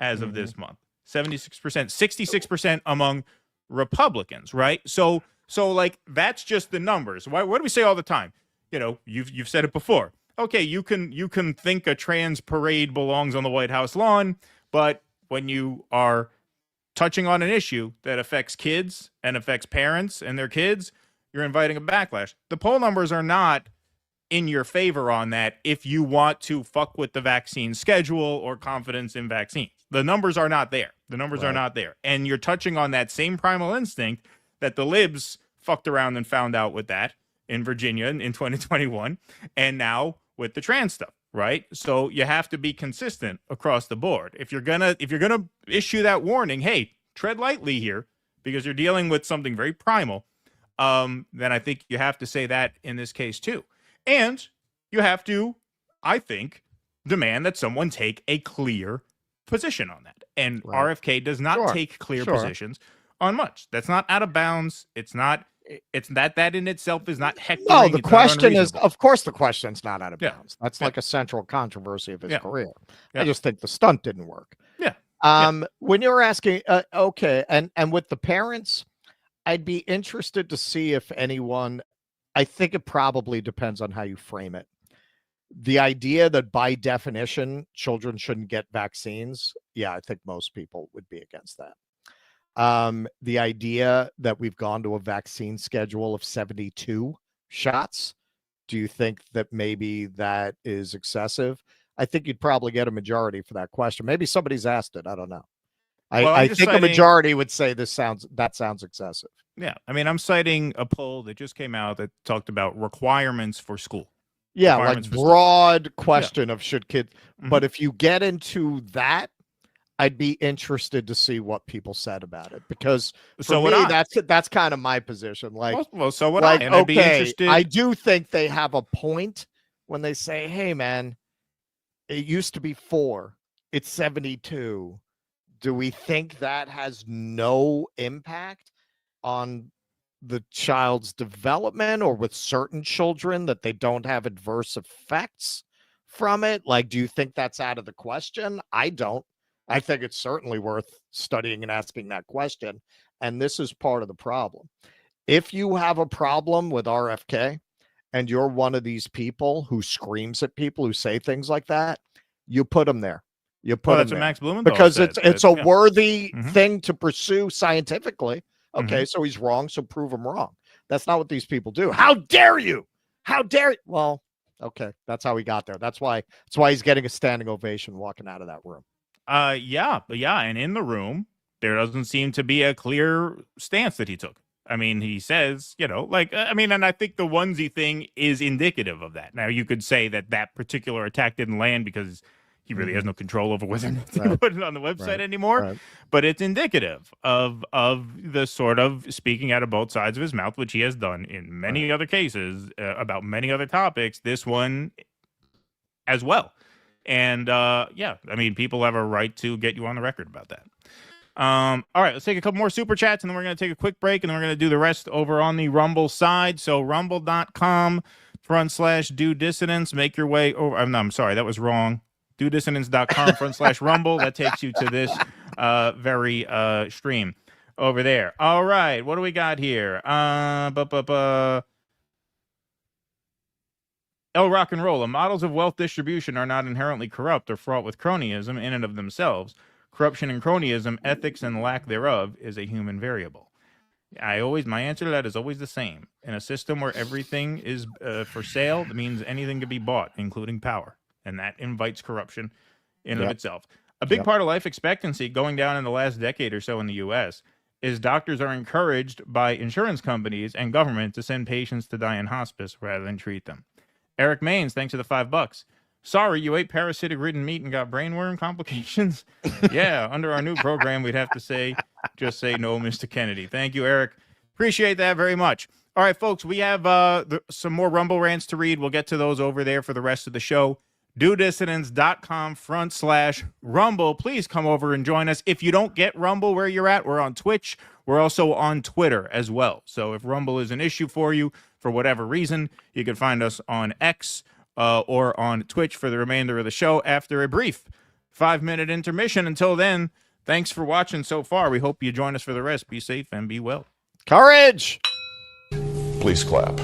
Speaker 9: as of this month. 76%, 66% among Republicans, right? So like that's just the numbers. What do we say all the time? You know, you've said it before. Okay, you can think a trans parade belongs on the White House lawn, but when you are touching on an issue that affects kids and affects parents and their kids, you're inviting a backlash. The poll numbers are not in your favor on that if you want to fuck with the vaccine schedule or confidence in vaccines. The numbers are not there. The numbers are not there. And you're touching on that same primal instinct that the libs fucked around and found out with that in Virginia in 2021, and now with the trans stuff, right? So you have to be consistent across the board. If you're gonna issue that warning, hey, tread lightly here because you're dealing with something very primal, then I think you have to say that in this case too. And you have to, I think, demand that someone take a clear position on that. And RFK does not take clear positions on much. That's not out of bounds. It's that in itself is not hectoring.
Speaker 4: No, the
Speaker 9: It's not
Speaker 4: question is,
Speaker 9: unreasonable.
Speaker 4: of course, the question's not out of
Speaker 9: Yeah.
Speaker 4: bounds. That's like a central controversy of his
Speaker 9: Yeah.
Speaker 4: career.
Speaker 9: Yeah.
Speaker 4: I just think the stunt didn't work.
Speaker 9: Yeah.
Speaker 4: When you were asking, okay, and with the parents, I'd be interested to see if anyone. I think it probably depends on how you frame it. The idea that by definition children shouldn't get vaccines, yeah, I think most people would be against that. The idea that we've gone to a vaccine schedule of 72 shots, do you think that maybe that is excessive? I think you'd probably get a majority for that question. Maybe somebody's asked it. I don't know. I think a majority would say that sounds excessive.
Speaker 9: Yeah. I mean, I'm citing a poll that just came out that talked about requirements for school.
Speaker 4: Yeah, like
Speaker 9: Requirements for school.
Speaker 4: broad question of should kids. But if you get into that, I'd be interested to see what people said about it, because for
Speaker 9: So would
Speaker 4: me,
Speaker 9: I.
Speaker 4: that's kind of my position. Like,
Speaker 9: Well, so would
Speaker 4: like,
Speaker 9: I. And I'd be
Speaker 4: okay,
Speaker 9: interested.
Speaker 4: I do think they have a point when they say, "Hey, man, it used to be 4, it's 72." Do we think that has no impact on the child's development, or with certain children that they don't have adverse effects from it? Like, do you think that's out of the question? I don't. I think it's certainly worth studying and asking that question. And this is part of the problem. If you have a problem with RFK and you're one of these people who screams at people who say things like that, you put them there. You put
Speaker 9: Well,
Speaker 4: them
Speaker 9: that's what
Speaker 4: there.
Speaker 9: Max Blumenthal
Speaker 4: Because
Speaker 9: said,
Speaker 4: it's a
Speaker 9: yeah.
Speaker 4: worthy thing to pursue scientifically. Okay,
Speaker 9: Mhm.
Speaker 4: so he's wrong, so prove him wrong. That's not what these people do. How dare you? How dare you? Well, okay, that's how he got there. That's why he's getting a standing ovation walking out of that room.
Speaker 9: Yeah, and in the room, there doesn't seem to be a clear stance that he took. I mean, he says, and I think the onesie thing is indicative of that. Now, you could say that particular attack didn't land because he really has no control over whether or not to put it on the website anymore. But it's indicative of the sort of speaking out of both sides of his mouth, which he has done in many other cases about many other topics. This one as well. And yeah, I mean, people have a right to get you on the record about that. All right, let's take a couple more super chats, and then we're going to take a quick break, and then we're going to do the rest over on the Rumble side. So rumble.com/do dissidents. Make your way over. I'm sorry, that was wrong. DoDissonance.com/Rumble. That takes you to this very stream over there. All right, what do we got here? Rock and Roll. Models of wealth distribution are not inherently corrupt or fraught with cronyism in and of themselves. Corruption and cronyism, ethics and lack thereof, is a human variable. My answer to that is always the same. In a system where everything is for sale, that means anything can be bought, including power. And that invites corruption in and of itself. A big part of life expectancy going down in the last decade or so in the U.S. is doctors are encouraged by insurance companies and government to send patients to die in hospice rather than treat them. Eric Maines, thanks for the $5. Sorry, you ate parasitic-ridden meat and got brainworm complications? Yeah, under our new program, we'd have to just say no, Mr. Kennedy. Thank you, Eric. Appreciate that very much. All right, folks, we have some more Rumble rants to read. We'll get to those over there for the rest of the show. DoDissidents.com/Rumble. Please come over and join us. If you don't get Rumble where you're at, we're on Twitch. We're also on Twitter as well. So if Rumble is an issue for you, for whatever reason, you can find us on X or on Twitch for the remainder of the show after a brief 5-minute intermission. Until then, thanks for watching so far. We hope you join us for the rest. Be safe and be well.
Speaker 4: Courage!
Speaker 19: Please clap.